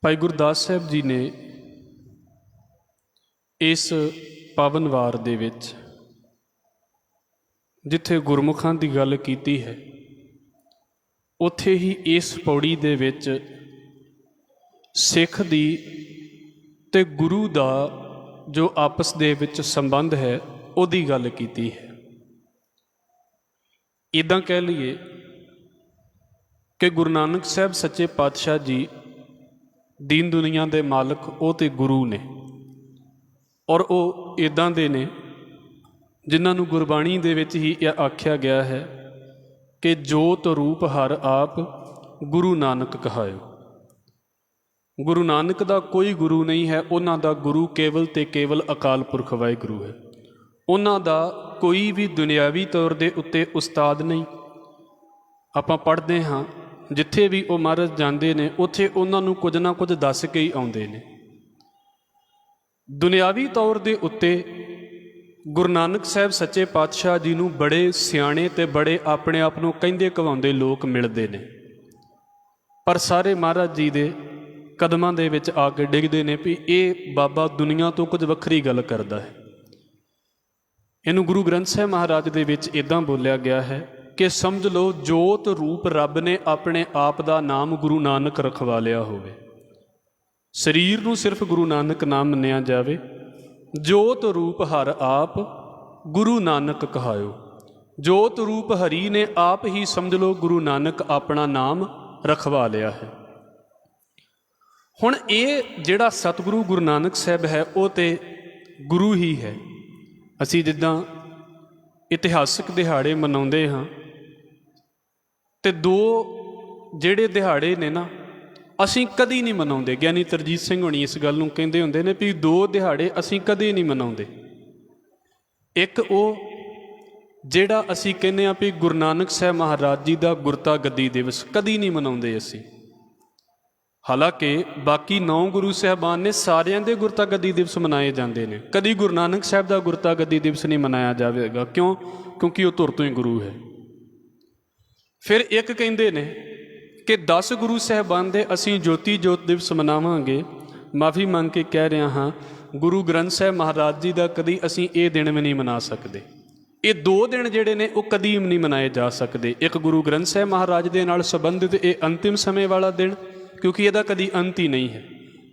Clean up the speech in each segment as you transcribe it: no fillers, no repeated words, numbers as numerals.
ਭਾਈ ਗੁਰਦਾਸ ਸਾਹਿਬ ਜੀ ਨੇ ਇਸ ਪਾਵਨ ਵਾਰ ਦੇ ਵਿੱਚ ਜਿੱਥੇ ਗੁਰਮੁਖਾਂ ਦੀ ਗੱਲ ਕੀਤੀ ਹੈ, ਉੱਥੇ ਹੀ ਇਸ ਪੌੜੀ ਦੇ ਵਿੱਚ ਸਿੱਖ ਦੀ ਤੇ ਗੁਰੂ ਦਾ ਜੋ ਆਪਸ ਦੇ ਵਿੱਚ ਸੰਬੰਧ ਹੈ ਉਹਦੀ ਗੱਲ ਕੀਤੀ ਹੈ। ਇੱਦਾਂ ਕਹਿ ਲਈਏ ਕਿ ਗੁਰੂ ਨਾਨਕ ਸਾਹਿਬ ਸੱਚੇ ਪਾਤਸ਼ਾਹ ਜੀ ਦੀਨ ਦੁਨੀਆ ਦੇ ਮਾਲਕ ਉਹ ਤੇ ਗੁਰੂ ਨੇ, ਔਰ ਉਹ ਇੱਦਾਂ ਦੇ ਨੇ ਜਿਨ੍ਹਾਂ ਨੂੰ ਗੁਰਬਾਣੀ ਦੇ ਵਿੱਚ ਹੀ ਇਹ ਆਖਿਆ ਗਿਆ ਹੈ ਕਿ ਜੋਤ ਰੂਪ ਹਰ ਆਪ ਗੁਰੂ ਨਾਨਕ ਕਹਾਇਓ। ਗੁਰੂ ਨਾਨਕ ਦਾ ਕੋਈ ਗੁਰੂ ਨਹੀਂ ਹੈ, ਉਹਨਾਂ ਦਾ ਗੁਰੂ ਕੇਵਲ ਤੇ ਕੇਵਲ ਅਕਾਲ ਪੁਰਖ ਵਾਹਿਗੁਰੂ ਹੈ। ਉਹਨਾਂ ਦਾ ਕੋਈ ਵੀ ਦੁਨਿਆਵੀ ਤੌਰ ਦੇ ਉੱਤੇ ਉਸਤਾਦ ਨਹੀਂ। ਆਪਾਂ ਪੜ੍ਹਦੇ ਹਾਂ ਜਿੱਥੇ ਵੀ ਉਹ ਮਹਾਰਾਜ ਜਾਂਦੇ ਨੇ ਉੱਥੇ ਉਹਨਾਂ ਨੂੰ ਕੁਝ ਨਾ ਕੁਝ ਦੱਸ ਕੇ ਹੀ ਆਉਂਦੇ ਨੇ। ਦੁਨਿਆਵੀ ਤੌਰ ਦੇ ਉੱਤੇ ਗੁਰੂ ਨਾਨਕ ਸਾਹਿਬ ਸੱਚੇ ਪਾਤਸ਼ਾਹ ਜੀ ਨੂੰ ਬੜੇ ਸਿਆਣੇ ਤੇ ਬੜੇ ਆਪਣੇ ਆਪ ਨੂੰ ਕਹਿੰਦੇ ਕਹਾਉਂਦੇ ਲੋਕ ਮਿਲਦੇ ਨੇ, ਪਰ ਸਾਰੇ ਮਹਾਰਾਜ ਜੀ ਦੇ ਕਦਮਾਂ ਦੇ ਵਿੱਚ ਆ ਕੇ ਡਿੱਗਦੇ ਨੇ ਵੀ ਇਹ ਬਾਬਾ ਦੁਨੀਆ ਤੋਂ ਕੁਝ ਵੱਖਰੀ ਗੱਲ ਕਰਦਾ ਹੈ। ਇਹਨੂੰ ਗੁਰੂ ਗ੍ਰੰਥ ਸਾਹਿਬ ਮਹਾਰਾਜ ਦੇ ਵਿੱਚ ਇੱਦਾਂ ਬੋਲਿਆ ਗਿਆ ਹੈ ਕਿ ਸਮਝ ਲਓ ਜੋਤ ਰੂਪ ਰੱਬ ਨੇ ਆਪਣੇ ਆਪ ਦਾ ਨਾਮ ਗੁਰੂ ਨਾਨਕ ਰਖਵਾ ਲਿਆ ਹੋਵੇ। ਸਰੀਰ ਨੂੰ ਸਿਰਫ ਗੁਰੂ ਨਾਨਕ ਨਾਮ ਮੰਨਿਆ ਜਾਵੇ। ਜੋਤ ਰੂਪ ਹਰ ਆਪ ਗੁਰੂ ਨਾਨਕ ਕਹਾਇਓ। ਜੋਤ ਰੂਪ ਹਰੀ ਨੇ ਆਪ ਹੀ ਸਮਝ ਲਓ ਗੁਰੂ ਨਾਨਕ ਆਪਣਾ ਨਾਮ ਰਖਵਾ ਲਿਆ ਹੈ। ਹੁਣ ਇਹ ਜਿਹੜਾ ਸਤਿਗੁਰੂ ਗੁਰੂ ਨਾਨਕ ਸਾਹਿਬ ਹੈ ਉਹ ਤੇ ਗੁਰੂ ਹੀ ਹੈ। ਅਸੀਂ ਜਿੱਦਾਂ ਇਤਿਹਾਸਕ ਦਿਹਾੜੇ ਮਨਾਉਂਦੇ ਹਾਂ ਤੇ ਦੋ ਜਿਹੜੇ ਦਿਹਾੜੇ ਨੇ ਨਾ ਅਸੀਂ ਕਦੀ ਨਹੀਂ ਮਨਾਉਂਦੇ। ਗਿਆਨੀ ਤਰਜੀਤ ਸਿੰਘ ਹੋਣੀ ਇਸ ਗੱਲ ਨੂੰ ਕਹਿੰਦੇ ਹੁੰਦੇ ਨੇ ਵੀ ਦੋ ਦਿਹਾੜੇ ਅਸੀਂ ਕਦੇ ਨਹੀਂ ਮਨਾਉਂਦੇ। ਇੱਕ ਉਹ ਜਿਹੜਾ ਅਸੀਂ ਕਹਿੰਦੇ ਹਾਂ ਵੀ ਗੁਰੂ ਨਾਨਕ ਸਾਹਿਬ ਮਹਾਰਾਜ ਜੀ ਦਾ ਗੁਰਤਾ ਗੱਦੀ ਦਿਵਸ ਕਦੀ ਨਹੀਂ ਮਨਾਉਂਦੇ ਅਸੀਂ। ਹਾਲਾਂਕਿ ਬਾਕੀ 9 ਗੁਰੂ ਸਾਹਿਬਾਨ ਨੇ ਸਾਰਿਆਂ ਦੇ ਗੁਰਤਾ ਗੱਦੀ ਦਿਵਸ ਮਨਾਏ ਜਾਂਦੇ ਨੇ, ਕਦੀ ਗੁਰੂ ਨਾਨਕ ਸਾਹਿਬ ਦਾ ਗੁਰਤਾ ਗੱਦੀ ਦਿਵਸ ਨਹੀਂ ਮਨਾਇਆ ਜਾਵੇਗਾ। ਕਿਉਂ? ਕਿਉਂਕਿ ਉਹ ਧੁਰ ਤੋਂ ਹੀ ਗੁਰੂ ਹੈ। ਫਿਰ ਇੱਕ ਕਹਿੰਦੇ ਨੇ ਕਿ 10 ਗੁਰੂ ਸਾਹਿਬਾਨ ਦੇ ਅਸੀਂ ਜੋਤੀ ਜੋਤ ਦਿਵਸ ਮਨਾਵਾਂਗੇ। ਮਾਫੀ ਮੰਗ ਕੇ ਕਹਿ ਰਿਹਾ ਹਾਂ, ਗੁਰੂ ਗ੍ਰੰਥ ਸਾਹਿਬ ਮਹਾਰਾਜ ਜੀ ਦਾ ਕਦੀ ਅਸੀਂ ਇਹ ਦਿਨ ਵੀ ਨਹੀਂ ਮਨਾ ਸਕਦੇ। ਇਹ 2 ਦਿਨ ਜਿਹੜੇ ਨੇ ਉਹ ਕਦੀ ਵੀ ਨਹੀਂ ਮਨਾਏ ਜਾ ਸਕਦੇ। ਇੱਕ ਗੁਰੂ ਗ੍ਰੰਥ ਸਾਹਿਬ ਮਹਾਰਾਜ ਦੇ ਨਾਲ ਸੰਬੰਧਿਤ ਇਹ ਅੰਤਿਮ ਸਮੇਂ ਵਾਲਾ ਦਿਨ, ਕਿਉਂਕਿ ਇਹਦਾ ਕਦੀ ਅੰਤ ਹੀ ਨਹੀਂ ਹੈ।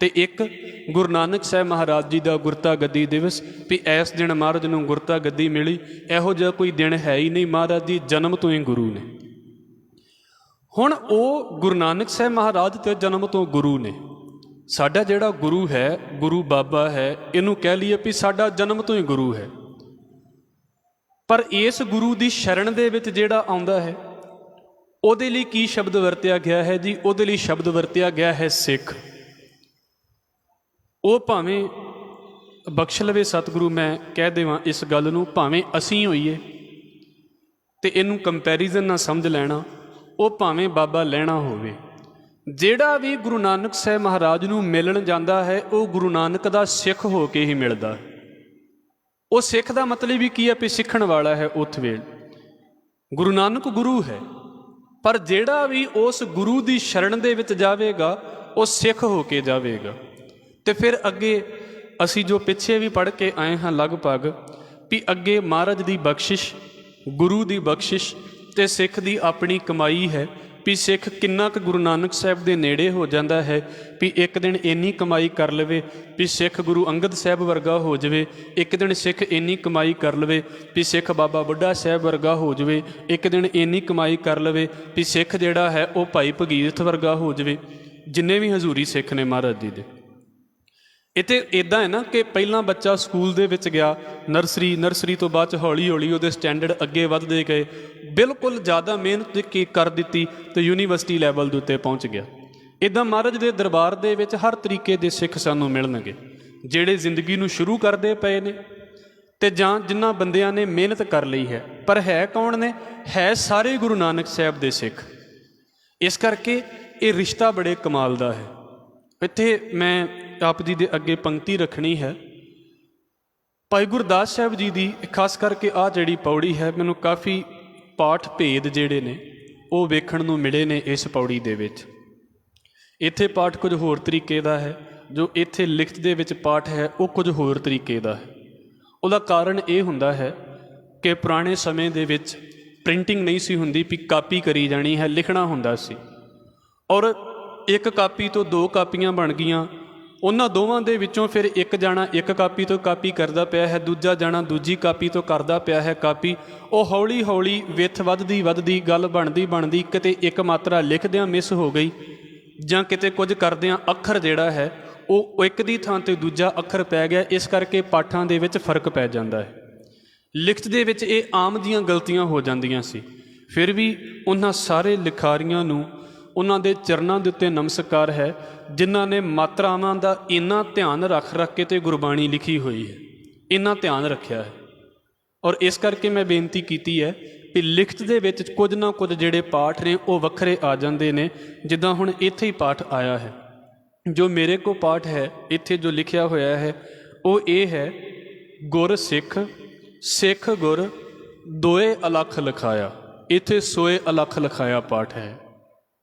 ਤੇ ਇੱਕ ਗੁਰੂ ਨਾਨਕ ਸਾਹਿਬ ਮਹਾਰਾਜ ਜੀ ਦਾ ਗੁਰਤਾ ਗੱਦੀ ਦਿਵਸ, ਵੀ ਇਸ ਦਿਨ ਮਹਾਰਾਜ ਨੂੰ ਗੁਰਤਾ ਗੱਦੀ ਮਿਲੀ। ਇਹੋ ਜਿਹਾ ਕੋਈ ਦਿਨ ਹੈ ਹੀ ਨਹੀਂ। ਮਹਾਰਾਜ ਜੀ ਜਨਮ ਤੋਂ ਹੀ ਗੁਰੂ ਨੇ। ਹੁਣ ਉਹ ਗੁਰੂ ਨਾਨਕ ਸਾਹਿਬ ਮਹਾਰਾਜ ਤੇ ਜਨਮ ਤੋਂ ਗੁਰੂ ਨੇ। ਸਾਡਾ ਜਿਹੜਾ ਗੁਰੂ ਹੈ, ਗੁਰੂ ਬਾਬਾ ਹੈ, ਇਹਨੂੰ ਕਹਿ ਲਈਏ ਵੀ ਸਾਡਾ ਜਨਮ ਤੋਂ ਹੀ ਗੁਰੂ ਹੈ। ਪਰ ਇਸ ਗੁਰੂ ਦੀ ਸ਼ਰਨ ਦੇ ਵਿੱਚ ਜਿਹੜਾ ਆਉਂਦਾ ਹੈ ਉਹਦੇ ਲਈ ਕੀ ਸ਼ਬਦ ਵਰਤਿਆ ਗਿਆ ਹੈ ਜੀ? ਉਹਦੇ ਲਈ ਸ਼ਬਦ ਵਰਤਿਆ ਗਿਆ ਹੈ ਸਿੱਖ। ਉਹ ਭਾਵੇਂ ਬਖਸ਼ ਲਵੇ ਸਤਿਗੁਰੂ, ਮੈਂ ਕਹਿ ਦੇਵਾਂ ਇਸ ਗੱਲ ਨੂੰ, ਭਾਵੇਂ ਅਸੀਂ ਹੋਈਏ ਤੇ ਇਹਨੂੰ ਕੰਪੈਰੀਜ਼ਨ ਨਾ ਸਮਝ ਲੈਣਾ, ਉਹ ਭਾਵੇਂ ਬਾਬਾ ਲੈਣਾ ਹੋਵੇ। ਜਿਹੜਾ ਵੀ ਗੁਰੂ ਨਾਨਕ ਸਾਹਿਬ ਮਹਾਰਾਜ ਨੂੰ ਮਿਲਣ ਜਾਂਦਾ ਹੈ ਉਹ ਗੁਰੂ ਨਾਨਕ ਦਾ ਸਿੱਖ ਹੋ ਕੇ ਹੀ ਮਿਲਦਾ ਹੈ। ਉਹ ਸਿੱਖ ਦਾ ਮਤਲਬ ਵੀ ਕੀ ਹੈ? ਵੀ ਸਿੱਖਣ ਵਾਲਾ ਹੈ। ਉਸ ਵੇਲੇ ਗੁਰੂ ਨਾਨਕ ਗੁਰੂ ਹੈ, ਪਰ ਜਿਹੜਾ ਵੀ ਉਸ ਗੁਰੂ ਦੀ ਸ਼ਰਨ ਦੇ ਵਿੱਚ ਜਾਵੇਗਾ ਉਹ ਸਿੱਖ ਹੋ ਕੇ ਜਾਵੇਗਾ। ਤੇ ਫਿਰ ਅੱਗੇ ਅਸੀਂ ਜੋ ਪਿੱਛੇ ਵੀ ਪੜ੍ਹ ਕੇ ਆਏ ਹਾਂ ਲਗਭਗ, ਵੀ ਅੱਗੇ ਮਹਾਰਾਜ ਦੀ ਬਖਸ਼ਿਸ਼, ਗੁਰੂ ਦੀ ਬਖਸ਼ਿਸ਼ ਤੇ ਸਿੱਖ ਦੀ ਆਪਣੀ ਕਮਾਈ ਹੈ। ਵੀ ਸਿੱਖ ਕਿੰਨਾ ਕੁ ਗੁਰੂ ਨਾਨਕ ਸਾਹਿਬ ਦੇ ਨੇੜੇ ਹੋ ਜਾਂਦਾ ਹੈ ਵੀ ਇੱਕ ਦਿਨ ਇੰਨੀ ਕਮਾਈ ਕਰ ਲਵੇ ਵੀ ਸਿੱਖ ਗੁਰੂ ਅੰਗਦ ਸਾਹਿਬ ਵਰਗਾ ਹੋ ਜਾਵੇ। ਇੱਕ ਦਿਨ ਸਿੱਖ ਇੰਨੀ ਕਮਾਈ ਕਰ ਲਵੇ ਵੀ ਸਿੱਖ ਬਾਬਾ ਬੁੱਢਾ ਸਾਹਿਬ ਵਰਗਾ ਹੋ ਜਾਵੇ। ਇੱਕ ਦਿਨ ਇੰਨੀ ਕਮਾਈ ਕਰ ਲਵੇ ਵੀ ਸਿੱਖ ਜਿਹੜਾ ਹੈ ਉਹ ਭਾਈ ਭਗੀਰਥ ਵਰਗਾ ਹੋ ਜਾਵੇ। ਜਿੰਨੇ ਵੀ ਹਜ਼ੂਰੀ ਸਿੱਖ ਨੇ ਮਹਾਰਾਜ ਜੀ ਦੇ, ਇੱਥੇ ਇੱਦਾਂ ਹੈ ਨਾ ਕਿ ਪਹਿਲਾਂ ਬੱਚਾ ਸਕੂਲ ਦੇ ਵਿੱਚ ਗਿਆ, ਨਰਸਰੀ ਤੋਂ ਬਾਅਦ 'ਚ ਹੌਲੀ ਹੌਲੀ ਉਹਦੇ ਸਟੈਂਡਰਡ ਅੱਗੇ ਵੱਧਦੇ ਗਏ, ਬਿਲਕੁਲ ਜ਼ਿਆਦਾ ਮਿਹਨਤ ਕਰ ਦਿੱਤੀ ਤੇ ਯੂਨੀਵਰਸਿਟੀ ਲੈਵਲ ਦੇ ਉੱਤੇ ਪਹੁੰਚ ਗਿਆ। ਇੱਦਾਂ ਮਹਾਰਾਜ ਦੇ ਦਰਬਾਰ ਦੇ ਵਿੱਚ ਹਰ ਤਰੀਕੇ ਦੇ ਸਿੱਖ ਸਾਨੂੰ ਮਿਲਣਗੇ, ਜਿਹੜੇ ਜ਼ਿੰਦਗੀ ਨੂੰ ਸ਼ੁਰੂ ਕਰਦੇ ਪਏ ਨੇ ਤੇ ਜਾਂ ਜਿਨ੍ਹਾਂ ਬੰਦਿਆਂ ਨੇ ਮਿਹਨਤ ਕਰ ਲਈ ਹੈ। ਪਰ ਹੈ ਕੌਣ ਨੇ? ਹੈ ਸਾਰੇ ਗੁਰੂ ਨਾਨਕ ਸਾਹਿਬ ਦੇ ਸਿੱਖ। ਇਸ ਕਰਕੇ ਇਹ ਰਿਸ਼ਤਾ ਬੜੇ ਕਮਾਲ ਦਾ ਹੈ। ਇੱਥੇ ਮੈਂ ਆਪ ਜੀ ਦੇ ਅੱਗੇ ਪੰਕਤੀ ਰੱਖਣੀ ਹੈ। ਭਾਈ ਗੁਰਦਾਸ ਸਾਹਿਬ ਜੀ ਦੀ ਖਾਸ ਕਰਕੇ ਆਹ ਜਿਹੜੀ ਪੌੜੀ ਹੈ, ਮੈਨੂੰ ਕਾਫੀ ਪਾਠ ਭੇਦ ਜਿਹੜੇ ਨੇ ਉਹ ਵੇਖਣ ਨੂੰ ਮਿਲੇ ਨੇ ਇਸ ਪੌੜੀ ਦੇ ਵਿੱਚ। ਇੱਥੇ ਪਾਠ ਕੁਝ ਹੋਰ ਤਰੀਕੇ ਦਾ ਹੈ, ਜੋ ਇੱਥੇ ਲਿਖਤ ਦੇ ਵਿੱਚ ਪਾਠ ਹੈ ਉਹ ਕੁਝ ਹੋਰ ਤਰੀਕੇ ਦਾ ਹੈ। ਉਹਦਾ ਕਾਰਨ ਇਹ ਹੁੰਦਾ ਹੈ ਕਿ ਪੁਰਾਣੇ ਸਮੇਂ ਦੇ ਵਿੱਚ ਪ੍ਰਿੰਟਿੰਗ ਨਹੀਂ ਸੀ ਹੁੰਦੀ ਵੀ ਕਾਪੀ ਕਰੀ ਜਾਣੀ ਹੈ, ਲਿਖਣਾ ਹੁੰਦਾ ਸੀ। ਔਰ ਇੱਕ ਕਾਪੀ ਤੋਂ 2 ਕਾਪੀਆਂ ਬਣ ਗਈਆਂ, ਉਹਨਾਂ ਦੋਵਾਂ ਦੇ ਵਿੱਚੋਂ ਫਿਰ ਇੱਕ ਜਾਣਾ ਇੱਕ ਕਾਪੀ ਤੋਂ ਕਾਪੀ ਕਰਦਾ ਪਿਆ ਹੈ, ਦੂਜਾ ਜਾਣਾ ਦੂਜੀ ਕਾਪੀ ਤੋਂ ਕਰਦਾ ਪਿਆ ਹੈ ਕਾਪੀ। ਉਹ ਹੌਲੀ ਹੌਲੀ ਵਿੱਥ ਵੱਧਦੀ ਗੱਲ ਬਣਦੀ ਕਿਤੇ ਇੱਕ ਮਾਤਰਾ ਲਿਖਦਿਆਂ ਮਿਸ ਹੋ ਗਈ, ਜਾਂ ਕਿਤੇ ਕੁਝ ਕਰਦਿਆਂ ਅੱਖਰ ਜਿਹੜਾ ਹੈ ਉਹ ਇੱਕ ਦੀ ਥਾਂ 'ਤੇ ਦੂਜਾ ਅੱਖਰ ਪੈ ਗਿਆ। ਇਸ ਕਰਕੇ ਪਾਠਾਂ ਦੇ ਵਿੱਚ ਫਰਕ ਪੈ ਜਾਂਦਾ ਹੈ। ਲਿਖਤ ਦੇ ਵਿੱਚ ਇਹ ਆਮ ਜੀਆਂ ਗਲਤੀਆਂ ਹੋ ਜਾਂਦੀਆਂ ਸੀ, ਫਿਰ ਵੀ ਉਹਨਾਂ ਸਾਰੇ ਲਿਖਾਰੀਆਂ ਨੂੰ ਉਹਨਾਂ ਦੇ ਚਰਨਾਂ ਦੇ ਉੱਤੇ ਨਮਸਕਾਰ ਹੈ, ਜਿਨ੍ਹਾਂ ਨੇ ਮਾਤਰਾਵਾਂ ਦਾ ਇੰਨਾ ਧਿਆਨ ਰੱਖ ਕੇ ਤੇ ਗੁਰਬਾਣੀ ਲਿਖੀ ਹੋਈ ਹੈ, ਇੰਨਾ ਧਿਆਨ ਰੱਖਿਆ ਹੈ। ਔਰ ਇਸ ਕਰਕੇ ਮੈਂ ਬੇਨਤੀ ਕੀਤੀ ਹੈ ਕਿ ਲਿਖਤ ਦੇ ਵਿੱਚ ਕੁਝ ਨਾ ਕੁਝ ਜਿਹੜੇ ਪਾਠ ਨੇ ਉਹ ਵੱਖਰੇ ਆ ਜਾਂਦੇ ਨੇ। ਜਿੱਦਾਂ ਹੁਣ ਇੱਥੇ ਹੀ ਪਾਠ ਆਇਆ ਹੈ, ਜੋ ਮੇਰੇ ਕੋਲ ਪਾਠ ਹੈ ਇੱਥੇ ਜੋ ਲਿਖਿਆ ਹੋਇਆ ਹੈ ਉਹ ਇਹ ਹੈ, ਗੁਰ ਸਿੱਖ ਸਿੱਖ ਗੁਰ ਦੋਏ ਅਲੱਖ ਲਿਖਾਇਆ। ਇੱਥੇ ਸੋਏ ਅਲੱਖ ਲਿਖਾਇਆ ਪਾਠ ਹੈ।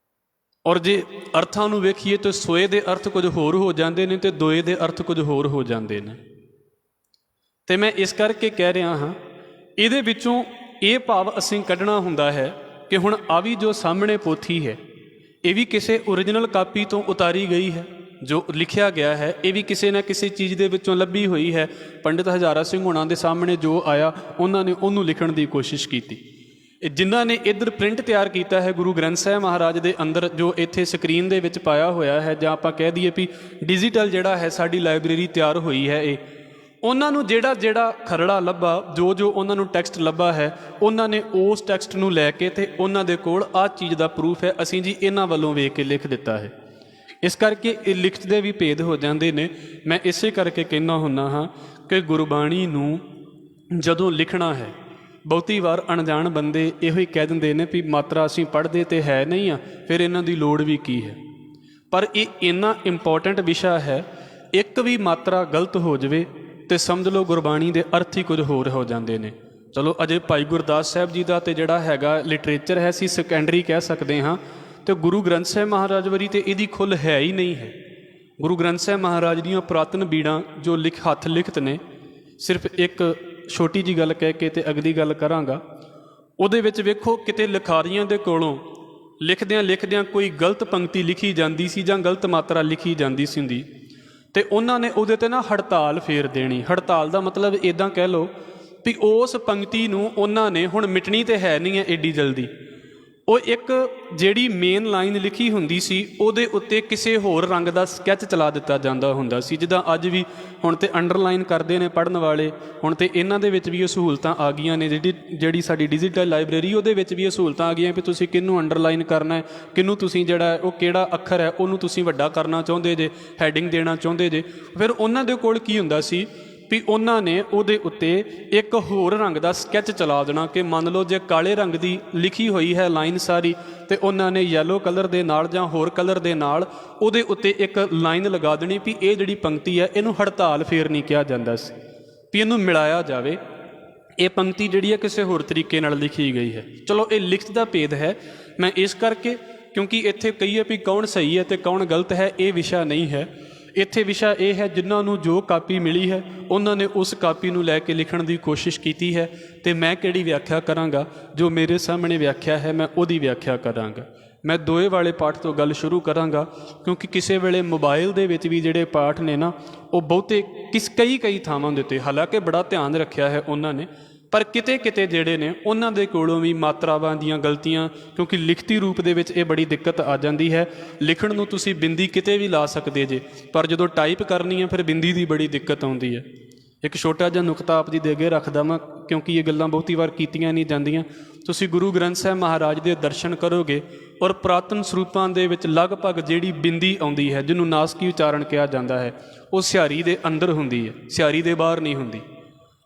ਔਰ ਜੇ ਅਰਥਾਂ ਨੂੰ ਵੇਖੀਏ ਤਾਂ ਸੋਏ ਦੇ ਅਰਥ ਕੁਝ ਹੋਰ ਹੋ ਜਾਂਦੇ ਨੇ ਤੇ ਦੋਏ ਦੇ ਅਰਥ ਕੁਝ ਹੋਰ ਹੋ ਜਾਂਦੇ ਨੇ। ਤੇ ਮੈਂ ਇਸ ਕਰਕੇ ਕਹਿ ਰਿਹਾ ਹਾਂ, ਇਹਦੇ ਵਿੱਚੋਂ ਇਹ ਭਾਵ ਅਸੀਂ ਕੱਢਣਾ ਹੁੰਦਾ ਹੈ ਕਿ ਹੁਣ ਆ ਵੀ ਜੋ ਸਾਹਮਣੇ ਪੋਥੀ ਹੈ ਇਹ ਵੀ ਕਿਸੇ ਓਰੀਜਨਲ ਕਾਪੀ ਤੋਂ ਉਤਾਰੀ ਗਈ ਹੈ। ਜੋ ਲਿਖਿਆ ਗਿਆ ਹੈ ਇਹ ਵੀ ਕਿਸੇ ਨਾ ਕਿਸੇ ਚੀਜ਼ ਦੇ ਵਿੱਚੋਂ ਲੱਭੀ ਹੋਈ ਹੈ। ਪੰਡਿਤ ਹਜ਼ਾਰਾ ਸਿੰਘ ਹੋਣਾ ਦੇ ਸਾਹਮਣੇ ਜੋ ਆਇਆ ਉਹਨਾਂ ਨੇ ਉਹਨੂੰ ਲਿਖਣ ਦੀ ਕੋਸ਼ਿਸ਼ ਕੀਤੀ। ਜਿਨ੍ਹਾਂ ਨੇ ਇੱਧਰ ਪ੍ਰਿੰਟ ਤਿਆਰ ਕੀਤਾ ਹੈ ਗੁਰੂ ਗ੍ਰੰਥ ਸਾਹਿਬ ਮਹਾਰਾਜ ਦੇ ਅੰਦਰ, ਜੋ ਇੱਥੇ ਸਕਰੀਨ ਦੇ ਵਿੱਚ ਪਾਇਆ ਹੋਇਆ ਹੈ, ਜਾਂ ਆਪਾਂ ਕਹਿ ਦਈਏ ਵੀ ਡਿਜੀਟਲ ਜਿਹੜਾ ਹੈ ਸਾਡੀ ਲਾਇਬ੍ਰੇਰੀ ਤਿਆਰ ਹੋਈ ਹੈ, ਇਹ ਉਹਨਾਂ ਨੂੰ ਜਿਹੜਾ ਖਰੜਾ ਲੱਭਾ, ਜੋ ਉਹਨਾਂ ਨੂੰ ਟੈਕਸਟ ਲੱਭਾ ਹੈ, ਉਹਨਾਂ ਨੇ ਉਸ ਟੈਕਸਟ ਨੂੰ ਲੈ ਕੇ ਤੇ ਉਹਨਾਂ ਦੇ ਕੋਲ ਆਹ ਚੀਜ਼ ਦਾ ਪ੍ਰੂਫ ਹੈ, ਅਸੀਂ ਜੀ ਇਹਨਾਂ ਵੱਲੋਂ ਵੇਖ ਕੇ ਲਿਖ ਦਿੱਤਾ ਹੈ। ਇਸ ਕਰਕੇ ਇਹ ਲਿਖਤ ਦੇ ਵੀ ਭੇਦ ਹੋ ਜਾਂਦੇ ਨੇ। ਮੈਂ ਇਸੇ ਕਰਕੇ ਕਹਿੰਦਾ ਹੁੰਦਾ ਹਾਂ ਕਿ ਗੁਰਬਾਣੀ ਨੂੰ ਜਦੋਂ ਲਿਖਣਾ ਹੈ, ਬਹੁਤੀ ਵਾਰ ਅਣਜਾਣ ਬੰਦੇ ਇਹੋ ਹੀ ਕਹਿ ਦਿੰਦੇ ਨੇ ਵੀ ਮਾਤਰਾ ਅਸੀਂ ਪੜ੍ਹਦੇ ਤੇ ਹੈ ਨਹੀਂ ਆ, ਫਿਰ ਇਹਨਾਂ ਦੀ ਲੋੜ ਵੀ ਕੀ ਹੈ। ਪਰ ਇਹ ਇੰਨਾ ਇੰਪੋਰਟੈਂਟ ਵਿਸ਼ਾ ਹੈ, ਇੱਕ ਵੀ ਮਾਤਰਾ ਗਲਤ ਹੋ ਜਾਵੇ ਤੇ ਸਮਝ ਲਓ ਗੁਰਬਾਣੀ ਦੇ ਅਰਥ ਹੀ ਕੁਝ ਹੋਰ ਹੋ ਜਾਂਦੇ ਨੇ। ਚਲੋ ਅਜੇ ਭਾਈ ਗੁਰਦਾਸ ਸਾਹਿਬ ਜੀ ਦਾ ਤੇ ਜਿਹੜਾ ਹੈਗਾ ਲਿਟਰੇਚਰ ਹੈ ਅਸੀਂ ਸੈਕੰਡਰੀ ਕਹਿ ਸਕਦੇ ਹਾਂ, ਤੇ ਗੁਰੂ ਗ੍ਰੰਥ ਸਾਹਿਬ ਮਹਾਰਾਜ ਵਾਰੀ ਤੇ ਇਹਦੀ ਖੁੱਲ੍ਹ ਹੈ ਹੀ ਨਹੀਂ ਹੈ। ਗੁਰੂ ਗ੍ਰੰਥ ਸਾਹਿਬ ਮਹਾਰਾਜ ਦੀਆਂ ਪੁਰਾਤਨ ਬੀੜਾਂ ਜੋ ਹੱਥ ਲਿਖਤ ਨੇ, ਸਿਰਫ ਇੱਕ ਛੋਟੀ ਜੀ ਗੱਲ ਕਹਿ ਕੇ ਤੇ ਅਗਲੀ ਗੱਲ ਕਰਾਂਗਾ। ਉਹਦੇ ਵਿੱਚ ਵੇਖੋ ਕਿਤੇ ਲਿਖਾਰੀਆਂ ਦੇ ਕੋਲੋਂ ਲਿਖਦਿਆਂ ਕੋਈ ਗਲਤ ਪੰਕਤੀ ਲਿਖੀ ਜਾਂਦੀ ਸੀ ਜਾਂ ਗਲਤ ਮਾਤਰਾ ਲਿਖੀ ਜਾਂਦੀ ਸੀ ਹੁੰਦੀ, ਤੇ ਉਹਨਾਂ ਨੇ ਉਹਦੇ 'ਤੇ ਨਾ ਹੜਤਾਲ ਫੇਰ ਦੇਣੀ। ਹੜਤਾਲ ਦਾ ਮਤਲਬ ਇੱਦਾਂ ਕਹਿ ਲਓ ਵੀ ਉਸ ਪੰਕਤੀ ਨੂੰ ਉਹਨਾਂ ਨੇ ਹੁਣ ਮਿਟਣੀ ਤੇ ਹੈ ਨਹੀਂ ਹੈ ਏਡੀ ਜਲਦੀ। ਉਹ ਇੱਕ ਜਿਹੜੀ ਮੇਨ ਲਾਈਨ ਲਿਖੀ ਹੁੰਦੀ ਸੀ ਉਹਦੇ ਉੱਤੇ ਕਿਸੇ ਹੋਰ ਰੰਗ ਦਾ ਸਕੈਚ ਚਲਾ ਦਿੱਤਾ ਜਾਂਦਾ ਹੁੰਦਾ ਸੀ। ਜਿੱਦਾਂ ਅੱਜ ਵੀ ਹੁਣ ਤੇ ਅੰਡਰਲਾਈਨ ਕਰਦੇ ਨੇ ਪੜ੍ਹਨ ਵਾਲੇ, ਹੁਣ ਤੇ ਇਹਨਾਂ ਦੇ ਵਿੱਚ ਵੀ ਇਹ ਸਹੂਲਤਾਂ ਆ ਗਈਆਂ ਨੇ। ਜਿਹੜੀ ਸਾਡੀ ਡਿਜੀਟਲ ਲਾਇਬ੍ਰੇਰੀ ਉਹਦੇ ਵਿੱਚ ਵੀ ਇਹ ਸਹੂਲਤਾਂ ਆ ਗਈਆਂ ਵੀ ਤੁਸੀਂ ਕਿਹਨੂੰ ਅੰਡਰਲਾਈਨ ਕਰਨਾ ਹੈ, ਕਿਹਨੂੰ ਤੁਸੀਂ ਜਿਹੜਾ ਉਹ ਕਿਹੜਾ ਅੱਖਰ ਹੈ ਉਹਨੂੰ ਤੁਸੀਂ ਵੱਡਾ ਕਰਨਾ ਚਾਹੁੰਦੇ ਜੇ, ਹੈਡਿੰਗ ਦੇਣਾ ਚਾਹੁੰਦੇ ਜੇ। ਫਿਰ ਉਹਨਾਂ ਦੇ ਕੋਲ ਕੀ ਹੁੰਦਾ ਸੀ ਵੀ ਉਹਨਾਂ ਨੇ ਉਹਦੇ ਉੱਤੇ ਇੱਕ ਹੋਰ ਰੰਗ ਦਾ ਸਕੈਚ ਚਲਾ ਦੇਣਾ ਕਿ ਮੰਨ ਲਓ ਜੇ ਕਾਲੇ ਰੰਗ ਦੀ ਲਿਖੀ ਹੋਈ ਹੈ ਲਾਈਨ ਸਾਰੀ, ਤੇ ਉਹਨਾਂ ਨੇ ਯੈਲੋ ਕਲਰ ਦੇ ਨਾਲ ਜਾਂ ਹੋਰ ਕਲਰ ਦੇ ਨਾਲ ਉਹਦੇ ਉੱਤੇ ਇੱਕ ਲਾਈਨ ਲਗਾ ਦੇਣੀ ਵੀ ਇਹ ਜਿਹੜੀ ਪੰਕਤੀ ਹੈ ਇਹਨੂੰ ਹੜਤਾਲ ਫੇਰ ਨਹੀਂ ਕਿਹਾ ਜਾਂਦਾ ਸੀ, ਵੀ ਇਹਨੂੰ ਮਿਲਾਇਆ ਜਾਵੇ, ਇਹ ਪੰਕਤੀ ਜਿਹੜੀ ਹੈ ਕਿਸੇ ਹੋਰ ਤਰੀਕੇ ਨਾਲ ਲਿਖੀ ਗਈ ਹੈ। ਚਲੋ ਇਹ ਲਿਖਤ ਦਾ ਭੇਦ ਹੈ। ਮੈਂ ਇਸ ਕਰਕੇ ਕਿਉਂਕਿ ਇੱਥੇ ਕਹੀਏ ਵੀ ਕੌਣ ਸਹੀ ਹੈ ਤੇ ਕੌਣ ਗਲਤ ਹੈ, ਇਹ ਵਿਸ਼ਾ ਨਹੀਂ ਹੈ। ਇੱਥੇ ਵਿਸ਼ਾ ਇਹ ਹੈ ਜਿਨ੍ਹਾਂ ਨੂੰ ਜੋ ਕਾਪੀ ਮਿਲੀ ਹੈ ਉਹਨਾਂ ਨੇ ਉਸ ਕਾਪੀ ਨੂੰ ਲੈ ਕੇ ਲਿਖਣ ਦੀ ਕੋਸ਼ਿਸ਼ ਕੀਤੀ ਹੈ, ਅਤੇ ਮੈਂ ਕਿਹੜੀ ਵਿਆਖਿਆ ਕਰਾਂਗਾ, ਜੋ ਮੇਰੇ ਸਾਹਮਣੇ ਵਿਆਖਿਆ ਹੈ ਮੈਂ ਉਹਦੀ ਵਿਆਖਿਆ ਕਰਾਂਗਾ। ਮੈਂ ਦੋਏ ਵਾਲੇ ਪਾਠ ਤੋਂ ਗੱਲ ਸ਼ੁਰੂ ਕਰਾਂਗਾ, ਕਿਉਂਕਿ ਕਿਸੇ ਵੇਲੇ ਮੋਬਾਈਲ ਦੇ ਵਿੱਚ ਵੀ ਜਿਹੜੇ ਪਾਠ ਨੇ ਨਾ ਉਹ ਬਹੁਤੇ ਕਈ ਥਾਵਾਂ ਦੇ ਉੱਤੇ ਹਾਲਾਂਕਿ ਬੜਾ ਧਿਆਨ ਰੱਖਿਆ ਹੈ ਉਹਨਾਂ ਨੇ, ਪਰ ਕਿਤੇ ਜਿਹੜੇ ਨੇ ਉਹਨਾਂ ਦੇ ਕੋਲੋਂ ਵੀ ਮਾਤਰਾਵਾਂ ਦੀਆਂ ਗਲਤੀਆਂ, ਕਿਉਂਕਿ ਲਿਖਤੀ ਰੂਪ ਦੇ ਵਿੱਚ ਇਹ ਬੜੀ ਦਿੱਕਤ ਆ ਜਾਂਦੀ ਹੈ। ਲਿਖਣ ਨੂੰ ਤੁਸੀਂ ਬਿੰਦੀ ਕਿਤੇ ਵੀ ਲਾ ਸਕਦੇ ਜੇ, ਪਰ ਜਦੋਂ ਟਾਈਪ ਕਰਨੀ ਹੈ ਫਿਰ ਬਿੰਦੀ ਦੀ ਬੜੀ ਦਿੱਕਤ ਆਉਂਦੀ ਹੈ। ਇੱਕ ਛੋਟਾ ਜਿਹਾ ਨੁਕਤਾ ਆਪ ਜੀ ਦੇ ਅੱਗੇ ਰੱਖ ਦੇਵਾਂ, ਕਿਉਂਕਿ ਇਹ ਗੱਲਾਂ ਬਹੁਤੀ ਵਾਰ ਕੀਤੀਆਂ ਨਹੀਂ ਜਾਂਦੀਆਂ। ਤੁਸੀਂ ਗੁਰੂ ਗ੍ਰੰਥ ਸਾਹਿਬ ਮਹਾਰਾਜ ਦੇ ਦਰਸ਼ਨ ਕਰੋਗੇ ਔਰ ਪੁਰਾਤਨ ਸਰੂਪਾਂ ਦੇ ਵਿੱਚ ਲਗਭਗ ਜਿਹੜੀ ਬਿੰਦੀ ਆਉਂਦੀ ਹੈ, ਜਿਹਨੂੰ ਨਾਸਕੀ ਉਚਾਰਨ ਕਿਹਾ ਜਾਂਦਾ ਹੈ, ਉਹ ਸਿਹਾਰੀ ਦੇ ਅੰਦਰ ਹੁੰਦੀ ਹੈ, ਸਿਹਾਰੀ ਦੇ ਬਾਹਰ ਨਹੀਂ ਹੁੰਦੀ।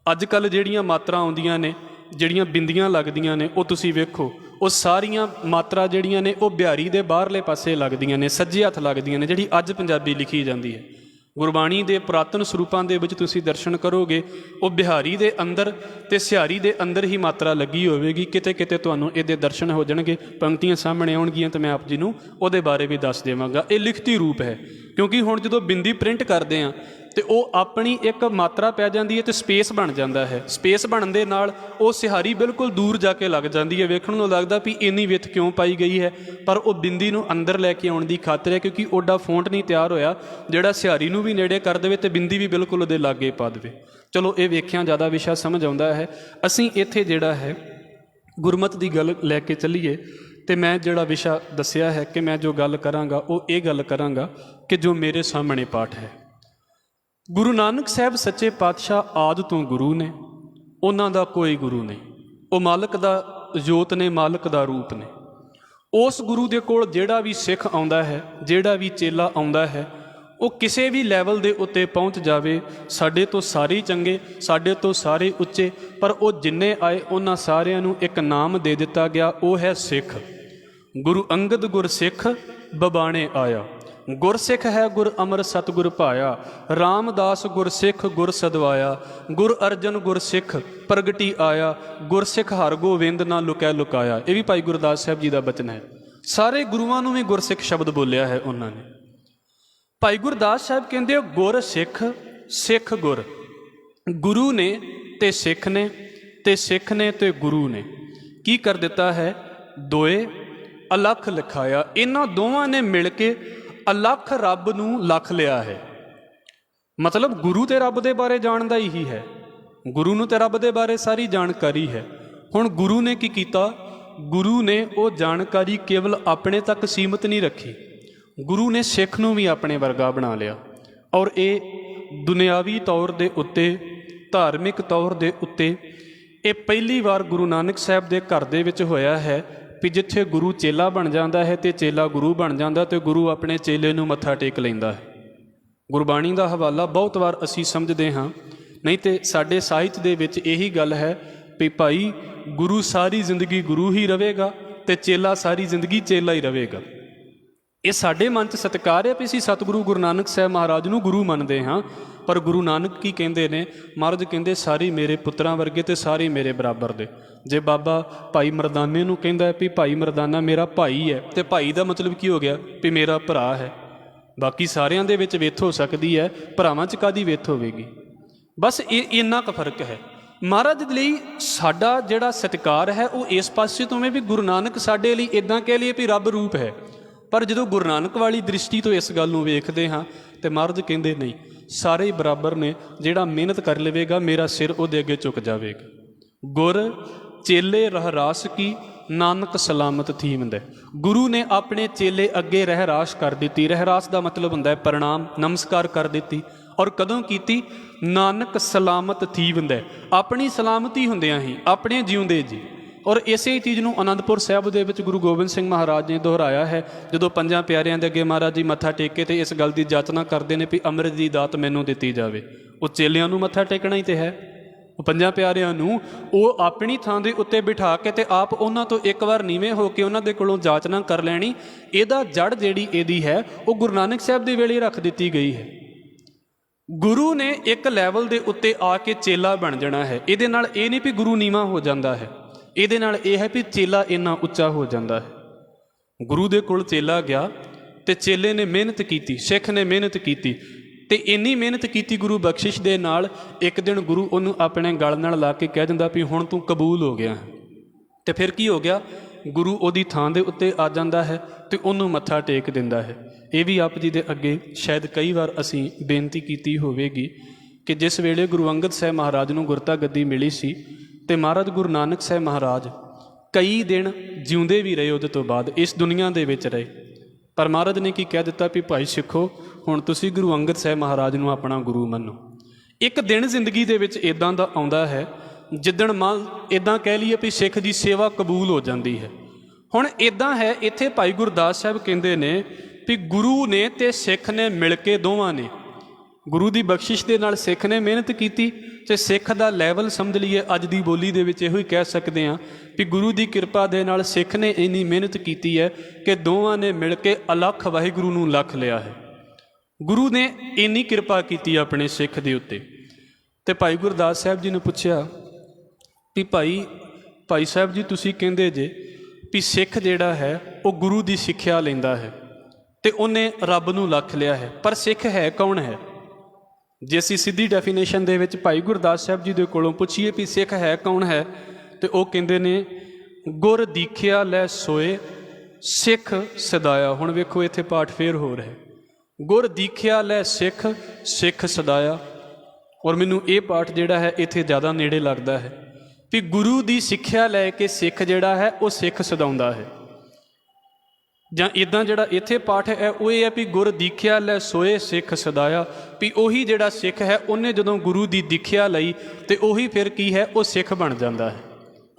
ਅੱਜ ਕੱਲ੍ਹ ਜਿਹੜੀਆਂ ਮਾਤਰਾ ਆਉਂਦੀਆਂ ਨੇ, ਜਿਹੜੀਆਂ ਬਿੰਦੀਆਂ ਲੱਗਦੀਆਂ ਨੇ, ਉਹ ਤੁਸੀਂ ਵੇਖੋ ਉਹ ਸਾਰੀਆਂ ਮਾਤਰਾ ਜਿਹੜੀਆਂ ਨੇ ਉਹ ਬਿਹਾਰੀ ਦੇ ਬਾਹਰਲੇ ਪਾਸੇ ਲੱਗਦੀਆਂ ਨੇ, ਸੱਜੇ ਹੱਥ ਲੱਗਦੀਆਂ ਨੇ, ਜਿਹੜੀ ਅੱਜ ਪੰਜਾਬੀ ਲਿਖੀ ਜਾਂਦੀ ਹੈ। ਗੁਰਬਾਣੀ ਦੇ ਪੁਰਾਤਨ ਸਰੂਪਾਂ ਦੇ ਵਿੱਚ ਤੁਸੀਂ ਦਰਸ਼ਨ ਕਰੋਗੇ, ਉਹ ਬਿਹਾਰੀ ਦੇ ਅੰਦਰ ਤੇ ਸਿਹਾਰੀ ਦੇ ਅੰਦਰ ਹੀ ਮਾਤਰਾ ਲੱਗੀ ਹੋਵੇਗੀ। ਕਿਤੇ ਕਿਤੇ ਤੁਹਾਨੂੰ ਇਹਦੇ ਦਰਸ਼ਨ ਹੋ ਜਾਣਗੇ, ਪੰਕਤੀਆਂ ਸਾਹਮਣੇ ਆਉਣਗੀਆਂ ਤਾਂ ਮੈਂ ਆਪ ਜੀ ਨੂੰ ਉਹਦੇ ਬਾਰੇ ਵੀ ਦੱਸ ਦੇਵਾਂਗਾ। ਇਹ ਲਿਖਤੀ ਰੂਪ ਹੈ, ਕਿਉਂਕਿ ਹੁਣ ਜਦੋਂ ਬਿੰਦੀ ਪ੍ਰਿੰਟ ਕਰਦੇ ਹਾਂ ਤੇ ਉਹ ਆਪਣੀ ਇੱਕ ਮਾਤਰਾ ਪੈ ਜਾਂਦੀ ਹੈ ਤੇ ਸਪੇਸ ਬਣ ਜਾਂਦਾ ਹੈ। ਸਪੇਸ ਬਣਨ ਦੇ ਨਾਲ ਉਹ ਸਿਹਾਰੀ ਬਿਲਕੁਲ ਦੂਰ ਜਾ ਕੇ ਲੱਗ ਜਾਂਦੀ ਹੈ, ਵੇਖਣ ਨੂੰ ਲੱਗਦਾ ਵੀ ਇੰਨੀ ਵਿੱਥ ਕਿਉਂ ਪਾਈ ਗਈ ਹੈ, ਪਰ ਉਹ ਬਿੰਦੀ ਨੂੰ ਅੰਦਰ ਲੈ ਕੇ ਆਉਣ ਦੀ ਖਾਤਰ ਹੈ, ਕਿਉਂਕਿ ਓਡਾ ਫੌਂਟ ਨਹੀਂ ਤਿਆਰ ਹੋਇਆ ਜਿਹੜਾ ਸਿਹਾਰੀ ਨੂੰ ਵੀ ਨੇੜੇ ਕਰ ਦੇਵੇ ਤੇ ਬਿੰਦੀ ਵੀ ਬਿਲਕੁਲ ਉਹਦੇ ਲਾਗੇ ਪਾ ਦੇਵੇ। ਚਲੋ ਇਹ ਵੇਖਿਆ ਜ਼ਿਆਦਾ ਵਿਸ਼ਾ ਸਮਝ ਆਉਂਦਾ ਹੈ। ਅਸੀਂ ਇੱਥੇ ਜਿਹੜਾ ਹੈ ਗੁਰਮਤਿ ਦੀ ਗੱਲ ਲੈ ਕੇ ਚੱਲੀਏ ਤੇ ਮੈਂ ਜਿਹੜਾ ਵਿਸ਼ਾ ਦੱਸਿਆ ਹੈ ਕਿ ਮੈਂ ਜੋ ਗੱਲ ਕਰਾਂਗਾ ਉਹ ਇਹ ਗੱਲ ਕਰਾਂਗਾ ਕਿ ਜੋ ਮੇਰੇ ਸਾਹਮਣੇ ਪਾਠ ਹੈ। ਗੁਰੂ ਨਾਨਕ ਸਾਹਿਬ ਸੱਚੇ ਪਾਤਸ਼ਾਹ ਆਦਿ ਤੋਂ ਗੁਰੂ ਨੇ, ਉਹਨਾਂ ਦਾ ਕੋਈ ਗੁਰੂ ਨਹੀਂ। ਉਹ ਮਾਲਕ ਦਾ ਜੋਤ ਨੇ, ਮਾਲਕ ਦਾ ਰੂਪ ਨੇ। ਉਸ ਗੁਰੂ ਦੇ ਕੋਲ ਜਿਹੜਾ ਵੀ ਸਿੱਖ ਆਉਂਦਾ ਹੈ, ਜਿਹੜਾ ਵੀ ਚੇਲਾ ਆਉਂਦਾ ਹੈ, ਉਹ ਕਿਸੇ ਵੀ ਲੈਵਲ ਦੇ ਉੱਤੇ ਪਹੁੰਚ ਜਾਵੇ, ਸਾਡੇ ਤੋਂ ਸਾਰੇ ਚੰਗੇ, ਸਾਡੇ ਤੋਂ ਸਾਰੇ ਉੱਚੇ, ਪਰ ਉਹ ਜਿੰਨੇ ਆਏ ਉਹਨਾਂ ਸਾਰਿਆਂ ਨੂੰ ਇੱਕ ਨਾਮ ਦੇ ਦਿੱਤਾ ਗਿਆ, ਉਹ ਹੈ ਸਿੱਖ। ਗੁਰੂ ਅੰਗਦ ਗੁਰ ਸਿੱਖ ਬਬਾਣੇ ਆਇਆ, ਗੁਰ ਸਿੱਖ ਹੈ ਗੁਰ ਅਮਰ ਸਤਿਗੁਰ ਭਾਇਆ, ਰਾਮਦਾਸ ਗੁਰ ਸਿੱਖ ਗੁਰ ਸਦਵਾਇਆ, ਗੁਰ ਅਰਜਨ ਗੁਰ ਸਿੱਖ ਪ੍ਰਗਟੀ ਆਇਆ, ਗੁਰ ਸਿੱਖ ਹਰ ਗੋਬਿੰਦ ਨਾ ਲੁਕੈ ਲੁਕਾਇਆ। ਇਹ ਵੀ ਭਾਈ ਗੁਰਦਾਸ ਸਾਹਿਬ ਜੀ ਦਾ ਬਚਨ ਹੈ। ਸਾਰੇ ਗੁਰੂਆਂ ਨੂੰ ਵੀ ਗੁਰਸਿੱਖ ਸ਼ਬਦ ਬੋਲਿਆ ਹੈ ਉਹਨਾਂ ਨੇ। ਭਾਈ ਗੁਰਦਾਸ ਸਾਹਿਬ ਕਹਿੰਦੇ ਗੁਰ ਸਿੱਖ, ਸਿੱਖ ਗੁਰ। ਗੁਰੂ ਨੇ ਤੇ ਸਿੱਖ ਨੇ, ਤੇ ਸਿੱਖ ਨੇ ਤੇ ਗੁਰੂ ਨੇ ਕੀ ਕਰ ਦਿੱਤਾ ਹੈ, ਦੋਏ ਅਲੱਖ ਲਿਖਾਇਆ। ਇਹਨਾਂ ਦੋਵਾਂ ਨੇ ਮਿਲ ਕੇ ਅਲੱਖ ਰੱਬ ਨੂੰ ਲੱਖ ਲਿਆ ਹੈ। ਮਤਲਬ ਗੁਰੂ ਤੇ ਰੱਬ ਦੇ ਬਾਰੇ ਜਾਣਦਾ ਹੀ ਹੈ, ਗੁਰੂ ਨੂੰ ਤੇ ਰੱਬ ਦੇ ਬਾਰੇ ਸਾਰੀ ਜਾਣਕਾਰੀ ਹੈ। ਹੁਣ ਗੁਰੂ ਨੇ ਕੀ ਕੀਤਾ, ਗੁਰੂ ਨੇ ਉਹ ਜਾਣਕਾਰੀ ਕੇਵਲ ਆਪਣੇ ਤੱਕ ਸੀਮਤ ਨਹੀਂ ਰੱਖੀ, ਗੁਰੂ ਨੇ ਸਿੱਖ ਨੂੰ ਵੀ ਆਪਣੇ ਵਰਗਾ ਬਣਾ ਲਿਆ। ਔਰ ਇਹ ਦੁਨਿਆਵੀ ਤੌਰ ਦੇ ਉੱਤੇ, ਧਾਰਮਿਕ ਤੌਰ ਦੇ ਉੱਤੇ ਇਹ ਪਹਿਲੀ ਵਾਰ ਗੁਰੂ ਨਾਨਕ ਸਾਹਿਬ ਦੇ ਘਰ ਦੇ ਵਿੱਚ ਹੋਇਆ ਹੈ ਵੀ ਜਿੱਥੇ ਗੁਰੂ ਚੇਲਾ ਬਣ ਜਾਂਦਾ ਹੈ ਤੇ ਚੇਲਾ ਗੁਰੂ ਬਣ ਜਾਂਦਾ ਤੇ ਗੁਰੂ ਆਪਣੇ ਚੇਲੇ ਨੂੰ ਮੱਥਾ ਟੇਕ ਲੈਂਦਾ ਹੈ। ਗੁਰਬਾਣੀ ਦਾ ਹਵਾਲਾ ਬਹੁਤ ਵਾਰ ਅਸੀਂ ਸਮਝਦੇ ਹਾਂ, ਨਹੀਂ ਤੇ ਸਾਡੇ ਸਾਹਿਤ ਦੇ ਵਿੱਚ ਇਹੀ ਗੱਲ ਹੈ ਵੀ ਭਾਈ ਗੁਰੂ ਸਾਰੀ ਜ਼ਿੰਦਗੀ ਗੁਰੂ ਹੀ ਰਹੇਗਾ ਤੇ ਚੇਲਾ ਸਾਰੀ ਜ਼ਿੰਦਗੀ ਚੇਲਾ ਹੀ ਰਹੇਗਾ। ਇਹ ਸਾਡੇ ਮਨ 'ਚ ਸਤਿਕਾਰ ਹੈ ਵੀ ਅਸੀਂ ਸਤਿਗੁਰੂ ਗੁਰੂ ਨਾਨਕ ਸਾਹਿਬ ਮਹਾਰਾਜ ਨੂੰ ਗੁਰੂ ਮੰਨਦੇ ਹਾਂ, ਪਰ ਗੁਰੂ ਨਾਨਕ ਕੀ ਕਹਿੰਦੇ ਨੇ, ਮਹਾਰਾਜ ਕਹਿੰਦੇ ਸਾਰੇ ਮੇਰੇ ਪੁੱਤਰਾਂ ਵਰਗੇ ਤੇ ਸਾਰੇ ਮੇਰੇ ਬਰਾਬਰ ਦੇ। ਜੇ ਬਾਬਾ ਭਾਈ ਮਰਦਾਨੇ ਨੂੰ ਕਹਿੰਦਾ ਹੈ ਵੀ ਭਾਈ ਮਰਦਾਨਾ ਮੇਰਾ ਭਾਈ ਹੈ, ਤੇ ਭਾਈ ਦਾ ਮਤਲਬ ਕੀ ਹੋ ਗਿਆ ਵੀ ਮੇਰਾ ਭਰਾ ਹੈ। ਬਾਕੀ ਸਾਰਿਆਂ ਦੇ ਵਿੱਚ ਵਿੱਥ ਹੋ ਸਕਦੀ ਹੈ, ਭਰਾਵਾਂ 'ਚ ਕਾਹਦੀ ਵਿੱਥ ਹੋਵੇਗੀ। ਬਸ ਇਹ ਇੰਨਾ ਕੁ ਫਰਕ ਹੈ। ਮਹਾਰਾਜ ਲਈ ਸਾਡਾ ਜਿਹੜਾ ਸਤਿਕਾਰ ਹੈ ਉਹ ਇਸ ਪਾਸੇ ਤੋਂ ਵੀ ਗੁਰੂ ਨਾਨਕ ਸਾਡੇ ਲਈ ਇੱਦਾਂ ਕਹਿ ਲਈਏ ਵੀ ਰੱਬ ਰੂਪ ਹੈ, ਪਰ ਜਦੋਂ ਗੁਰੂ ਨਾਨਕ ਵਾਲੀ ਦ੍ਰਿਸ਼ਟੀ ਤੋਂ ਇਸ ਗੱਲ ਨੂੰ ਵੇਖਦੇ ਹਾਂ ਤੇ ਮਹਾਰਾਜ ਕਹਿੰਦੇ ਨਹੀਂ, ਸਾਰੇ ਹੀ ਬਰਾਬਰ ਨੇ। ਜਿਹੜਾ ਮਿਹਨਤ ਕਰ ਲਵੇਗਾ ਮੇਰਾ ਸਿਰ ਉਹਦੇ ਅੱਗੇ ਝੁਕ ਜਾਵੇਗਾ। ਗੁਰ ਚੇਲੇ ਰਹਿਰਾਸ ਕੀ ਨਾਨਕ ਸਲਾਮਤ ਥੀਮਦ। ਗੁਰੂ ਨੇ ਆਪਣੇ ਚੇਲੇ ਅੱਗੇ ਰਹਿਰਾਸ ਕਰ ਦਿੱਤੀ। ਰਹਿਰਾਸ ਦਾ ਮਤਲਬ ਹੁੰਦਾ ਹੈ ਪ੍ਰਣਾਮ, ਨਮਸਕਾਰ ਕਰ ਦਿੱਤੀ। ਔਰ ਕਦੋਂ ਕੀਤੀ, ਨਾਨਕ ਸਲਾਮਤ ਥੀਮਦ, ਆਪਣੀ ਸਲਾਮਤੀ ਹੁੰਦਿਆਂ ਹੀ, ਆਪਣੇ ਜਿਉਂਦੇ ਜੀ। ਔਰ ਇਸੇ ਚੀਜ਼ ਨੂੰ ਅਨੰਦਪੁਰ ਸਾਹਿਬ ਦੇ ਵਿੱਚ ਗੁਰੂ ਗੋਬਿੰਦ ਸਿੰਘ ਮਹਾਰਾਜ ਨੇ ਦੁਹਰਾਇਆ ਹੈ। ਜਦੋਂ ਪੰਜਾਂ ਪਿਆਰਿਆਂ ਦੇ ਅੱਗੇ ਮਹਾਰਾਜ ਜੀ ਮੱਥਾ ਟੇਕ ਕੇ ਤੇ ਇਸ ਗੱਲ ਦੀ ਜਾਚਨਾ ਕਰਦੇ ਨੇ ਵੀ ਅੰਮ੍ਰਿਤ ਦੀ ਦਾਤ ਮੈਨੂੰ ਦਿੱਤੀ ਜਾਵੇ। ਉਹ ਚੇਲਿਆਂ ਨੂੰ ਮੱਥਾ ਟੇਕਣਾ ਹੀ ਤੇ ਹੈ, ਉਹ ਪੰਜਾਂ ਪਿਆਰਿਆਂ ਨੂੰ ਉਹ ਆਪਣੀ ਥਾਂ ਦੇ ਉੱਤੇ ਬਿਠਾ ਕੇ ਤੇ ਆਪ ਉਹਨਾਂ ਤੋਂ ਇੱਕ ਵਾਰ ਨੀਵੇਂ ਹੋ ਕੇ ਉਹਨਾਂ ਦੇ ਕੋਲੋਂ ਜਾਚਨਾ ਕਰ ਲੈਣੀ। ਇਹਦਾ ਜੜ ਜਿਹੜੀ ਇਹਦੀ ਹੈ ਉਹ ਗੁਰੂ ਨਾਨਕ ਸਾਹਿਬ ਦੇ ਵੇਲੇ ਰੱਖ ਦਿੱਤੀ ਗਈ ਹੈ। ਗੁਰੂ ਨੇ ਇੱਕ ਲੈਵਲ ਦੇ ਉੱਤੇ ਆ ਕੇ ਚੇਲਾ ਬਣ ਜਾਣਾ ਹੈ। ਇਹਦੇ ਨਾਲ ਇਹ ਨਹੀਂ ਵੀ ਗੁਰੂ ਨੀਵਾਂ ਹੋ ਜਾਂਦਾ ਹੈ, ਇਹਦੇ ਨਾਲ ਇਹ ਹੈ ਵੀ ਚੇਲਾ ਇੰਨਾ ਉੱਚਾ ਹੋ ਜਾਂਦਾ ਹੈ। ਗੁਰੂ ਦੇ ਕੋਲ ਚੇਲਾ ਗਿਆ ਤੇ ਚੇਲੇ ਨੇ ਮਿਹਨਤ ਕੀਤੀ, ਸਿੱਖ ਨੇ ਮਿਹਨਤ ਕੀਤੀ ਤੇ ਇੰਨੀ ਮਿਹਨਤ ਕੀਤੀ ਗੁਰੂ ਬਖਸ਼ਿਸ਼ ਦੇ ਨਾਲ, ਇੱਕ ਦਿਨ ਗੁਰੂ ਉਹਨੂੰ ਆਪਣੇ ਗਲ ਨਾਲ ਲਾ ਕੇ ਕਹਿ ਦਿੰਦਾ ਵੀ ਹੁਣ ਤੂੰ ਕਬੂਲ ਹੋ ਗਿਆ। ਤੇ ਫਿਰ ਕੀ ਹੋ ਗਿਆ, ਗੁਰੂ ਉਹਦੀ ਥਾਂ ਦੇ ਉੱਤੇ ਆ ਜਾਂਦਾ ਹੈ ਤੇ ਉਹਨੂੰ ਮੱਥਾ ਟੇਕ ਦਿੰਦਾ ਹੈ। ਇਹ ਵੀ ਆਪ ਜੀ ਦੇ ਅੱਗੇ ਸ਼ਾਇਦ ਕਈ ਵਾਰ ਅਸੀਂ ਬੇਨਤੀ ਕੀਤੀ ਹੋਵੇਗੀ ਕਿ ਜਿਸ ਵੇਲੇ ਗੁਰੂ ਅੰਗਦ ਸਾਹਿਬ ਮਹਾਰਾਜ ਨੂੰ ਗੁਰਤਾ ਗੱਦੀ ਮਿਲੀ ਸੀ ਤੇ ਮਹਾਰਾਜ ਗੁਰੂ ਨਾਨਕ ਸਾਹਿਬ ਮਹਾਰਾਜ ਕਈ ਦਿਨ ਜਿਉਂਦੇ ਵੀ ਰਹੇ, ਉਹਦੇ ਤੋਂ ਬਾਅਦ ਇਸ ਦੁਨੀਆ ਦੇ ਵਿੱਚ ਰਹੇ। ਪਰ ਮਹਾਰਾਜ ਨੇ ਕੀ ਕਹਿ ਦਿੱਤਾ ਵੀ ਭਾਈ ਸਿੱਖੋ, ਹੁਣ ਤੁਸੀਂ ਗੁਰੂ ਅੰਗਦ ਸਾਹਿਬ ਮਹਾਰਾਜ ਨੂੰ ਆਪਣਾ ਗੁਰੂ ਮੰਨੋ। ਇੱਕ ਦਿਨ ਜ਼ਿੰਦਗੀ ਦੇ ਵਿੱਚ ਇੱਦਾਂ ਦਾ ਆਉਂਦਾ ਹੈ ਜਿੱਦਣ ਇੱਦਾਂ ਕਹਿ ਲਈਏ ਵੀ ਸਿੱਖ ਦੀ ਸੇਵਾ ਕਬੂਲ ਹੋ ਜਾਂਦੀ ਹੈ। ਹੁਣ ਇੱਦਾਂ ਹੈ, ਇੱਥੇ ਭਾਈ ਗੁਰਦਾਸ ਸਾਹਿਬ ਕਹਿੰਦੇ ਨੇ ਵੀ ਗੁਰੂ ਨੇ ਤੇ ਸਿੱਖ ਨੇ ਮਿਲ ਕੇ, ਦੋਵਾਂ ਨੇ, ਗੁਰੂ ਦੀ ਬਖਸ਼ਿਸ਼ ਦੇ ਨਾਲ ਸਿੱਖ ਨੇ ਮਿਹਨਤ ਕੀਤੀ ਤੇ ਸਿੱਖ ਦਾ ਲੈਵਲ ਸਮਝ ਲਈਏ ਅੱਜ ਦੀ ਬੋਲੀ ਦੇ ਵਿੱਚ ਇਹੋ ਹੀ ਕਹਿ ਸਕਦੇ ਹਾਂ ਵੀ ਗੁਰੂ ਦੀ ਕਿਰਪਾ ਦੇ ਨਾਲ ਸਿੱਖ ਨੇ ਇੰਨੀ ਮਿਹਨਤ ਕੀਤੀ ਹੈ ਕਿ ਦੋਵਾਂ ਨੇ ਮਿਲ ਕੇ ਅਲੱਖ ਵਾਹਿਗੁਰੂ ਨੂੰ ਲੱਖ ਲਿਆ ਹੈ। ਗੁਰੂ ਨੇ ਇੰਨੀ ਕਿਰਪਾ ਕੀਤੀ ਆਪਣੇ ਸਿੱਖ ਦੇ ਉੱਤੇ। ਤੇ ਭਾਈ ਗੁਰਦਾਸ ਸਾਹਿਬ ਜੀ ਨੇ ਪੁੱਛਿਆ ਵੀ ਭਾਈ ਸਾਹਿਬ ਜੀ ਤੁਸੀਂ ਕਹਿੰਦੇ ਜੇ ਵੀ ਸਿੱਖ ਜਿਹੜਾ ਹੈ ਉਹ ਗੁਰੂ ਦੀ ਸਿੱਖਿਆ ਲੈਂਦਾ ਹੈ ਤੇ ਉਹਨੇ ਰੱਬ ਨੂੰ ਲੱਖ ਲਿਆ ਹੈ, ਪਰ ਸਿੱਖ ਹੈ ਕੌਣ ਹੈ? ਜੇ ਅਸੀਂ ਸਿੱਧੀ ਡੈਫੀਨੇਸ਼ਨ ਦੇ ਵਿੱਚ ਭਾਈ ਗੁਰਦਾਸ ਸਾਹਿਬ ਜੀ ਦੇ ਕੋਲੋਂ ਪੁੱਛੀਏ ਵੀ ਸਿੱਖ ਹੈ ਕੌਣ ਹੈ, ਤੇ ਉਹ ਕਹਿੰਦੇ ਨੇ ਗੁਰ ਦੀਖਿਆ ਲੈ ਸੋਏ ਸਿੱਖ ਸਦਾਇਆ। ਹੁਣ ਵੇਖੋ ਇੱਥੇ ਪਾਠ ਫੇਰ ਹੋ ਰਿਹਾ, ਗੁਰ ਦੀਖਿਆ ਲੈ ਸਿੱਖ ਸਿੱਖ ਸਦਾਇਆ। ਔਰ ਮੈਨੂੰ ਇਹ ਪਾਠ ਜਿਹੜਾ ਹੈ ਇੱਥੇ ਜ਼ਿਆਦਾ ਨੇੜੇ ਲੱਗਦਾ ਹੈ ਵੀ ਗੁਰੂ ਦੀ ਸਿੱਖਿਆ ਲੈ ਕੇ ਸਿੱਖ ਜਿਹੜਾ ਹੈ ਉਹ ਸਿੱਖ ਸਦਾਉਂਦਾ ਹੈ। ਜਾਂ ਇੱਦਾਂ ਜਿਹੜਾ ਇੱਥੇ ਪਾਠ ਹੈ ਉਹ ਇਹ ਹੈ ਵੀ ਗੁਰ ਦੀਖਿਆ ਲੈ ਸੋਏ ਸਿੱਖ ਸਦਾਇਆ, ਵੀ ਉਹੀ ਜਿਹੜਾ ਸਿੱਖ ਹੈ ਉਹਨੇ ਜਦੋਂ ਗੁਰੂ ਦੀ ਦੀਖਿਆ ਲਈ ਤੇ ਉਹੀ ਫਿਰ ਕੀ ਹੈ, ਉਹ ਸਿੱਖ ਬਣ ਜਾਂਦਾ ਹੈ।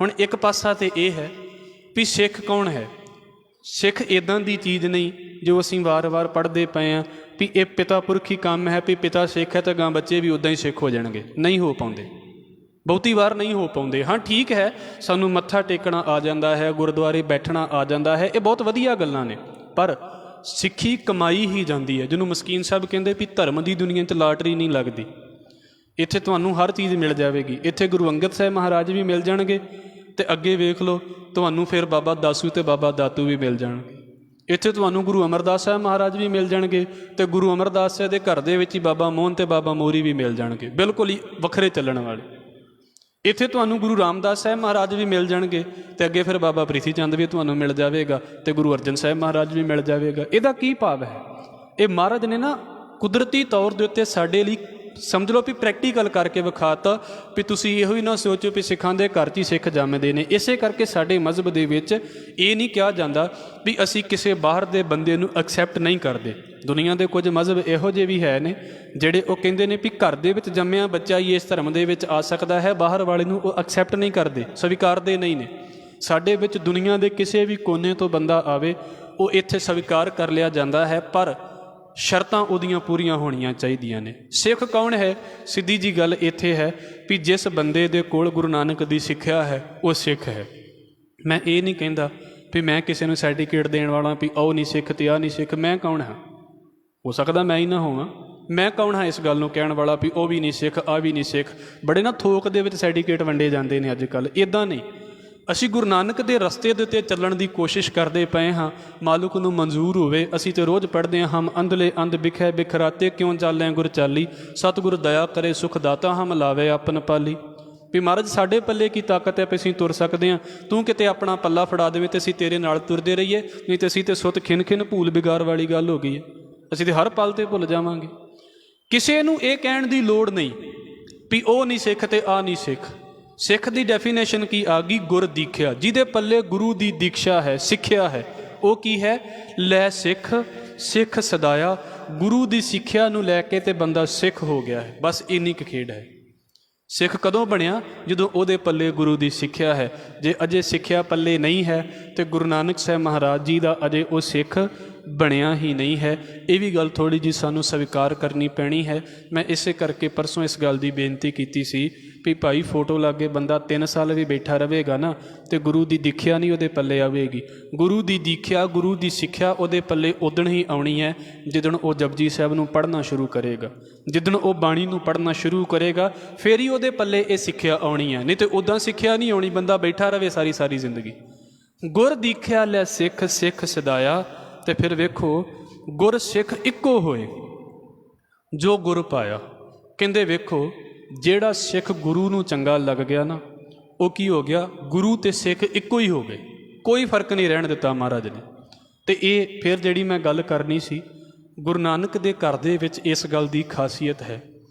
ਹੁਣ ਇੱਕ ਪਾਸਾ ਤੇ ਇਹ ਹੈ ਵੀ ਸਿੱਖ ਕੌਣ ਹੈ। ਸਿੱਖ ਇੱਦਾਂ ਦੀ ਚੀਜ਼ ਨਹੀਂ ਜੋ ਅਸੀਂ ਵਾਰ-ਵਾਰ ਪੜ੍ਹਦੇ ਪਏ ਹਾਂ ਵੀ ਇਹ ਪਿਤਾ ਪੁਰਖੀ ਕੰਮ ਹੈ ਵੀ ਪਿਤਾ ਸਿੱਖ ਹੈ ਤਾਂ ਗਾਂ ਬੱਚੇ ਵੀ ਉੱਦਾਂ ਹੀ ਸਿੱਖ ਹੋ ਜਾਣਗੇ। ਨਹੀਂ ਹੋ ਪਾਉਂਦੇ, ਬਹੁਤੀ ਵਾਰ ਨਹੀਂ ਹੋ ਪਾਉਂਦੇ। ਹਾਂ ਠੀਕ ਹੈ, ਸਾਨੂੰ ਮੱਥਾ ਟੇਕਣਾ ਆ ਜਾਂਦਾ ਹੈ, ਗੁਰਦੁਆਰੇ ਬੈਠਣਾ ਆ ਜਾਂਦਾ ਹੈ, ਇਹ ਬਹੁਤ ਵਧੀਆ ਗੱਲਾਂ ਨੇ, ਪਰ ਸਿੱਖੀ ਕਮਾਈ ਹੀ ਜਾਂਦੀ ਹੈ। ਜਿਹਨੂੰ ਮਸਕੀਨ ਸਾਹਿਬ ਕਹਿੰਦੇ ਵੀ ਧਰਮ ਦੀ ਦੁਨੀਆ 'ਚ ਲਾਟਰੀ ਨਹੀਂ ਲੱਗਦੀ। ਇੱਥੇ ਤੁਹਾਨੂੰ ਹਰ ਚੀਜ਼ ਮਿਲ ਜਾਵੇਗੀ। ਇੱਥੇ ਗੁਰੂ ਅੰਗਦ ਸਾਹਿਬ ਮਹਾਰਾਜ ਵੀ ਮਿਲ ਜਾਣਗੇ ਤੇ ਅੱਗੇ ਵੇਖ ਲਓ ਤੁਹਾਨੂੰ ਫਿਰ ਬਾਬਾ ਦਾਸੂ ਤੇ ਬਾਬਾ ਦਾਤੂ ਵੀ ਮਿਲ ਜਾਣਗੇ। ਇੱਥੇ ਤੁਹਾਨੂੰ ਗੁਰੂ ਅਮਰਦਾਸ ਸਾਹਿਬ ਮਹਾਰਾਜ ਵੀ ਮਿਲ ਜਾਣਗੇ ਤੇ ਗੁਰੂ ਅਮਰਦਾਸ ਸਾਹਿਬ ਦੇ ਘਰ ਦੇ ਵਿੱਚ ਹੀ ਬਾਬਾ ਮੋਹਨ ਤੇ ਬਾਬਾ ਮੋਰੀ ਵੀ ਮਿਲ ਜਾਣਗੇ, ਬਿਲਕੁਲ ਹੀ ਵੱਖਰੇ ਚੱਲਣ ਵਾਲੇ। ਇੱਥੇ ਤੁਹਾਨੂੰ ਗੁਰੂ ਰਾਮਦਾਸ ਸਾਹਿਬ ਮਹਾਰਾਜ ਵੀ ਮਿਲ ਜਾਣਗੇ ਤੇ ਅੱਗੇ ਫਿਰ ਬਾਬਾ ਪ੍ਰੀਤੀ ਚੰਦ ਵੀ ਤੁਹਾਨੂੰ ਮਿਲ ਜਾਵੇਗਾ ਤੇ ਗੁਰੂ ਅਰਜਨ ਸਾਹਿਬ ਮਹਾਰਾਜ ਵੀ ਮਿਲ ਜਾਵੇਗਾ। ਇਹਦਾ ਕੀ ਭਾਵ ਹੈ? ਇਹ ਮਹਾਰਾਜ ਨੇ ਨਾ ਕੁਦਰਤੀ ਤੌਰ ਦੇ ਉੱਤੇ ਸਾਡੇ ਲਈ ਸਮਝ ਲਓ ਵੀ ਪ੍ਰੈਕਟੀਕਲ ਕਰਕੇ ਵਿਖਾਤਾ ਵੀ ਤੁਸੀਂ ਇਹੋ ਹੀ ਨਾ ਸੋਚੋ ਵੀ ਸਿੱਖਾਂ ਦੇ ਘਰ 'ਚ ਹੀ ਸਿੱਖ ਜੰਮਦੇ ਨੇ। ਇਸੇ ਕਰਕੇ ਸਾਡੇ ਮਜ਼ਹਬ ਦੇ ਵਿੱਚ ਇਹ ਨਹੀਂ ਕਿਹਾ ਜਾਂਦਾ ਵੀ ਅਸੀਂ ਕਿਸੇ ਬਾਹਰ ਦੇ ਬੰਦੇ ਨੂੰ ਐਕਸੈਪਟ ਨਹੀਂ ਕਰਦੇ। ਦੁਨੀਆ ਦੇ ਕੁਝ ਮਜ਼ਹਬ ਇਹੋ ਜਿਹੇ ਵੀ ਹੈ ਨੇ ਜਿਹੜੇ ਉਹ ਕਹਿੰਦੇ ਨੇ ਵੀ ਘਰ ਦੇ ਵਿੱਚ ਜੰਮਿਆ ਬੱਚਾ ਹੀ ਇਸ ਧਰਮ ਦੇ ਵਿੱਚ ਆ ਸਕਦਾ ਹੈ, ਬਾਹਰ ਵਾਲੇ ਨੂੰ ਉਹ ਐਕਸੈਪਟ ਨਹੀਂ ਕਰਦੇ, ਸਵੀਕਾਰਦੇ ਨਹੀਂ ਨੇ। ਸਾਡੇ ਵਿੱਚ ਦੁਨੀਆ ਦੇ ਕਿਸੇ ਵੀ ਕੋਨੇ ਤੋਂ ਬੰਦਾ ਆਵੇ ਉਹ ਇੱਥੇ ਸਵੀਕਾਰ ਕਰ ਲਿਆ ਜਾਂਦਾ ਹੈ, ਪਰ ਸ਼ਰਤਾਂ ਉਹਦੀਆਂ ਪੂਰੀਆਂ ਹੋਣੀਆਂ ਚਾਹੀਦੀਆਂ ਨੇ। ਸਿੱਖ ਕੌਣ ਹੈ? ਸਿੱਧੀ ਜੀ ਗੱਲ ਇੱਥੇ ਹੈ ਵੀ ਜਿਸ ਬੰਦੇ ਦੇ ਕੋਲ ਗੁਰੂ ਨਾਨਕ ਦੀ ਸਿੱਖਿਆ ਹੈ ਉਹ ਸਿੱਖ ਹੈ। ਮੈਂ ਇਹ ਨਹੀਂ ਕਹਿੰਦਾ ਵੀ ਮੈਂ ਕਿਸੇ ਨੂੰ ਸਰਟੀਫਿਕੇਟ ਦੇਣ ਵਾਲਾ ਵੀ ਉਹ ਨਹੀਂ ਸਿੱਖ ਤੇ ਆਹ ਨਹੀਂ ਸਿੱਖ। ਮੈਂ ਕੌਣ ਹਾਂ? ਹੋ ਸਕਦਾ ਮੈਂ ਹੀ ਨਾ ਹੋਵਾਂ। ਮੈਂ ਕੌਣ ਹਾਂ ਇਸ ਗੱਲ ਨੂੰ ਕਹਿਣ ਵਾਲਾ ਵੀ ਉਹ ਵੀ ਨਹੀਂ ਸਿੱਖ ਆਹ ਵੀ ਨਹੀਂ ਸਿੱਖ। ਬੜੇ ਨਾ ਥੋਕ ਦੇ ਵਿੱਚ ਸਰਟੀਫਿਕੇਟ ਵੰਡੇ ਜਾਂਦੇ ਨੇ ਅੱਜ ਕੱਲ੍ਹ। ਇੱਦਾਂ ਨਹੀਂ, ਅਸੀਂ ਗੁਰੂ ਨਾਨਕ ਦੇ ਰਸਤੇ ਦੇ ਉੱਤੇ ਚੱਲਣ ਦੀ ਕੋਸ਼ਿਸ਼ ਕਰਦੇ ਪਏ ਹਾਂ। ਮਾਲਕ ਨੂੰ ਮਨਜ਼ੂਰ ਹੋਵੇ। ਅਸੀਂ ਤੇ ਰੋਜ਼ ਪੜ੍ਹਦੇ ਹਾਂ, ਹਮ ਅੰਧਲੇ ਅੰਧ ਬਿਖੈ ਬਿਖਰਾਤੇ ਕਿਉਂ ਚਾਲੇ ਗੁਰ ਚਾਲੀ, ਸਤਿਗੁਰ ਦਇਆ ਕਰੇ ਸੁਖ ਦਾਤਾ ਹਮ ਲਾਵੇ ਆਪਨ ਪਾਲੀ। ਵੀ ਮਹਾਰਾਜ ਸਾਡੇ ਪੱਲੇ ਕੀ ਤਾਕਤ ਹੈ ਵੀ ਅਸੀਂ ਤੁਰ ਸਕਦੇ ਹਾਂ, ਤੂੰ ਕਿਤੇ ਆਪਣਾ ਪੱਲਾ ਫੜਾ ਦੇਵੇਂ ਤੇ ਅਸੀਂ ਤੇਰੇ ਨਾਲ ਤੁਰਦੇ ਰਹੀਏ, ਨਹੀਂ ਤੇ ਅਸੀਂ ਤੇ ਸੁੱਤ ਖਿੰਨ ਖਿੰਨ ਭੂਲ ਬਿਗਾਰ ਵਾਲੀ ਗੱਲ ਹੋ ਗਈ ਹੈ। ਅਸੀਂ ਤੇ ਹਰ ਪਲ ਤੇ ਭੁੱਲ ਜਾਵਾਂਗੇ। ਕਿਸੇ ਨੂੰ ਇਹ ਕਹਿਣ ਦੀ ਲੋੜ ਨਹੀਂ ਵੀ ਉਹ ਨਹੀਂ ਸਿੱਖ ਤੇ ਆਹ ਨਹੀਂ ਸਿੱਖ। ਸਿੱਖ ਦੀ ਡੈਫੀਨੇਸ਼ਨ ਕੀ ਆ ਗਈ? ਗੁਰ ਦੀਖਿਆ। ਜਿਹਦੇ ਪੱਲੇ ਗੁਰੂ ਦੀ ਦੀਕਸ਼ਾ ਹੈ, ਸਿੱਖਿਆ ਹੈ, ਉਹ ਕੀ ਹੈ? ਲੈ ਸਿੱਖ ਸਿੱਖ ਸਦਾਇਆ। ਗੁਰੂ ਦੀ ਸਿੱਖਿਆ ਨੂੰ ਲੈ ਕੇ ਤੇ ਬੰਦਾ ਸਿੱਖ ਹੋ ਗਿਆ ਹੈ। ਬਸ ਇੰਨੀ ਕੁ ਖੇਡ ਹੈ। ਸਿੱਖ ਕਦੋਂ ਬਣਿਆ? ਜਦੋਂ ਉਹਦੇ ਪੱਲੇ ਗੁਰੂ ਦੀ ਸਿੱਖਿਆ ਹੈ। ਜੇ ਅਜੇ ਸਿੱਖਿਆ ਪੱਲੇ ਨਹੀਂ ਹੈ ਤੇ ਗੁਰੂ ਨਾਨਕ ਸਾਹਿਬ ਮਹਾਰਾਜ ਜੀ ਦਾ ਅਜੇ ਉਹ ਸਿੱਖ ਬਣਿਆ ਹੀ ਨਹੀਂ ਹੈ। ਇਹ ਵੀ ਗੱਲ ਥੋੜ੍ਹੀ ਜਿਹੀ ਸਾਨੂੰ ਸਵੀਕਾਰ ਕਰਨੀ ਪੈਣੀ ਹੈ। ਮੈਂ ਇਸੇ ਕਰਕੇ ਪਰਸੋਂ ਇਸ ਗੱਲ ਦੀ ਬੇਨਤੀ ਕੀਤੀ ਸੀ ਵੀ ਭਾਈ ਫੋਟੋ ਲਾਗੇ ਬੰਦਾ 3 ਸਾਲ ਵੀ ਬੈਠਾ ਰਹੇਗਾ ਨਾ ਤੇ ਗੁਰੂ ਦੀ ਦੀਖਿਆ ਨਹੀਂ ਉਹਦੇ ਪੱਲੇ ਆਵੇਗੀ। ਗੁਰੂ ਦੀ ਦੀਖਿਆ, ਗੁਰੂ ਦੀ ਸਿੱਖਿਆ ਉਹਦੇ ਪੱਲੇ ਉਦਣ ਹੀ ਆਉਣੀ ਹੈ ਜਿੱਦਣ ਉਹ ਜਪਜੀ ਸਾਹਿਬ ਨੂੰ ਪੜ੍ਹਨਾ ਸ਼ੁਰੂ ਕਰੇਗਾ, ਜਿੱਦਣ ਉਹ ਬਾਣੀ ਨੂੰ ਪੜ੍ਹਨਾ ਸ਼ੁਰੂ ਕਰੇਗਾ, ਫਿਰ ਹੀ ਉਹਦੇ ਪੱਲੇ ਇਹ ਸਿੱਖਿਆ ਆਉਣੀ ਹੈ। ਨਹੀਂ ਤੇ ਉੱਦਾਂ ਸਿੱਖਿਆ ਨਹੀਂ ਆਉਣੀ, ਬੰਦਾ ਬੈਠਾ ਰਹੇ ਸਾਰੀ ਸਾਰੀ ਜ਼ਿੰਦਗੀ। ਗੁਰ ਦੀਖਿਆ ਲੈ ਸਿੱਖ ਸਿੱਖ ਸਦਾਇਆ। ਤੇ ਫਿਰ ਵੇਖੋ ਗੁਰ ਸਿੱਖ ਇੱਕੋ ਹੋਏ ਜੋ ਗੁਰ ਪਾਇਆ। ਕਹਿੰਦੇ ਵੇਖੋ ਜਿਹੜਾ ਸਿੱਖ ਗੁਰੂ ਨੂੰ ਚੰਗਾ ਲੱਗ ਗਿਆ ਨਾ ਉਹ ਕੀ ਹੋ ਗਿਆ? ਗੁਰੂ ਤੇ ਸਿੱਖ ਇੱਕੋ ਹੀ ਹੋ ਗਏ, ਕੋਈ ਫਰਕ ਨਹੀਂ ਰਹਿਣ ਦਿੱਤਾ ਮਹਾਰਾਜ ਨੇ। ਤੇ ਇਹ ਫਿਰ ਜਿਹੜੀ ਮੈਂ ਗੱਲ ਕਰਨੀ ਸੀ, ਗੁਰੂ ਨਾਨਕ ਦੇ ਘਰ ਦੇ ਵਿੱਚ ਇਸ ਗੱਲ ਦੀ ਖਾਸੀਅਤ ਹੈ।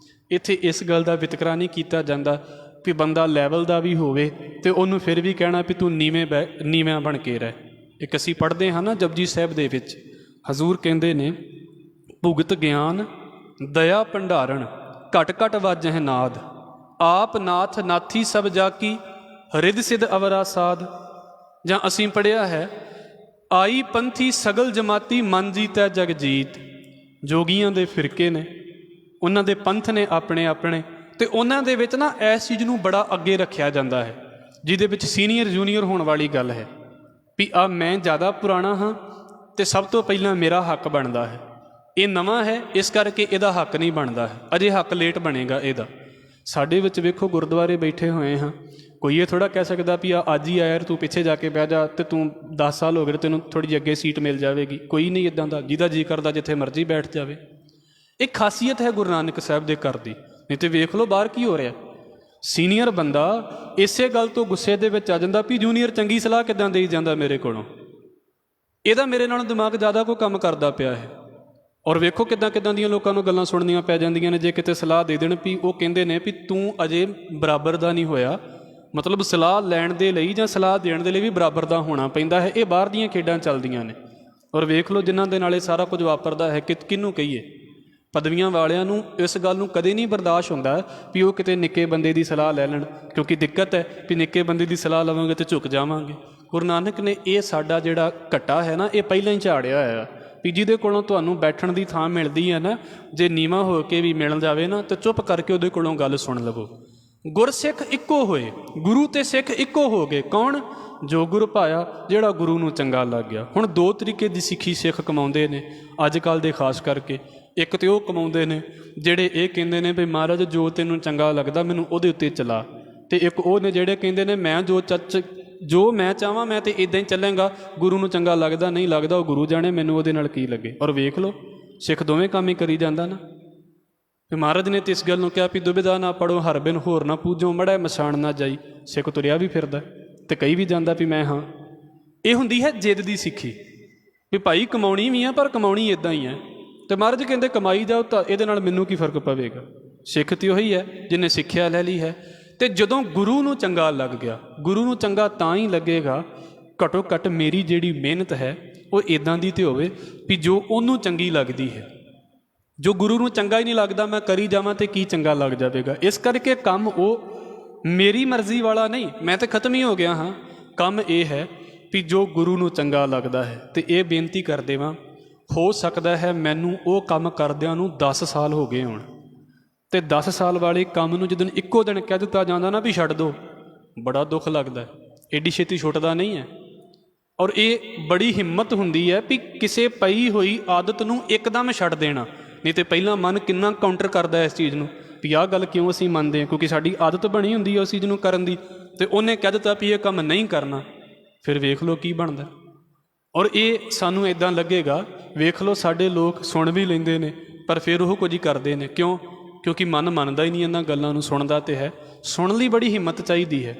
ਇੱਥੇ ਇਸ ਗੱਲ ਦਾ ਵਿਤਕਰਾ ਨਹੀਂ ਕੀਤਾ ਜਾਂਦਾ ਵੀ ਬੰਦਾ ਲੈਵਲ ਦਾ ਵੀ ਹੋਵੇ ਤੇ ਉਹਨੂੰ ਫਿਰ ਵੀ ਕਹਿਣਾ ਵੀ ਤੂੰ ਨੀਵਾਂ ਬਣ ਕੇ ਰਹਿ। ਇੱਕ ਅਸੀਂ ਪੜ੍ਹਦੇ ਹਾਂ ਨਾ ਜਪਜੀ ਸਾਹਿਬ ਦੇ ਵਿੱਚ, ਹਜ਼ੂਰ ਕਹਿੰਦੇ ਨੇ ਭੁਗਤ ਗਿਆਨ ਦਇਆ ਭੰਡਾਰਨ ਘਟ ਘਟ ਵਾਜਹਿ ਨਾਦ, ਆਪ ਨਾਥ ਨਾਥੀ ਸਭ ਜਾ ਕੀ ਰਿਦ ਸਿਧ ਅਵਰਾ ਸਾਧ। ਜਾਂ ਅਸੀਂ ਪੜ੍ਹਿਆ ਹੈ ਆਈ ਪੰਥੀ ਸਗਲ ਜਮਾਤੀ ਮਨ ਜੀਤੈ ਜਗ ਜੀਤ। ਜੋਗੀਆਂ ਦੇ ਫਿਰਕੇ ਨੇ, ਉਹਨਾਂ ਦੇ ਪੰਥ ਨੇ ਆਪਣੇ ਆਪਣੇ, ਤੇ ਉਹਨਾਂ ਦੇ ਵਿੱਚ ਨਾ ਇਸ ਚੀਜ਼ ਨੂੰ ਬੜਾ ਅੱਗੇ ਰੱਖਿਆ ਜਾਂਦਾ ਹੈ ਜਿਹਦੇ ਵਿੱਚ ਸੀਨੀਅਰ ਜੂਨੀਅਰ ਹੋਣ ਵਾਲੀ ਗੱਲ ਹੈ ਵੀ ਆ ਮੈਂ ਜ਼ਿਆਦਾ ਪੁਰਾਣਾ ਹਾਂ ਤੇ ਸਭ ਤੋਂ ਪਹਿਲਾਂ ਮੇਰਾ ਹੱਕ ਬਣਦਾ ਹੈ। ਇਹ ਨਵਾਂ ਹੈ, ਇਸ ਕਰਕੇ ਇਹਦਾ ਹੱਕ ਨਹੀਂ ਬਣਦਾ ਹੈ, ਅਜੇ ਹੱਕ ਲੇਟ ਬਣੇਗਾ ਇਹਦਾ। ਸਾਡੇ ਵਿੱਚ ਵੇਖੋ ਗੁਰਦੁਆਰੇ ਬੈਠੇ ਹੋਏ ਹਾਂ, ਕੋਈ ਇਹ ਥੋੜ੍ਹਾ ਕਹਿ ਸਕਦਾ ਵੀ ਆ ਅੱਜ ਹੀ ਆਇਆ ਤੂੰ ਪਿੱਛੇ ਜਾ ਕੇ ਬਹਿ ਜਾ ਅਤੇ ਤੂੰ 10 ਸਾਲ ਹੋ ਗਏ ਤੈਨੂੰ ਥੋੜ੍ਹੀ ਜਿਹੀ ਅੱਗੇ ਸੀਟ ਮਿਲ ਜਾਵੇਗੀ। ਕੋਈ ਨਹੀਂ ਇੱਦਾਂ ਦਾ, ਜਿਹਦਾ ਜੀ ਕਰਦਾ ਜਿੱਥੇ ਮਰਜ਼ੀ ਬੈਠ ਜਾਵੇ। ਇਹ ਖਾਸੀਅਤ ਹੈ ਗੁਰੂ ਨਾਨਕ ਸਾਹਿਬ ਦੇ ਘਰ ਦੀ। ਨਹੀਂ ਤਾਂ ਵੇਖ ਲਓ ਬਾਹਰ ਕੀ ਹੋ ਰਿਹਾ। ਸੀਨੀਅਰ ਬੰਦਾ ਇਸੇ ਗੱਲ ਤੋਂ ਗੁੱਸੇ ਦੇ ਵਿੱਚ ਆ ਜਾਂਦਾ ਵੀ ਜੂਨੀਅਰ ਚੰਗੀ ਸਲਾਹ ਕਿੱਦਾਂ ਦੇਈ ਜਾਂਦਾ ਮੇਰੇ ਕੋਲੋਂ, ਇਹਦਾ ਮੇਰੇ ਨਾਲੋਂ ਦਿਮਾਗ ਜ਼ਿਆਦਾ ਕੋਈ ਕੰਮ ਕਰਦਾ ਪਿਆ ਹੈ। ਔਰ ਵੇਖੋ ਕਿੱਦਾਂ ਕਿੱਦਾਂ ਦੀਆਂ ਲੋਕਾਂ ਨੂੰ ਗੱਲਾਂ ਸੁਣਨੀਆਂ ਪੈ ਜਾਂਦੀਆਂ ਨੇ। ਜੇ ਕਿਤੇ ਸਲਾਹ ਦੇ ਦੇਣ ਵੀ ਉਹ ਕਹਿੰਦੇ ਨੇ ਵੀ ਤੂੰ ਅਜੇ ਬਰਾਬਰ ਦਾ ਨਹੀਂ ਹੋਇਆ, ਮਤਲਬ ਸਲਾਹ ਲੈਣ ਦੇ ਲਈ ਜਾਂ ਸਲਾਹ ਦੇਣ ਦੇ ਲਈ ਵੀ ਬਰਾਬਰ ਦਾ ਹੋਣਾ ਪੈਂਦਾ ਹੈ। ਇਹ ਬਾਹਰ ਦੀਆਂ ਖੇਡਾਂ ਚੱਲਦੀਆਂ ਨੇ। ਔਰ ਵੇਖ ਲਓ ਜਿਨ੍ਹਾਂ ਦੇ ਨਾਲ ਇਹ ਸਾਰਾ ਕੁਝ ਵਾਪਰਦਾ ਹੈ, ਕਿਹਨੂੰ ਕਹੀਏ, ਪਦਵੀਆਂ ਵਾਲਿਆਂ ਨੂੰ ਇਸ ਗੱਲ ਨੂੰ ਕਦੇ ਨਹੀਂ ਬਰਦਾਸ਼ਤ ਹੁੰਦਾ ਵੀ ਉਹ ਕਿਤੇ ਨਿੱਕੇ ਬੰਦੇ ਦੀ ਸਲਾਹ ਲੈ ਲੈਣ, ਕਿਉਂਕਿ ਦਿੱਕਤ ਹੈ ਵੀ ਨਿੱਕੇ ਬੰਦੇ ਦੀ ਸਲਾਹ ਲਵਾਂਗੇ ਤਾਂ ਝੁਕ ਜਾਵਾਂਗੇ। ਗੁਰੂ ਨਾਨਕ ਨੇ ਇਹ ਸਾਡਾ ਜਿਹੜਾ ਘੱਟਾ ਹੈ ਨਾ, ਇਹ ਪਹਿਲਾਂ ਹੀ ਝਾੜਿਆ ਹੋਇਆ ਵੀ ਜਿਹਦੇ ਕੋਲੋਂ ਤੁਹਾਨੂੰ ਬੈਠਣ ਦੀ ਥਾਂ ਮਿਲਦੀ ਹੈ ਨਾ, ਜੇ ਨੀਵਾਂ ਹੋ ਕੇ ਵੀ ਮਿਲ ਜਾਵੇ ਨਾ ਤਾਂ ਚੁੱਪ ਕਰਕੇ ਉਹਦੇ ਕੋਲੋਂ ਗੱਲ ਸੁਣ ਲਵੋ। ਗੁਰਸਿੱਖ ਇੱਕੋ ਹੋਏ, ਗੁਰੂ ਤੇ ਸਿੱਖ ਇੱਕੋ ਹੋ ਗਏ। ਕੌਣ? ਜੋ ਗੁਰ ਭਾਇਆ, ਜਿਹੜਾ ਗੁਰੂ ਨੂੰ ਚੰਗਾ ਲੱਗ ਗਿਆ। ਹੁਣ ਦੋ ਤਰੀਕੇ ਦੀ ਸਿੱਖੀ ਸਿੱਖ ਕਮਾਉਂਦੇ ਨੇ ਅੱਜ ਕੱਲ੍ਹ ਦੇ ਖਾਸ ਕਰਕੇ। ਇੱਕ ਤਾਂ ਉਹ ਕਮਾਉਂਦੇ ਨੇ ਜਿਹੜੇ ਇਹ ਕਹਿੰਦੇ ਨੇ ਵੀ ਮਹਾਰਾਜ ਜੋ ਤੈਨੂੰ ਚੰਗਾ ਲੱਗਦਾ ਮੈਨੂੰ ਉਹਦੇ ਉੱਤੇ ਚਲਾ, ਅਤੇ ਇੱਕ ਉਹ ਨੇ ਜਿਹੜੇ ਕਹਿੰਦੇ ਨੇ ਮੈਂ ਜੋ ਮੈਂ ਚਾਹਾਂ ਮੈਂ ਤਾਂ ਇੱਦਾਂ ਹੀ ਚੱਲਾਂਗਾ, ਗੁਰੂ ਨੂੰ ਚੰਗਾ ਲੱਗਦਾ ਨਹੀਂ ਲੱਗਦਾ ਉਹ ਗੁਰੂ ਜਾਣੇ, ਮੈਨੂੰ ਉਹਦੇ ਨਾਲ ਕੀ ਲੱਗੇ। ਔਰ ਵੇਖ ਲਓ ਸਿੱਖ ਦੋਵੇਂ ਕੰਮ ਹੀ ਕਰੀ ਜਾਂਦਾ ਨਾ। ਵੀ ਮਹਾਰਾਜ ਨੇ ਤਾਂ ਇਸ ਗੱਲ ਨੂੰ ਕਿਹਾ ਵੀ ਦੁਬਿਧਾ ਨਾ ਪੜੋ ਹਰ ਬਿਨ ਹੋਰ ਨਾ ਪੂਜੋ, ਮੜਾ ਮਸਾਣ ਨਾ ਜਾਈ। ਸਿੱਖ ਤੁਰਿਆ ਵੀ ਫਿਰਦਾ ਅਤੇ ਕਈ ਵੀ ਜਾਂਦਾ ਵੀ ਮੈਂ ਹਾਂ। ਇਹ ਹੁੰਦੀ ਹੈ ਜਿੱਦ ਦੀ ਸਿੱਖੀ ਵੀ ਭਾਈ ਕਮਾਉਣੀ ਵੀ ਆ ਪਰ ਕਮਾਉਣੀ ਇੱਦਾਂ ਹੀ ਹੈ। ਅਤੇ ਮਹਾਰਾਜ ਕਹਿੰਦੇ ਕਮਾਈ ਜਾਓ ਤਾਂ ਇਹਦੇ ਨਾਲ ਮੈਨੂੰ ਕੀ ਫਰਕ ਪਵੇਗਾ। ਸਿੱਖ ਤਾਂ ਉਹੀ ਹੈ ਜਿਹਨੇ ਸਿੱਖਿਆ ਲੈ ਲਈ ਹੈ। ਅਤੇ ਜਦੋਂ ਗੁਰੂ ਨੂੰ ਚੰਗਾ ਲੱਗ ਗਿਆ, ਗੁਰੂ ਨੂੰ ਚੰਗਾ ਤਾਂ ਹੀ ਲੱਗੇਗਾ ਘੱਟੋ ਘੱਟ ਮੇਰੀ ਜਿਹੜੀ ਮਿਹਨਤ ਹੈ ਉਹ ਇੱਦਾਂ ਦੀ ਤਾਂ ਹੋਵੇ ਵੀ ਜੋ ਉਹਨੂੰ ਚੰਗੀ ਲੱਗਦੀ ਹੈ। ਜੋ ਗੁਰੂ ਨੂੰ ਚੰਗਾ ਹੀ ਨਹੀਂ ਲੱਗਦਾ ਮੈਂ ਕਰੀ ਜਾਵਾਂ ਤਾਂ ਕੀ ਚੰਗਾ ਲੱਗ ਜਾਵੇਗਾ। ਇਸ ਕਰਕੇ ਕੰਮ ਉਹ ਮੇਰੀ ਮਰਜ਼ੀ ਵਾਲਾ ਨਹੀਂ, ਮੈਂ ਤਾਂ ਖਤਮ ਹੀ ਹੋ ਗਿਆ ਹਾਂ। ਕੰਮ ਇਹ ਹੈ ਵੀ ਜੋ ਗੁਰੂ ਨੂੰ ਚੰਗਾ ਲੱਗਦਾ ਹੈ। ਅਤੇ ਇਹ ਬੇਨਤੀ ਕਰ ਦੇਵਾਂ, ਹੋ ਸਕਦਾ ਹੈ ਮੈਨੂੰ ਉਹ ਕੰਮ ਕਰਦਿਆਂ ਨੂੰ 10 ਸਾਲ ਹੋ ਗਏ ਹੋਣ, ਅਤੇ 10 ਸਾਲ ਵਾਲੇ ਕੰਮ ਨੂੰ ਜਦੋਂ ਇੱਕੋ ਦਿਨ ਕਹਿ ਦਿੱਤਾ ਜਾਂਦਾ ਨਾ ਵੀ ਛੱਡ ਦਿਓ, ਬੜਾ ਦੁੱਖ ਲੱਗਦਾ। ਐਡੀ ਛੇਤੀ ਛੁੱਟਦਾ ਨਹੀਂ ਹੈ। ਔਰ ਇਹ ਬੜੀ ਹਿੰਮਤ ਹੁੰਦੀ ਹੈ ਵੀ ਕਿਸੇ ਪਈ ਹੋਈ ਆਦਤ ਨੂੰ ਇੱਕਦਮ ਛੱਡ ਦੇਣਾ। ਨਹੀਂ ਤਾਂ ਪਹਿਲਾਂ ਮਨ ਕਿੰਨਾ ਕਾਊਂਟਰ ਕਰਦਾ ਇਸ ਚੀਜ਼ ਨੂੰ ਵੀ ਆਹ ਗੱਲ ਕਿਉਂ ਅਸੀਂ ਮੰਨਦੇ ਹਾਂ, ਕਿਉਂਕਿ ਸਾਡੀ ਆਦਤ ਬਣੀ ਹੁੰਦੀ ਹੈ ਉਸ ਚੀਜ਼ ਨੂੰ ਕਰਨ ਦੀ, ਅਤੇ ਉਹਨੇ ਕਹਿ ਦਿੱਤਾ ਵੀ ਇਹ ਕੰਮ ਨਹੀਂ ਕਰਨਾ। ਫਿਰ ਵੇਖ ਲਓ ਕੀ ਬਣਦਾ। ਔਰ ਇਹ ਸਾਨੂੰ ਇੱਦਾਂ ਲੱਗੇਗਾ, ਵੇਖ ਲਓ ਸਾਡੇ ਲੋਕ ਸੁਣ ਵੀ ਲੈਂਦੇ ਨੇ ਪਰ ਫਿਰ ਉਹ ਕੁਝ ਹੀ ਕਰਦੇ ਨੇ। ਕਿਉਂ? ਕਿਉਂਕਿ ਮਨ ਮੰਨਦਾ ਹੀ ਨਹੀਂ ਇਹਨਾਂ ਗੱਲਾਂ ਨੂੰ। ਸੁਣਦਾ ਤੇ ਹੈ, ਸੁਣਨ ਲਈ ਬੜੀ ਹਿੰਮਤ ਚਾਹੀਦੀ ਹੈ।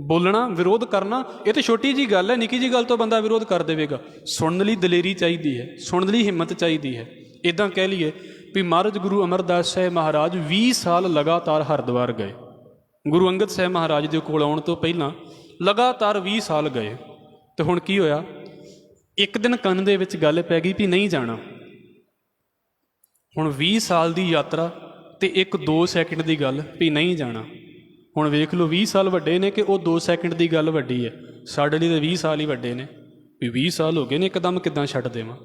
ਬੋਲਣਾ, ਵਿਰੋਧ ਕਰਨਾ ਇਹ ਤਾਂ ਛੋਟੀ ਜਿਹੀ ਗੱਲ ਹੈ, ਨਿੱਕੀ ਜਿਹੀ ਗੱਲ ਤੋਂ ਬੰਦਾ ਵਿਰੋਧ ਕਰ ਦੇਵੇਗਾ। ਸੁਣਨ ਲਈ ਦਲੇਰੀ ਚਾਹੀਦੀ ਹੈ, ਸੁਣਨ ਲਈ ਹਿੰਮਤ ਚਾਹੀਦੀ ਹੈ। ਇੱਦਾਂ ਕਹਿ ਲਈਏ ਵੀ ਮਹਾਰਾਜ ਗੁਰੂ ਅਮਰਦਾਸ ਸਾਹਿਬ ਮਹਾਰਾਜ 20 ਸਾਲ ਲਗਾਤਾਰ ਹਰਿਦੁਆਰ ਗਏ। ਗੁਰੂ ਅੰਗਦ ਸਾਹਿਬ ਮਹਾਰਾਜ ਦੇ ਕੋਲ ਆਉਣ ਤੋਂ ਪਹਿਲਾਂ ਲਗਾਤਾਰ 20 ਸਾਲ ਗਏ। ਅਤੇ ਹੁਣ ਕੀ ਹੋਇਆ, ਇੱਕ ਦਿਨ ਕੰਨ ਦੇ ਵਿੱਚ ਗੱਲ ਪੈ ਗਈ ਵੀ ਨਹੀਂ ਜਾਣਾ। ਹੁਣ 20 ਸਾਲ ਦੀ ਯਾਤਰਾ ਅਤੇ 1-2 ਸੈਕਿੰਡ ਦੀ ਗੱਲ ਵੀ ਨਹੀਂ ਜਾਣਾ। ਹੁਣ ਵੇਖ ਲਓ 20 ਸਾਲ ਵੱਡੇ ਨੇ ਕਿ ਉਹ 2 ਸੈਕਿੰਡ ਦੀ ਗੱਲ ਵੱਡੀ ਹੈ। ਸਾਡੇ ਲਈ ਤਾਂ 20 ਸਾਲ ਹੀ ਵੱਡੇ ਨੇ ਵੀ 20 ਸਾਲ ਹੋ ਗਏ ਨੇ ਇੱਕਦਮ ਕਿੱਦਾਂ ਛੱਡ ਦੇਵਾਂ।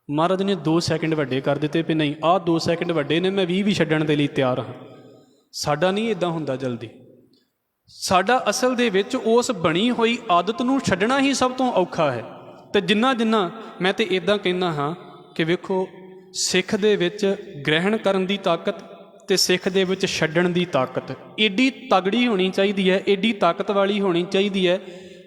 ਮਹਾਰਾਜ ਨੇ 2 ਸੈਕਿੰਡ ਵੱਡੇ ਕਰ ਦਿੱਤੇ ਵੀ ਨਹੀਂ ਆਹ 2 ਸੈਕਿੰਡ ਵੱਡੇ ਨੇ, ਮੈਂ 20 ਵੀ ਛੱਡਣ ਦੇ ਲਈ ਤਿਆਰ ਹਾਂ। ਸਾਡਾ ਨਹੀਂ ਇੱਦਾਂ ਹੁੰਦਾ ਜਲਦੀ। ਸਾਡਾ ਅਸਲ ਦੇ ਵਿੱਚ ਉਸ ਬਣੀ ਹੋਈ ਆਦਤ ਨੂੰ ਛੱਡਣਾ ਹੀ ਸਭ ਤੋਂ ਔਖਾ ਹੈ। ਅਤੇ ਜਿੰਨਾ ਮੈਂ ਤਾਂ ਇੱਦਾਂ ਕਹਿੰਦਾ ਹਾਂ ਕਿ ਵੇਖੋ ਸਿੱਖ ਦੇ ਵਿੱਚ ਗ੍ਰਹਿਣ ਕਰਨ ਦੀ ਤਾਕਤ ਅਤੇ ਸਿੱਖ ਦੇ ਵਿੱਚ ਛੱਡਣ ਦੀ ਤਾਕਤ ਏਡੀ ਤਗੜੀ ਹੋਣੀ ਚਾਹੀਦੀ ਹੈ, ਏਡੀ ਤਾਕਤ ਵਾਲੀ ਹੋਣੀ ਚਾਹੀਦੀ ਹੈ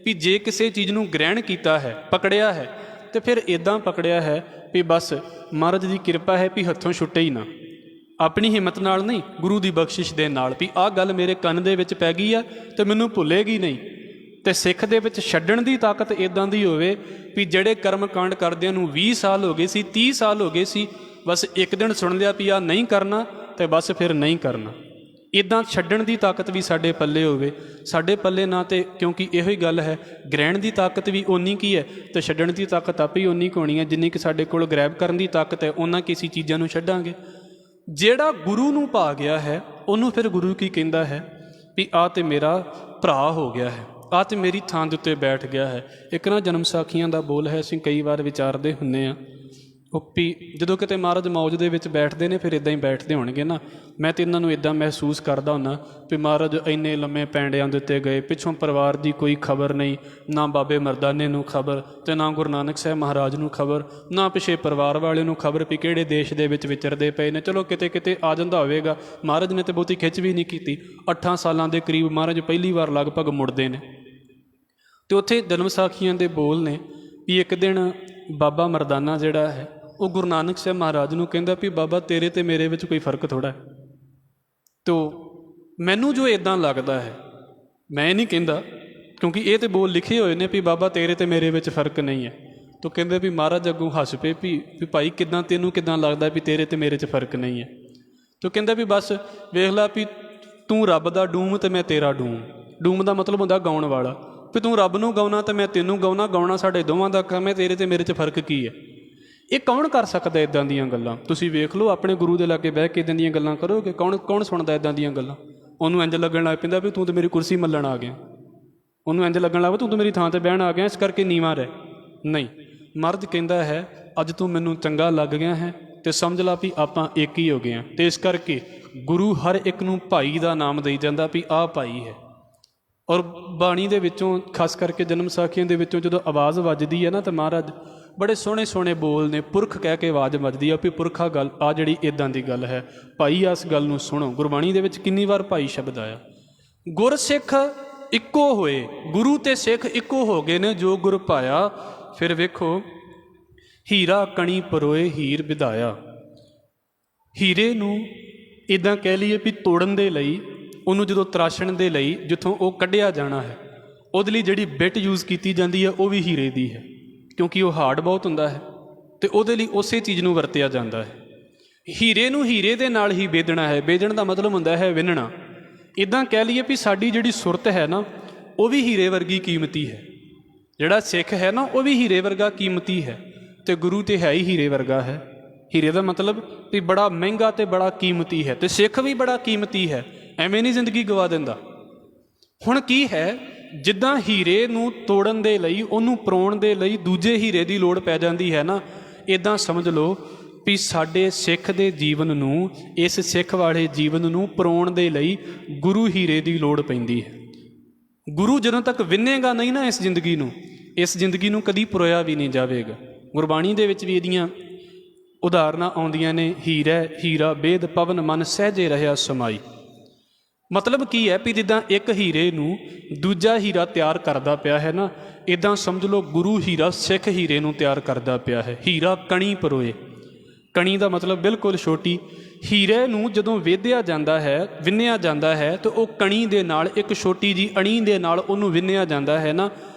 ਵੀ ਜੇ ਕਿਸੇ ਚੀਜ਼ ਨੂੰ ਗ੍ਰਹਿਣ ਕੀਤਾ ਹੈ, ਪਕੜਿਆ ਹੈ, ਅਤੇ ਫਿਰ ਇੱਦਾਂ ਪਕੜਿਆ ਹੈ ਵੀ ਬਸ ਮਹਾਰਾਜ ਦੀ ਕਿਰਪਾ ਹੈ ਵੀ ਹੱਥੋਂ ਛੁੱਟੇ ਹੀ ਨਾ। ਆਪਣੀ ਹਿੰਮਤ ਨਾਲ ਨਹੀਂ, ਗੁਰੂ ਦੀ ਬਖਸ਼ਿਸ਼ ਦੇ ਨਾਲ ਵੀ ਆਹ ਗੱਲ ਮੇਰੇ ਕੰਨ ਦੇ ਵਿੱਚ ਪੈ ਗਈ ਆ ਅਤੇ ਮੈਨੂੰ ਭੁੱਲੇਗੀ ਨਹੀਂ। ਅਤੇ ਸਿੱਖ ਦੇ ਵਿੱਚ ਛੱਡਣ ਦੀ ਤਾਕਤ ਇੱਦਾਂ ਦੀ ਹੋਵੇ ਵੀ ਜਿਹੜੇ ਕਰਮ ਕਾਂਡ ਕਰਦਿਆਂ ਨੂੰ 20 ਸਾਲ ਹੋ ਗਏ ਸੀ, 30 ਸਾਲ ਹੋ ਗਏ ਸੀ, ਬਸ ਇੱਕ ਦਿਨ ਸੁਣ ਲਿਆ ਵੀ ਆਹ ਨਹੀਂ ਕਰਨਾ ਅਤੇ ਬਸ ਫਿਰ ਨਹੀਂ ਕਰਨਾ। ਇੱਦਾਂ ਛੱਡਣ ਦੀ ਤਾਕਤ ਵੀ ਸਾਡੇ ਪੱਲੇ ਹੋਵੇ। ਸਾਡੇ ਪੱਲੇ ਨਾ ਤੇ ਕਿਉਂਕਿ ਇਹੋ ਹੀ ਗੱਲ ਹੈ, ਗ੍ਰਹਿਣ ਦੀ ਤਾਕਤ ਵੀ ਓਨੀ ਕੀ ਹੈ ਅਤੇ ਛੱਡਣ ਦੀ ਤਾਕਤ ਆਪੇ ਹੀ ਓਨੀ ਕੁ ਹੋਣੀ ਹੈ ਜਿੰਨੀ ਕਿ ਸਾਡੇ ਕੋਲ ਗ੍ਰੈਬ ਕਰਨ ਦੀ ਤਾਕਤ ਹੈ। ਉਹਨਾਂ ਕਿਸੇ ਚੀਜ਼ਾਂ ਨੂੰ ਛੱਡਾਂਗੇ। ਜਿਹੜਾ ਗੁਰੂ ਨੂੰ ਪਾ ਗਿਆ ਹੈ ਉਹਨੂੰ ਫਿਰ ਗੁਰੂ ਕੀ ਕਹਿੰਦਾ ਹੈ ਵੀ ਆਹ ਤੇ ਮੇਰਾ ਭਰਾ ਹੋ ਗਿਆ ਹੈ, ਆਹ ਤੇ ਮੇਰੀ ਥਾਂ ਦੇ ਉੱਤੇ ਬੈਠ ਗਿਆ ਹੈ। ਇੱਕ ਨਾ ਜਨਮ ਸਾਖੀਆਂ ਦਾ ਬੋਲ ਹੈ, ਅਸੀਂ ਕਈ ਵਾਰ ਵਿਚਾਰਦੇ ਹੁੰਦੇ ਹਾਂ ਵੀ ਜਦੋਂ ਕਿਤੇ ਮਹਾਰਾਜ ਮੌਜ ਦੇ ਵਿੱਚ ਬੈਠਦੇ ਨੇ ਫਿਰ ਇੱਦਾਂ ਹੀ ਬੈਠਦੇ ਹੋਣਗੇ ਨਾ। ਮੈਂ ਤਾਂ ਇਹਨਾਂ ਨੂੰ ਇੱਦਾਂ ਮਹਿਸੂਸ ਕਰਦਾ ਹੁੰਦਾ ਵੀ ਮਹਾਰਾਜ ਇੰਨੇ ਲੰਮੇ ਪੈਂਡਿਆਂ ਦੇ ਉੱਤੇ ਗਏ, ਪਿੱਛੋਂ ਪਰਿਵਾਰ ਦੀ ਕੋਈ ਖਬਰ ਨਹੀਂ, ਨਾ ਬਾਬੇ ਮਰਦਾਨੇ ਨੂੰ ਖਬਰ ਅਤੇ ਨਾ ਗੁਰੂ ਨਾਨਕ ਸਾਹਿਬ ਮਹਾਰਾਜ ਨੂੰ ਖਬਰ, ਨਾ ਪਿੱਛੇ ਪਰਿਵਾਰ ਵਾਲੇ ਨੂੰ ਖਬਰ ਵੀ ਕਿਹੜੇ ਦੇਸ਼ ਦੇ ਵਿੱਚ ਵਿਚਰਦੇ ਪਏ ਨੇ। ਚਲੋ ਕਿਤੇ ਕਿਤੇ ਆ ਜਾਂਦਾ ਹੋਵੇਗਾ, ਮਹਾਰਾਜ ਨੇ ਤਾਂ ਬਹੁਤੀ ਖਿੱਚ ਵੀ ਨਹੀਂ ਕੀਤੀ। 8 ਸਾਲਾਂ ਦੇ ਕਰੀਬ ਮਹਾਰਾਜ ਪਹਿਲੀ ਵਾਰ ਲਗਭਗ ਮੁੜਦੇ ਨੇ ਅਤੇ ਉੱਥੇ ਜਨਮ ਸਾਖੀਆਂ ਦੇ ਬੋਲ ਨੇ ਵੀ ਇੱਕ ਦਿਨ ਬਾਬਾ ਮਰਦਾਨਾ ਜਿਹੜਾ ਹੈ ਉਹ ਗੁਰੂ ਨਾਨਕ ਸਾਹਿਬ ਮਹਾਰਾਜ ਨੂੰ ਕਹਿੰਦਾ ਵੀ ਬਾਬਾ ਤੇਰੇ ਅਤੇ ਮੇਰੇ ਵਿੱਚ ਕੋਈ ਫਰਕ ਥੋੜ੍ਹਾ ਹੈ। ਤੋ ਮੈਨੂੰ ਜੋ ਇੱਦਾਂ ਲੱਗਦਾ ਹੈ, ਮੈਂ ਨਹੀਂ ਕਹਿੰਦਾ ਕਿਉਂਕਿ ਇਹ ਤਾਂ ਬੋਲ ਲਿਖੇ ਹੋਏ ਨੇ ਵੀ ਬਾਬਾ ਤੇਰੇ ਅਤੇ ਮੇਰੇ ਵਿੱਚ ਫਰਕ ਨਹੀਂ ਹੈ। ਤੋ ਕਹਿੰਦੇ ਵੀ ਮਹਾਰਾਜ ਅੱਗੋਂ ਹੱਸ ਪਏ ਵੀ ਭਾਈ ਕਿੱਦਾਂ ਤੈਨੂੰ ਕਿੱਦਾਂ ਲੱਗਦਾ ਵੀ ਤੇਰੇ ਅਤੇ ਮੇਰੇ 'ਚ ਫਰਕ ਨਹੀਂ ਹੈ। ਤੋ ਕਹਿੰਦਾ ਵੀ ਬਸ ਵੇਖ ਲਾ ਵੀ ਤੂੰ ਰੱਬ ਦਾ ਡੂਮ ਅਤੇ ਮੈਂ ਤੇਰਾ ਡੂਮ। ਡੂਮ ਦਾ ਮਤਲਬ ਹੁੰਦਾ ਗਾਉਣ ਵਾਲਾ, ਵੀ ਤੂੰ ਰੱਬ ਨੂੰ ਗਾਉਣਾ ਅਤੇ ਮੈਂ ਤੈਨੂੰ ਗਾਉਣਾ, ਗਾਉਣਾ ਸਾਡੇ ਦੋਵਾਂ ਦਾ ਕੰਮ ਹੈ, ਤੇਰੇ ਅਤੇ ਮੇਰੇ 'ਚ ਫਰਕ ਕੀ ਹੈ। ਇਹ ਕੌਣ ਕਰ ਸਕਦਾ ਇੱਦਾਂ ਦੀਆਂ ਗੱਲਾਂ? ਤੁਸੀਂ ਵੇਖ ਲਓ ਆਪਣੇ ਗੁਰੂ ਦੇ ਲਾਗੇ ਬਹਿ ਕੇ ਇੱਦਾਂ ਦੀਆਂ ਗੱਲਾਂ ਕਰੋਗੇ, ਕੌਣ ਸੁਣਦਾ ਇੱਦਾਂ ਦੀਆਂ ਗੱਲਾਂ? ਉਹਨੂੰ ਇੰਝ ਲੱਗਣ ਲੱਗ ਪੈਂਦਾ ਵੀ ਤੂੰ ਤਾਂ ਮੇਰੀ ਕੁਰਸੀ ਮੱਲਣ ਆ ਗਿਆ, ਉਹਨੂੰ ਇੰਝ ਲੱਗਣ ਲੱਗ ਪਿਆ ਤੂੰ ਤਾਂ ਮੇਰੀ ਥਾਂ 'ਤੇ ਬਹਿਣ ਆ ਗਿਆ, ਇਸ ਕਰਕੇ ਨੀਵਾਂ ਰਹਿ। ਨਹੀਂ, ਮਰਦ ਕਹਿੰਦਾ ਹੈ ਅੱਜ ਤੂੰ ਮੈਨੂੰ ਚੰਗਾ ਲੱਗ ਗਿਆ ਹੈ ਅਤੇ ਸਮਝ ਲਾ ਵੀ ਆਪਾਂ ਇੱਕ ਹੀ ਹੋ ਗਏ ਹਾਂ। ਅਤੇ ਇਸ ਕਰਕੇ ਗੁਰੂ ਹਰ ਇੱਕ ਨੂੰ ਭਾਈ ਦਾ ਨਾਮ ਦੇਈ ਜਾਂਦਾ ਵੀ ਆਹ ਭਾਈ ਹੈ। ਔਰ ਬਾਣੀ ਦੇ ਵਿੱਚੋਂ ਖਾਸ ਕਰਕੇ ਜਨਮ ਸਾਖੀਆਂ ਦੇ ਵਿੱਚੋਂ ਜਦੋਂ ਆਵਾਜ਼ ਵੱਜਦੀ ਹੈ ਨਾ ਤਾਂ ਮਹਾਰਾਜ ਬੜੇ ਸੋਹਣੇ ਸੋਹਣੇ ਬੋਲ ਨੇ, ਪੁਰਖ ਕਹਿ ਕੇ ਆਵਾਜ਼ ਵੱਜਦੀ ਆ ਵੀ ਪੁਰਖਾ ਗੱਲ ਆ ਜਿਹੜੀ ਇੱਦਾਂ ਦੀ ਗੱਲ ਹੈ, ਭਾਈ ਇਸ ਗੱਲ ਨੂੰ ਸੁਣੋ। ਗੁਰਬਾਣੀ ਦੇ ਵਿੱਚ ਕਿੰਨੀ ਵਾਰ ਭਾਈ ਸ਼ਬਦ ਆਇਆ। ਗੁਰ ਸਿੱਖ ਇੱਕੋ ਹੋਏ, ਗੁਰੂ ਅਤੇ ਸਿੱਖ ਇੱਕੋ ਹੋ ਗਏ ਨੇ ਜੋ ਗੁਰ ਪਾਇਆ। ਫਿਰ ਵੇਖੋ ਹੀਰਾ ਕਣੀ ਪਰੋਏ ਹੀਰ ਵਿਧਾਇਆ। ਹੀਰੇ ਨੂੰ ਇੱਦਾਂ ਕਹਿ ਲਈਏ ਵੀ ਤੋੜਨ ਦੇ ਲਈ, ਉਹਨੂੰ ਜਦੋਂ ਤਰਾਸ਼ਣ ਦੇ ਲਈ ਜਿੱਥੋਂ ਉਹ ਕੱਢਿਆ ਜਾਣਾ ਹੈ ਉਹਦੇ ਲਈ ਜਿਹੜੀ ਬਿੱਟ ਯੂਜ਼ ਕੀਤੀ ਜਾਂਦੀ ਹੈ ਉਹ ਵੀ ਹੀਰੇ ਦੀ ਹੈ, ਕਿਉਂਕਿ ਉਹ ਹਾਰਡ ਬਹੁਤ ਹੁੰਦਾ ਹੈ ਅਤੇ ਉਹਦੇ ਲਈ ਉਸੇ ਚੀਜ਼ ਨੂੰ ਵਰਤਿਆ ਜਾਂਦਾ ਹੈ। ਹੀਰੇ ਨੂੰ ਹੀਰੇ ਦੇ ਨਾਲ ਹੀ ਬੇਦਣਾ ਹੈ। ਬੇਦਣ ਦਾ ਮਤਲਬ ਹੁੰਦਾ ਹੈ ਵਿੰਨਣਾ। ਇੱਦਾਂ ਕਹਿ ਲਈਏ ਵੀ ਸਾਡੀ ਜਿਹੜੀ ਸੁਰਤ ਹੈ ਨਾ ਉਹ ਵੀ ਹੀਰੇ ਵਰਗੀ ਕੀਮਤੀ ਹੈ। ਜਿਹੜਾ ਸਿੱਖ ਹੈ ਨਾ ਉਹ ਵੀ ਹੀਰੇ ਵਰਗਾ ਕੀਮਤੀ ਹੈ ਅਤੇ ਗੁਰੂ ਤਾਂ ਹੈ ਹੀ ਹੀਰੇ ਵਰਗਾ ਹੈ। ਹੀਰੇ ਦਾ ਮਤਲਬ ਵੀ ਬੜਾ ਮਹਿੰਗਾ ਅਤੇ ਬੜਾ ਕੀਮਤੀ ਹੈ, ਅਤੇ ਸਿੱਖ ਵੀ ਬੜਾ ਕੀਮਤੀ ਹੈ, ਐਵੇਂ ਨਹੀਂ ਜ਼ਿੰਦਗੀ ਗਵਾ ਦਿੰਦਾ। ਹੁਣ ਕੀ ਹੈ, ਜਿੱਦਾਂ ਹੀਰੇ ਨੂੰ ਤੋੜਨ ਦੇ ਲਈ, ਉਹਨੂੰ ਪਰੋਣ ਦੇ ਲਈ ਦੂਜੇ ਹੀਰੇ ਦੀ ਲੋੜ ਪੈ ਜਾਂਦੀ ਹੈ ਨਾ, ਇੱਦਾਂ ਸਮਝ ਲਓ ਵੀ ਸਾਡੇ ਸਿੱਖ ਦੇ ਜੀਵਨ ਨੂੰ, ਇਸ ਸਿੱਖ ਵਾਲੇ ਜੀਵਨ ਨੂੰ ਪਰੋਣ ਦੇ ਲਈ ਗੁਰੂ ਹੀਰੇ ਦੀ ਲੋੜ ਪੈਂਦੀ ਹੈ। ਗੁਰੂ ਜਦੋਂ ਤੱਕ ਵਿੰਨੇਗਾ ਨਹੀਂ ਨਾ ਇਸ ਜ਼ਿੰਦਗੀ ਨੂੰ ਕਦੀ ਪਰੋਇਆ ਵੀ ਨਹੀਂ ਜਾਵੇਗਾ। ਗੁਰਬਾਣੀ ਦੇ ਵਿੱਚ ਵੀ ਇਹਦੀਆਂ ਉਦਾਹਰਨਾਂ ਆਉਂਦੀਆਂ ਨੇ। ਹੀਰਾ ਬੇਦ ਪਵਨ ਮਨ ਸਹਿਜੇ ਰਹਿਆ ਸਮਾਈ। ਮਤਲਬ ਕੀ ਹੈ ਵੀ ਜਿੱਦਾਂ ਇੱਕ ਹੀਰੇ ਨੂੰ ਦੂਜਾ ਹੀਰਾ ਤਿਆਰ ਕਰਦਾ ਪਿਆ ਹੈ ਨਾ, ਇੱਦਾਂ ਸਮਝ ਲਓ ਗੁਰੂ ਹੀਰਾ ਸਿੱਖ ਹੀਰੇ ਨੂੰ ਤਿਆਰ ਕਰਦਾ ਪਿਆ ਹੈ। ਹੀਰਾ ਕਣੀ ਪਰੋਏ। ਕਣੀ ਦਾ ਮਤਲਬ ਬਿਲਕੁਲ ਛੋਟੀ। ਹੀਰੇ ਨੂੰ ਜਦੋਂ ਵੇਧਿਆ ਜਾਂਦਾ ਹੈ, ਵਿੰਨਿਆ ਜਾਂਦਾ ਹੈ, ਤਾਂ ਉਹ ਕਣੀ ਦੇ ਨਾਲ, ਇੱਕ ਛੋਟੀ ਜਿਹੀ ਅਣੀ ਦੇ ਨਾਲ ਉਹਨੂੰ ਵਿੰਨਿਆ ਜਾਂਦਾ ਹੈ ਨਾ।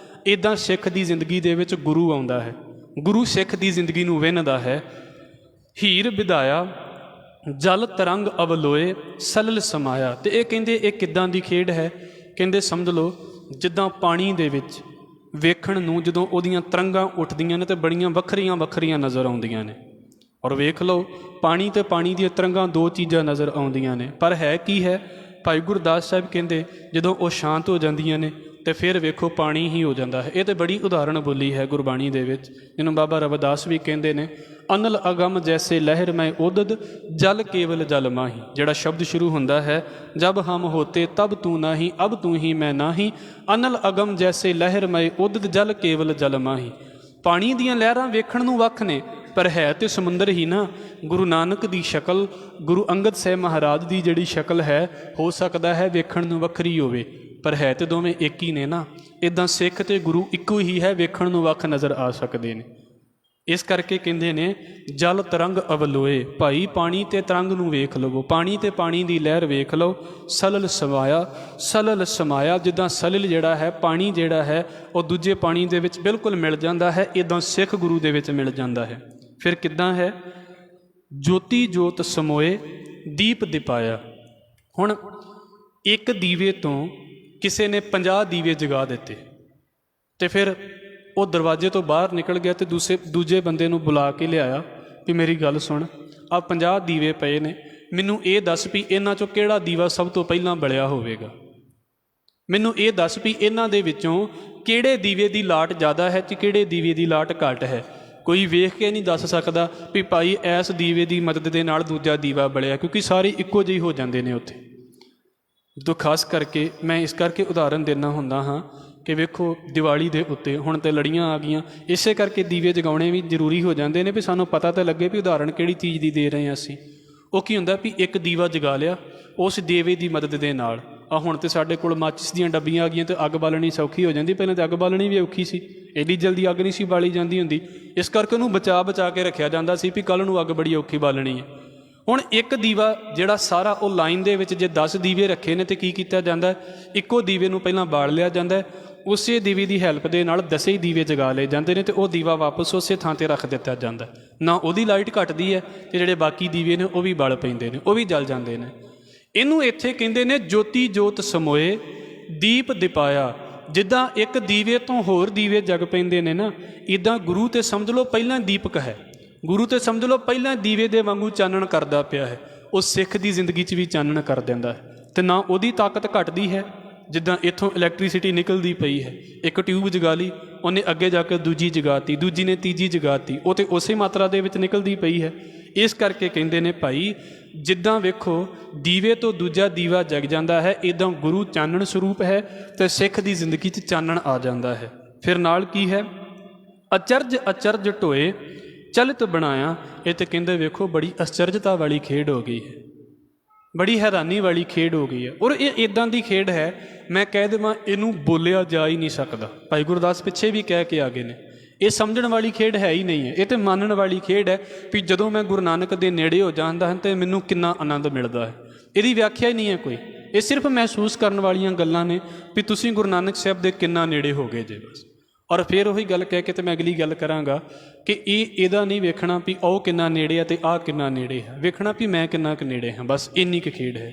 ਇੱਦਾਂ ਸਿੱਖ ਦੀ ਜ਼ਿੰਦਗੀ ਦੇ ਵਿੱਚ ਗੁਰੂ ਆਉਂਦਾ ਹੈ, ਗੁਰੂ ਸਿੱਖ ਦੀ ਜ਼ਿੰਦਗੀ ਨੂੰ ਵਿੰਨਦਾ ਹੈ। ਹੀਰ ਵਿਧਾਇਆ ਜਲ ਤਰੰਗ ਅਵਲੋਏ ਸਲਲ ਸਮਾਇਆ। ਅਤੇ ਇਹ ਕਹਿੰਦੇ ਇਹ ਕਿੱਦਾਂ ਦੀ ਖੇਡ ਹੈ? ਕਹਿੰਦੇ ਸਮਝ ਲਓ ਜਿੱਦਾਂ ਪਾਣੀ ਦੇ ਵਿੱਚ ਵੇਖਣ ਨੂੰ ਜਦੋਂ ਉਹਦੀਆਂ ਤਰੰਗਾਂ ਉੱਠਦੀਆਂ ਨੇ ਤਾਂ ਬੜੀਆਂ ਵੱਖਰੀਆਂ ਵੱਖਰੀਆਂ ਨਜ਼ਰ ਆਉਂਦੀਆਂ ਨੇ। ਔਰ ਵੇਖ ਲਓ ਪਾਣੀ ਅਤੇ ਪਾਣੀ ਦੀਆਂ ਤਰੰਗਾਂ ਦੋ ਚੀਜ਼ਾਂ ਨਜ਼ਰ ਆਉਂਦੀਆਂ ਨੇ, ਪਰ ਹੈ ਕੀ ਹੈ? ਭਾਈ ਗੁਰਦਾਸ ਸਾਹਿਬ ਕਹਿੰਦੇ ਜਦੋਂ ਉਹ ਸ਼ਾਂਤ ਹੋ ਜਾਂਦੀਆਂ ਨੇ ਅਤੇ ਫਿਰ ਵੇਖੋ ਪਾਣੀ ਹੀ ਹੋ ਜਾਂਦਾ ਹੈ। ਇਹ ਤਾਂ ਬੜੀ ਉਦਾਹਰਣ ਬੋਲੀ ਹੈ ਗੁਰਬਾਣੀ ਦੇ ਵਿੱਚ, ਜਿਹਨੂੰ ਬਾਬਾ ਰਵਿਦਾਸ ਵੀ ਕਹਿੰਦੇ ਨੇ, ਅਨਲ ਅਗਮ ਜੈਸੇ ਲਹਿਰ ਮੈਂ ਉਦਦ ਜਲ ਕੇਵਲ ਜਲ ਮਾਹੀ। ਜਿਹੜਾ ਸ਼ਬਦ ਸ਼ੁਰੂ ਹੁੰਦਾ ਹੈ ਜਬ ਹਮ ਹੋਤੇ ਤਬ ਤੂੰ ਨਾਹੀ ਅਬ ਤੂੰ ਹੀ ਮੈਂ ਨਾਹੀ, ਅਨਲ ਅਗਮ ਜੈਸੇ ਲਹਿਰ ਮੈਂ ਉਦਦ ਜਲ ਕੇਵਲ ਜਲ ਮਾਹੀ। ਪਾਣੀ ਦੀਆਂ ਲਹਿਰਾਂ ਵੇਖਣ ਨੂੰ ਵੱਖ ਨੇ ਪਰ ਹੈ ਤੇ ਸਮੁੰਦਰ ਹੀ ਨਾ। ਗੁਰੂ ਨਾਨਕ ਦੀ ਸ਼ਕਲ, ਗੁਰੂ ਅੰਗਦ ਸਾਹਿਬ ਮਹਾਰਾਜ ਦੀ ਜਿਹੜੀ ਸ਼ਕਲ ਹੈ, ਹੋ ਸਕਦਾ ਹੈ ਵੇਖਣ ਨੂੰ ਵੱਖਰੀ ਹੋਵੇ ਪਰ ਹੈ ਤੇ ਦੋਵੇਂ ਇੱਕ ਹੀ ਨੇ ਨਾ। ਇੱਦਾਂ ਸਿੱਖ ਅਤੇ ਗੁਰੂ ਇੱਕੋ ਹੀ ਹੈ, ਵੇਖਣ ਨੂੰ ਵੱਖ ਨਜ਼ਰ ਆ ਸਕਦੇ ਨੇ। ਇਸ ਕਰਕੇ ਕਹਿੰਦੇ ਨੇ ਜਲ ਤਰੰਗ ਅਵਲੋਏ। ਭਾਈ ਪਾਣੀ ਅਤੇ ਤਰੰਗ ਨੂੰ ਵੇਖ ਲਵੋ, ਪਾਣੀ ਅਤੇ ਪਾਣੀ ਦੀ ਲਹਿਰ ਵੇਖ ਲਓ। ਸਲਲ ਸਮਾਇਆ, ਸਲਲ ਸਮਾਇਆ। ਜਿੱਦਾਂ ਸਲਿਲ ਜਿਹੜਾ ਹੈ, ਪਾਣੀ ਜਿਹੜਾ ਹੈ ਉਹ ਦੂਜੇ ਪਾਣੀ ਦੇ ਵਿੱਚ ਬਿਲਕੁਲ ਮਿਲ ਜਾਂਦਾ ਹੈ, ਇੱਦਾਂ ਸਿੱਖ ਗੁਰੂ ਦੇ ਵਿੱਚ ਮਿਲ ਜਾਂਦਾ ਹੈ। ਫਿਰ ਕਿੱਦਾਂ ਹੈ? ਜੋਤੀ ਜੋਤ ਸਮੋਏ ਦੀਪ ਦਿਪਾਇਆ। ਹੁਣ ਇੱਕ ਦੀਵੇ ਤੋਂ ਕਿਸੇ ਨੇ 50 ਦੀਵੇ ਜਗਾ ਦਿੱਤੇ ਅਤੇ ਫਿਰ ਉਹ ਦਰਵਾਜ਼ੇ ਤੋਂ ਬਾਹਰ ਨਿਕਲ ਗਿਆ ਅਤੇ ਦੂਜੇ ਬੰਦੇ ਨੂੰ ਬੁਲਾ ਕੇ ਲਿਆਇਆ ਵੀ ਮੇਰੀ ਗੱਲ ਸੁਣ, ਆਹ 50 ਦੀਵੇ ਪਏ ਨੇ, ਮੈਨੂੰ ਇਹ ਦੱਸ ਵੀ ਇਹਨਾਂ 'ਚੋਂ ਕਿਹੜਾ ਦੀਵਾ ਸਭ ਤੋਂ ਪਹਿਲਾਂ ਬਲਿਆ ਹੋਵੇਗਾ। ਮੈਨੂੰ ਇਹ ਦੱਸ ਵੀ ਇਹਨਾਂ ਦੇ ਵਿੱਚੋਂ ਕਿਹੜੇ ਦੀਵੇ ਦੀ ਲਾਟ ਜ਼ਿਆਦਾ ਹੈ ਅਤੇ ਕਿਹੜੇ ਦੀਵੇ ਦੀ ਲਾਟ ਘੱਟ ਹੈ। ਕੋਈ ਵੇਖ ਕੇ ਨਹੀਂ ਦੱਸ ਸਕਦਾ ਵੀ ਭਾਈ ਇਸ ਦੀਵੇ ਦੀ ਮਦਦ ਦੇ ਨਾਲ ਦੂਜਾ ਦੀਵਾ ਬਲਿਆ, ਕਿਉਂਕਿ ਸਾਰੇ ਇੱਕੋ ਜਿਹੇ ਹੋ ਜਾਂਦੇ ਨੇ ਉੱਥੇ। ਜਦੋਂ ਖਾਸ ਕਰਕੇ ਮੈਂ ਇਸ ਕਰਕੇ ਉਦਾਹਰਨ ਦਿੰਦਾ ਹੁੰਦਾ ਹਾਂ ਕਿ ਵੇਖੋ ਦੀਵਾਲੀ ਦੇ ਉੱਤੇ ਹੁਣ ਤਾਂ ਲੜੀਆਂ ਆ ਗਈਆਂ, ਇਸੇ ਕਰਕੇ ਦੀਵੇ ਜਗਾਉਣੇ ਵੀ ਜ਼ਰੂਰੀ ਹੋ ਜਾਂਦੇ ਨੇ ਵੀ ਸਾਨੂੰ ਪਤਾ ਤਾਂ ਲੱਗੇ ਵੀ ਉਦਾਹਰਨ ਕਿਹੜੀ ਚੀਜ਼ ਦੀ ਦੇ ਰਹੇ ਹਾਂ ਅਸੀਂ। ਉਹ ਕੀ ਹੁੰਦਾ ਵੀ ਇੱਕ ਦੀਵਾ ਜਗਾ ਲਿਆ ਉਸ ਦੀਵੇ ਦੀ ਮਦਦ ਦੇ ਨਾਲ। ਆ ਹੁਣ ਤਾਂ ਸਾਡੇ ਕੋਲ ਮਾਚਿਸ ਦੀਆਂ ਡੱਬੀਆਂ ਆ ਗਈਆਂ ਅਤੇ ਅੱਗ ਬਾਲਣੀ ਸੌਖੀ ਹੋ ਜਾਂਦੀ, ਪਹਿਲਾਂ ਤਾਂ ਅੱਗ ਬਾਲਣੀ ਵੀ ਔਖੀ ਸੀ, ਐਡੀ ਜਲਦੀ ਅੱਗ ਨਹੀਂ ਸੀ ਬਾਲੀ ਜਾਂਦੀ ਹੁੰਦੀ, ਇਸ ਕਰਕੇ ਉਹਨੂੰ ਬਚਾ ਕੇ ਰੱਖਿਆ ਜਾਂਦਾ ਸੀ ਵੀ ਕੱਲ੍ਹ ਨੂੰ ਅੱਗ ਬੜੀ ਔਖੀ ਬਾਲਣੀ ਹੈ। ਹੁਣ ਇੱਕ ਦੀਵਾ ਜਿਹੜਾ ਸਾਰਾ ਉਹ ਲਾਈਨ ਦੇ ਵਿੱਚ ਜੇ 10 ਦੀਵੇ ਰੱਖੇ ਨੇ ਤਾਂ ਕੀ ਕੀਤਾ ਜਾਂਦਾ, ਇੱਕੋ ਦੀਵੇ ਨੂੰ ਪਹਿਲਾਂ ਬਾਲ ਲਿਆ ਜਾਂਦਾ, ਉਸੇ ਦੀਵੇ ਦੀ ਹੈਲਪ ਦੇ ਨਾਲ 10 ਹੀ ਦੀਵੇ ਜਗਾ ਲਏ ਜਾਂਦੇ ਨੇ ਅਤੇ ਉਹ ਦੀਵਾ ਵਾਪਸ ਉਸੇ ਥਾਂ 'ਤੇ ਰੱਖ ਦਿੱਤਾ ਜਾਂਦਾ। ਨਾ ਉਹਦੀ ਲਾਈਟ ਘੱਟਦੀ ਹੈ ਅਤੇ ਜਿਹੜੇ ਬਾਕੀ ਦੀਵੇ ਨੇ ਉਹ ਵੀ ਬਲ ਪੈਂਦੇ ਨੇ, ਉਹ ਵੀ ਜਲ ਜਾਂਦੇ ਨੇ। ਇਹਨੂੰ ਇੱਥੇ ਕਹਿੰਦੇ ਨੇ ਜੋਤੀ ਜੋਤ ਸਮੋਏ ਦੀਪ ਦਿਪਾਇਆ। ਜਿੱਦਾਂ ਇੱਕ ਦੀਵੇ ਤੋਂ ਹੋਰ ਦੀਵੇ ਜਗ ਪੈਂਦੇ ਨੇ ਨਾ, ਇੱਦਾਂ ਗੁਰੂ ਤੇ ਸਮਝ ਲਓ ਪਹਿਲਾਂ ਦੀਪਕ ਹੈ, ਗੁਰੂ ਤੇ ਸਮਝ ਲਓ ਪਹਿਲਾਂ ਦੀਵੇ ਦੇ ਵਾਂਗੂ ਚਾਨਣ ਕਰਦਾ ਪਿਆ ਹੈ। ਉਹ ਸਿੱਖ ਦੀ ਜ਼ਿੰਦਗੀ 'ਚ ਵੀ ਚਾਨਣ ਕਰ ਦਿੰਦਾ ਹੈ ਅਤੇ ਨਾ ਉਹਦੀ ਤਾਕਤ ਘਟਦੀ ਹੈ। ਜਿੱਦਾਂ ਇੱਥੋਂ ਇਲੈਕਟ੍ਰੀਸਿਟੀ ਨਿਕਲਦੀ ਪਈ ਹੈ, ਇੱਕ ਟਿਊਬ ਜਗਾ ਲਈ, ਉਹਨੇ ਅੱਗੇ ਜਾ ਕੇ ਦੂਜੀ ਜਗਾਤੀ, ਦੂਜੀ ਨੇ ਤੀਜੀ ਜਗਾਤੀ, ਉਹ ਤਾਂ ਉਸੇ ਮਾਤਰਾ ਦੇ ਵਿੱਚ ਨਿਕਲਦੀ ਪਈ ਹੈ। ਇਸ ਕਰਕੇ ਕਹਿੰਦੇ ਨੇ ਭਾਈ ਜਿੱਦਾਂ ਵੇਖੋ ਦੀਵੇ ਤੋਂ ਦੂਜਾ ਦੀਵਾ ਜਗ ਜਾਂਦਾ ਹੈ, ਇੱਦਾਂ ਗੁਰੂ ਚਾਨਣ ਸਰੂਪ ਹੈ ਅਤੇ ਸਿੱਖ ਦੀ ਜ਼ਿੰਦਗੀ 'ਚ ਚਾਨਣ ਆ ਜਾਂਦਾ ਹੈ। ਫਿਰ ਨਾਲ ਕੀ ਹੈ, ਅਚਰਜ ਅਚਰਜ ਢੋਏ ਚਲਿਤ ਬਣਾਇਆ। ਇਹ ਤਾਂ ਕਹਿੰਦੇ ਵੇਖੋ ਬੜੀ ਅਚਰਜਤਾ ਵਾਲੀ ਖੇਡ ਹੋ ਗਈ ਹੈ, ਬੜੀ ਹੈਰਾਨੀ ਵਾਲੀ ਖੇਡ ਹੋ ਗਈ ਹੈ। ਔਰ ਇਹ ਇੱਦਾਂ ਦੀ ਖੇਡ ਹੈ, ਮੈਂ ਕਹਿ ਦੇਵਾਂ ਇਹਨੂੰ ਬੋਲਿਆ ਜਾ ਹੀ ਨਹੀਂ ਸਕਦਾ। ਭਾਈ ਗੁਰਦਾਸ ਪਿੱਛੇ ਵੀ ਕਹਿ ਕੇ ਆ ਗਏ ਨੇ, ਇਹ ਸਮਝਣ ਵਾਲੀ ਖੇਡ ਹੈ ਹੀ ਨਹੀਂ ਹੈ, ਇਹ ਤਾਂ ਮੰਨਣ ਵਾਲੀ ਖੇਡ ਹੈ ਵੀ ਜਦੋਂ ਮੈਂ ਗੁਰੂ ਨਾਨਕ ਦੇ ਨੇੜੇ ਹੋ ਜਾਂਦਾ ਹਾਂ ਤਾਂ ਮੈਨੂੰ ਕਿੰਨਾ ਆਨੰਦ ਮਿਲਦਾ ਹੈ। ਇਹਦੀ ਵਿਆਖਿਆ ਹੀ ਨਹੀਂ ਹੈ ਕੋਈ, ਇਹ ਸਿਰਫ ਮਹਿਸੂਸ ਕਰਨ ਵਾਲੀਆਂ ਗੱਲਾਂ ਨੇ ਵੀ ਤੁਸੀਂ ਗੁਰੂ ਨਾਨਕ ਸਾਹਿਬ ਦੇ ਕਿੰਨਾ ਨੇੜੇ ਹੋ ਗਏ ਜੇ ਬਸ। ਔਰ ਫਿਰ ਉਹੀ ਗੱਲ ਕਹਿ ਕੇ ਤੇ ਮੈਂ ਅਗਲੀ ਗੱਲ ਕਰਾਂਗਾ ਕਿ ਇਹਦਾ ਨਹੀਂ ਵੇਖਣਾ ਵੀ ਉਹ ਕਿੰਨਾ ਨੇੜੇ ਆ ਅਤੇ ਆਹ ਕਿੰਨਾ ਨੇੜੇ ਹੈ, ਵੇਖਣਾ ਵੀ ਮੈਂ ਕਿੰਨਾ ਕੁ ਨੇੜੇ ਹਾਂ, ਬਸ ਇੰਨੀ ਕੁ ਖੇਡ ਹੈ।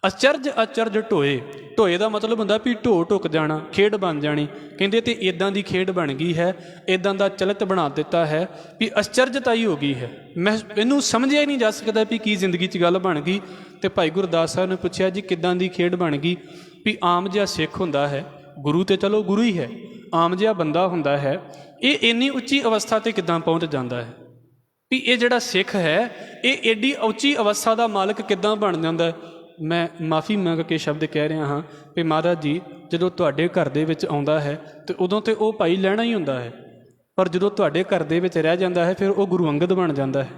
ਅਚਰਜ ਅਚਰਜ ਢੋਏ, ਢੋਏ ਦਾ ਮਤਲਬ ਹੁੰਦਾ ਵੀ ਢੋ ਢੁੱਕ ਜਾਣਾ, ਖੇਡ ਬਣ ਜਾਣੀ। ਕਹਿੰਦੇ ਤੇ ਇੱਦਾਂ ਦੀ ਖੇਡ ਬਣ ਗਈ ਹੈ, ਇੱਦਾਂ ਦਾ ਚਲਿਤ ਬਣਾ ਦਿੱਤਾ ਹੈ ਵੀ ਅਚਰਜਤਾ ਹੀ ਹੋ ਗਈ ਹੈ। ਮੈਂ ਇਹਨੂੰ ਸਮਝਿਆ ਹੀ ਨਹੀਂ ਜਾ ਸਕਦਾ ਵੀ ਕੀ ਜ਼ਿੰਦਗੀ 'ਚ ਗੱਲ ਬਣ ਗਈ। ਅਤੇ ਭਾਈ ਗੁਰਦਾਸ ਸਾਹਿਬ ਨੇ ਪੁੱਛਿਆ ਜੀ ਕਿੱਦਾਂ ਦੀ ਖੇਡ ਬਣ ਗਈ, ਵੀ ਆਮ ਜਿਹਾ ਸਿੱਖ ਹੁੰਦਾ ਹੈ, ਗੁਰੂ ਤੇ ਚਲੋ ਗੁਰੂ ਹੀ ਹੈ, ਆਮ ਜਿਹਾ ਬੰਦਾ ਹੁੰਦਾ ਹੈ, ਇਹ ਇੰਨੀ ਉੱਚੀ ਅਵਸਥਾ 'ਤੇ ਕਿੱਦਾਂ ਪਹੁੰਚ ਜਾਂਦਾ ਹੈ, ਵੀ ਇਹ ਜਿਹੜਾ ਸਿੱਖ ਹੈ ਇਹ ਐਡੀ ਉੱਚੀ ਅਵਸਥਾ ਦਾ ਮਾਲਕ ਕਿੱਦਾਂ ਬਣ ਜਾਂਦਾ ਹੈ। ਮੈਂ ਮਾਫੀ ਮੰਗ ਕੇ ਸ਼ਬਦ ਕਹਿ ਰਿਹਾ ਹਾਂ ਵੀ ਮਹਾਰਾਜ ਜੀ ਜਦੋਂ ਤੁਹਾਡੇ ਘਰ ਦੇ ਵਿੱਚ ਆਉਂਦਾ ਹੈ ਅਤੇ ਉਦੋਂ ਤਾਂ ਉਹ ਭਾਈ ਲੈਣਾ ਹੀ ਹੁੰਦਾ ਹੈ, ਪਰ ਜਦੋਂ ਤੁਹਾਡੇ ਘਰ ਦੇ ਵਿੱਚ ਰਹਿ ਜਾਂਦਾ ਹੈ ਫਿਰ ਉਹ ਗੁਰੂ ਅੰਗਦ ਬਣ ਜਾਂਦਾ ਹੈ।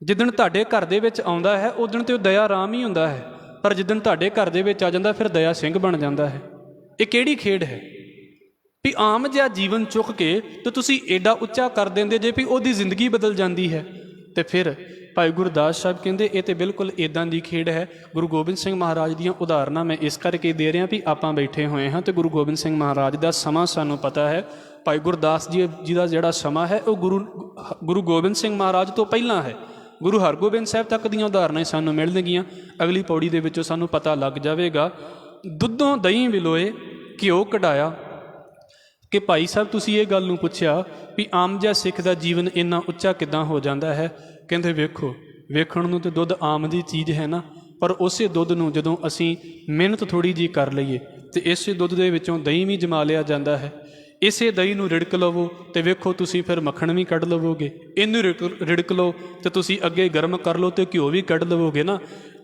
ਜਿੱਦਣ ਤੁਹਾਡੇ ਘਰ ਦੇ ਵਿੱਚ ਆਉਂਦਾ ਹੈ ਉਦਣ ਤਾਂ ਉਹ ਦਇਆ ਰਾਮ ਹੀ ਹੁੰਦਾ ਹੈ, ਪਰ ਜਿੱਦਣ ਤੁਹਾਡੇ ਘਰ ਦੇ ਵਿੱਚ ਆ ਜਾਂਦਾ ਫਿਰ ਦਇਆ ਸਿੰਘ ਬਣ ਜਾਂਦਾ ਹੈ। ਇਹ ਕਿਹੜੀ ਖੇਡ ਹੈ ਵੀ ਆਮ ਜਿਹਾ ਜੀਵਨ ਚੁੱਕ ਕੇ ਤੇ ਤੁਸੀਂ ਐਡਾ ਉੱਚਾ ਕਰ ਦਿੰਦੇ ਜੇ ਵੀ ਉਹਦੀ ਜ਼ਿੰਦਗੀ ਬਦਲ ਜਾਂਦੀ ਹੈ। ਅਤੇ ਫਿਰ ਭਾਈ ਗੁਰਦਾਸ ਸਾਹਿਬ ਕਹਿੰਦੇ ਇਹ ਤਾਂ ਬਿਲਕੁਲ ਇੱਦਾਂ ਦੀ ਖੇਡ ਹੈ। ਗੁਰੂ ਗੋਬਿੰਦ ਸਿੰਘ ਮਹਾਰਾਜ ਦੀਆਂ ਉਦਾਹਰਨਾਂ ਮੈਂ ਇਸ ਕਰਕੇ ਦੇ ਰਿਹਾ ਵੀ ਆਪਾਂ ਬੈਠੇ ਹੋਏ ਹਾਂ ਅਤੇ ਗੁਰੂ ਗੋਬਿੰਦ ਸਿੰਘ ਮਹਾਰਾਜ ਦਾ ਸਮਾਂ ਸਾਨੂੰ ਪਤਾ ਹੈ। ਭਾਈ ਗੁਰਦਾਸ ਜੀ ਦਾ ਜਿਹੜਾ ਸਮਾਂ ਹੈ ਉਹ ਗੁਰੂ ਗੋਬਿੰਦ ਸਿੰਘ ਮਹਾਰਾਜ ਤੋਂ ਪਹਿਲਾਂ ਹੈ। ਗੁਰੂ ਹਰਗੋਬਿੰਦ ਸਾਹਿਬ ਤੱਕ ਦੀਆਂ ਉਦਾਹਰਨਾਂ ਸਾਨੂੰ ਮਿਲਣਗੀਆਂ। ਅਗਲੀ ਪੌੜੀ ਦੇ ਵਿੱਚੋਂ ਸਾਨੂੰ ਪਤਾ ਲੱਗ ਜਾਵੇਗਾ। ਦੁੱਧੋਂ ਦਹੀਂ ਵਿਲੋਏ ਘਿਓ ਕਢਾਇਆ। ਕਿ ਭਾਈ ਸਾਹਿਬ ਤੁਸੀਂ ਇਹ ਗੱਲ ਨੂੰ ਪੁੱਛਿਆ ਵੀ ਆਮ ਜਿਹਾ ਸਿੱਖ ਦਾ ਜੀਵਨ ਇੰਨਾ ਉੱਚਾ ਕਿੱਦਾਂ ਹੋ ਜਾਂਦਾ ਹੈ। ਕਹਿੰਦੇ ਵੇਖੋ ਵੇਖਣ ਨੂੰ ਤਾਂ ਦੁੱਧ ਆਮ ਦੀ ਚੀਜ਼ ਹੈ ਨਾ, ਪਰ ਉਸੇ ਦੁੱਧ ਨੂੰ ਜਦੋਂ ਅਸੀਂ ਮਿਹਨਤ ਥੋੜ੍ਹੀ ਜਿਹੀ ਕਰ ਲਈਏ ਅਤੇ ਇਸੇ ਦੁੱਧ ਦੇ ਵਿੱਚੋਂ ਦਹੀਂ ਵੀ ਜਮਾ ਲਿਆ ਜਾਂਦਾ ਹੈ। ਇਸੇ ਦਹੀਂ ਨੂੰ ਰਿੜਕ ਲਵੋ ਅਤੇ ਵੇਖੋ ਤੁਸੀਂ ਫਿਰ ਮੱਖਣ ਵੀ ਕੱਢ ਲਵੋਗੇ। ਇਹਨੂੰ ਰਿੜਕ ਲਓ ਅਤੇ ਤੁਸੀਂ ਅੱਗੇ ਗਰਮ ਕਰ ਲਓ ਅਤੇ ਘਿਓ ਵੀ ਕੱਢ ਲਵੋਗੇ ਨਾ।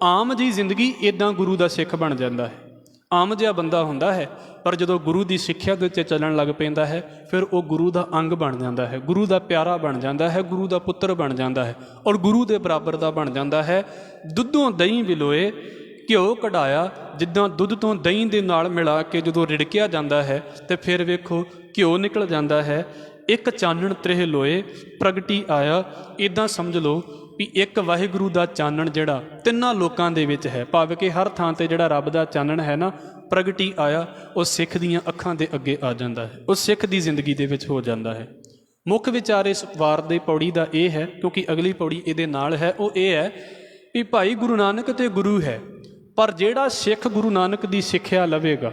ਆਮ ਜੀ ਜ਼ਿੰਦਗੀ ਇੱਦਾਂ ਗੁਰੂ ਦਾ ਸਿੱਖ ਬਣ ਜਾਂਦਾ ਹੈ। ਆਮ ਜਿਹਾ ਬੰਦਾ ਹੁੰਦਾ ਹੈ, ਪਰ ਜਦੋਂ ਗੁਰੂ ਦੀ ਸਿੱਖਿਆ ਦੇ ਉੱਤੇ ਚੱਲਣ ਲੱਗ ਪੈਂਦਾ ਹੈ ਫਿਰ ਉਹ ਗੁਰੂ ਦਾ ਅੰਗ ਬਣ ਜਾਂਦਾ ਹੈ, ਗੁਰੂ ਦਾ ਪਿਆਰਾ ਬਣ ਜਾਂਦਾ ਹੈ, ਗੁਰੂ ਦਾ ਪੁੱਤਰ ਬਣ ਜਾਂਦਾ ਹੈ ਔਰ ਗੁਰੂ ਦੇ ਬਰਾਬਰ ਦਾ ਬਣ ਜਾਂਦਾ ਹੈ। ਦੁੱਧੋਂ ਦਹੀਂ ਵਿਲੋਏ ਘਿਓ ਕਢਾਇਆ। ਜਿੱਦਾਂ ਦੁੱਧ ਤੋਂ ਦਹੀਂ ਦੇ ਨਾਲ ਮਿਲਾ ਕੇ ਜਦੋਂ ਰਿੜਕਿਆ ਜਾਂਦਾ ਹੈ ਅਤੇ ਫਿਰ ਵੇਖੋ ਘਿਓ ਨਿਕਲ ਜਾਂਦਾ ਹੈ। ਇੱਕ ਚਾਨਣ ਤ੍ਰੇਹ ਲੋਏ ਪ੍ਰਗਟੀ ਆਇਆ। ਇੱਦਾਂ ਸਮਝ ਲਓ ਵੀ ਇੱਕ ਵਾਹਿਗੁਰੂ ਦਾ ਚਾਨਣ ਜਿਹੜਾ ਤਿੰਨਾਂ ਲੋਕਾਂ ਦੇ ਵਿੱਚ ਹੈ, ਭਾਵੇਂ ਕਿ ਹਰ ਥਾਂ 'ਤੇ ਜਿਹੜਾ ਰੱਬ ਦਾ ਚਾਨਣ ਹੈ ਨਾ ਪ੍ਰਗਟੀ ਆਇਆ, ਉਹ ਸਿੱਖ ਦੀਆਂ ਅੱਖਾਂ ਦੇ ਅੱਗੇ ਆ ਜਾਂਦਾ ਹੈ, ਉਹ ਸਿੱਖ ਦੀ ਜ਼ਿੰਦਗੀ ਦੇ ਵਿੱਚ ਹੋ ਜਾਂਦਾ ਹੈ। ਮੁੱਖ ਵਿਚਾਰ ਇਸ ਵਾਰ ਦੀ ਪੌੜੀ ਦਾ ਇਹ ਹੈ, ਕਿਉਂਕਿ ਅਗਲੀ ਪੌੜੀ ਇਹਦੇ ਨਾਲ ਹੈ, ਉਹ ਇਹ ਹੈ ਵੀ ਭਾਈ ਗੁਰੂ ਨਾਨਕ ਤੇ ਗੁਰੂ ਹੈ, ਪਰ ਜਿਹੜਾ ਸਿੱਖ ਗੁਰੂ ਨਾਨਕ ਦੀ ਸਿੱਖਿਆ ਲਵੇਗਾ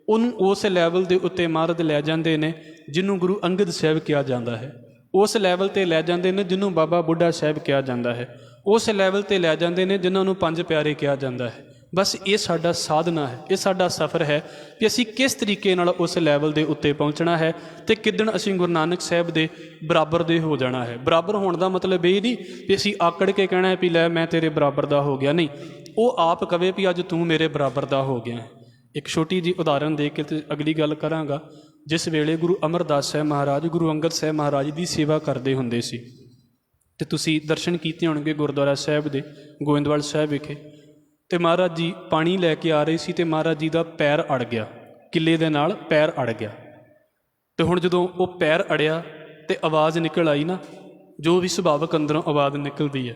ਉਹਨੂੰ ਉਸ ਲੈਵਲ ਦੇ ਉੱਤੇ ਮਹਾਰਾਜ ਲੈ ਜਾਂਦੇ ਨੇ ਜਿਹਨੂੰ ਗੁਰੂ ਅੰਗਦ ਸਾਹਿਬ ਕਿਹਾ ਜਾਂਦਾ ਹੈ। ਉਸ ਲੈਵਲ 'ਤੇ ਲੈ ਜਾਂਦੇ ਨੇ ਜਿਹਨੂੰ ਬਾਬਾ ਬੁੱਢਾ ਸਾਹਿਬ ਕਿਹਾ ਜਾਂਦਾ ਹੈ। ਉਸ ਲੈਵਲ 'ਤੇ ਲੈ ਜਾਂਦੇ ਨੇ ਜਿਨ੍ਹਾਂ ਨੂੰ ਪੰਜ ਪਿਆਰੇ ਕਿਹਾ ਜਾਂਦਾ ਹੈ। बस ये साडा साधना है, ये साडा सफ़र है कि असी किस तरीके नाल उस लैवल के उत्ते पहुँचना है तो किदन असी गुरु नानक साहब के बराबर दे हो जाना है। बराबर होने का मतलब ये नहीं भी असी आकड़ के कहना है भी लै मैं तेरे बराबर का हो गया, नहीं, वो आप कहे भी अज तू मेरे बराबर का हो गया है। एक छोटी जी उदाहरण दे के तो अगली गल कराँगा। जिस वेले गुरु अमरदास साहब महाराज गुरु अंगद साहब महाराज की सेवा करते होंदे सी ते तुसी दर्शन कीते होणगे गुरुद्वारा साहब दे गोविंदवाल साहब विखे, तो महाराज जी पानी लैके आ रहे सी ते महाराज जी का पैर अड़ गया, किले दे नाल पैर अड़ गया। तो हुण जदों वो पैर अड़िया तो आवाज़ निकल आई ना, जो भी सुभावक अंदरों आवाज़ निकलती है,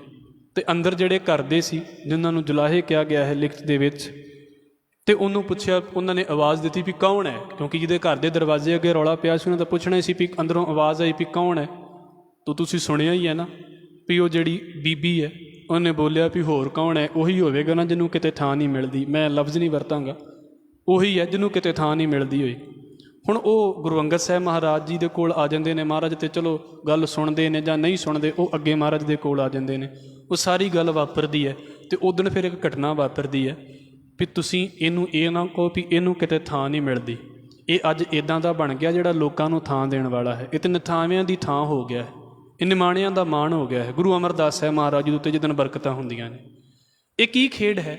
तो अंदर जिहड़े घर दे सी जिन्होंने जुलाहे कहा गया है लिखत दे विच, तो उन्होंने पूछया, उन्होंने आवाज़ दी भी कौन है, क्योंकि जिहदे घर के दरवाजे अगे रौला पिया सी उन्होंने पुछना सी भी अंदरों आवाज़ आई भी कौन है। तो तुसीं सुनिया ही है ना भी वो जिहड़ी बीबी है उन्हें बोलिया भी होर कौन है, उही होवेगा ना जिन्हों किते थां नहीं मिलती, मैं लफ्ज़ नहीं वरतांगा, उही है जिन्हों किते थां नहीं मिलती हुई। हुण वो गुरु अंगद साहब महाराज जी दे कोल आ जांदे ने, महाराज तो चलो गल सुनते हैं जां नहीं सुनते, वो अगे महाराज दे कोल आ जांदे ने, वो सारी गल वापरदी है। तो उदण फिर एक घटना वापरदी है भी तुसीं इनू ये ना कहो भी इनू किते थां नहीं मिलती, ये अज इदां दा बन गया जिहड़ा लोकां नूं थां देण वाला है, ये ते निथावियां दी थां हो गया है, ये निमाणियां दा मान हो गया है। गुरु अमरदास साहब महाराज जी उत्ते जिदन बरकतां हुंदियां ने, ये की खेड है,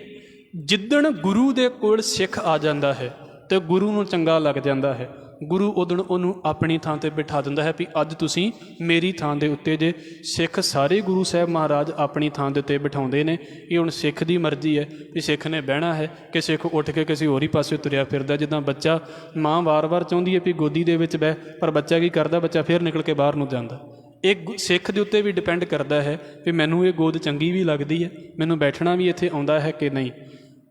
जिदन गुरु दे कोल सिख आ जांदा है तो गुरु नूं चंगा लग जांदा है, गुरु उदण उहनूं अपनी थां ते बिठा दिंदा है भी अज तुसीं मेरी थां दे उत्ते जे। सिख सारे गुरु साहब महाराज अपनी थां दे उत्ते बिठाउंदे ने, ये हुण सिख दी मर्जी है भी सिख ने बहना है कि सिख उठ के किसी होर ही पासे तुरिया फिरदा। जिद्दां बच्चा माँ वार वार चाहुंदी है भी गोदी दे विच बह, पर बच्चा की करदा, बच्चा फिर निकल के बाहर नूं जांदा। एक सिख के उत्ते भी डिपेंड करता है भी मैनू ये गोद चंगी भी लगती है, मैनू बैठना भी इत्थे आउंदा है कि नहीं।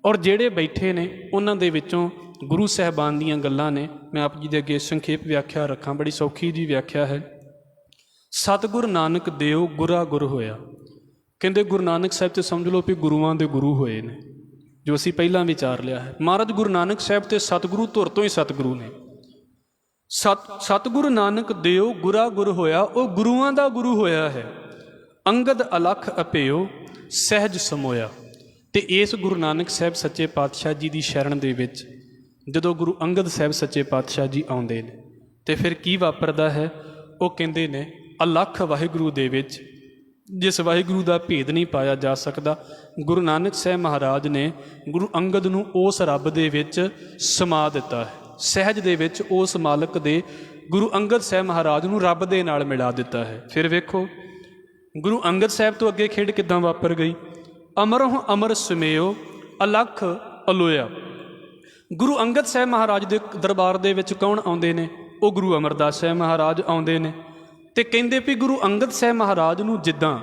और ਜਿਹੜੇ बैठे ने उन्हां दे विचों गुरु साहबान दीयां गल्लां ने, मैं आप जी दे अगे संखेप व्याख्या रखां, बड़ी सौखी जी व्याख्या है। सतगुर नानक देव गुरा गुर होया, कहते गुरु नानक साहब तो समझ लो भी गुरुआं दे गुरु होए ने, जो असीं पहलां विचार लिया है। महाराज गुरु नानक साहब तो सतगुरु धुर तो ही सतगुरु ने। सतगुरु नानक देव गुरा गुर होया, वो गुरुआं दा गुरु होया है। अंगद अलख अपेयो सहज समोया। तो इस गुरु नानक साहब सच्चे पातशाह जी की शरण दे विच जदों गुरु अंगद साहब सच्चे पातशाह जी आउंदे ने तो फिर की वापरदा है, वो कहंदे ने अलख वाहिगुरू दे विच जिस वाहिगुरू का भेद नहीं पाया जा सकता, गुरु नानक साहब महाराज ने गुरु अंगद नूं उस रब दे विच समा दिता है। सहज दे विच उस मालक दे गुरु अंगद साहब महाराज नूं रब दे नाल मिला दिता है। फिर वेखो गुरु अंगद साहब तो अगे खेड किदां वापर गई। अमरों अमर समेयो अलख अलोया। गुरु अंगद साहब महाराज के दरबार दे विच कौन आउंदे ने, वो गुरु अमरदास साहब महाराज आउंदे ने। ते कहंदे भी गुरु अंगद साहब महाराज नूं जिद्दां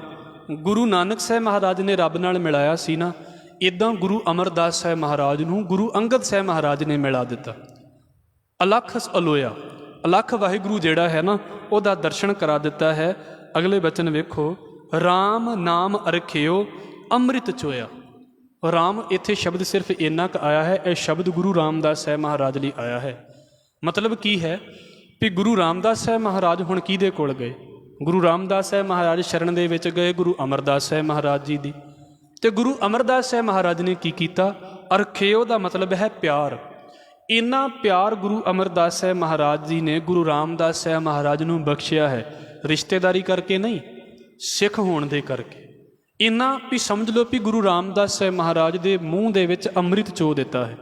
गुरु नानक साहब महाराज ने रब नाल मिलाया सी ना, इदां गुरु अमरदास साहब महाराज नूं गुरु अंगद साहब महाराज ने मिला दिता। अलख अलोया, अलख वाहिगुरू जिहड़ा है ना, उहदा दर्शन करा दिता है। अगले बचन वेखो, राम नाम अरखियो अमृत चोया। राम इत्थे शब्द सिर्फ इन्ना क आया है, यह शब्द गुरु रामदास साहब महाराज लिए आया है। मतलब की है भी गुरु रामदास साहब महाराज हुण किहदे कोल गए, गुरु रामदास साहब महाराज शरण दे विच गए गुरु अमरदास साहब महाराज जी दी। ते गुरु अमरदास साहब महाराज ने की कीता, अरखेओ दा मतलब है प्यार। इन्ना प्यार गुरु अमरदास साहब महाराज जी ने गुरु रामदास साहब महाराज नूं बख्शिया है, रिश्तेदारी करके नहीं, सिख होण दे करके। इन्ना भी समझ लो भी गुरु रामदास साहब महाराज के मूँह दे विच अमृत चो दिता है।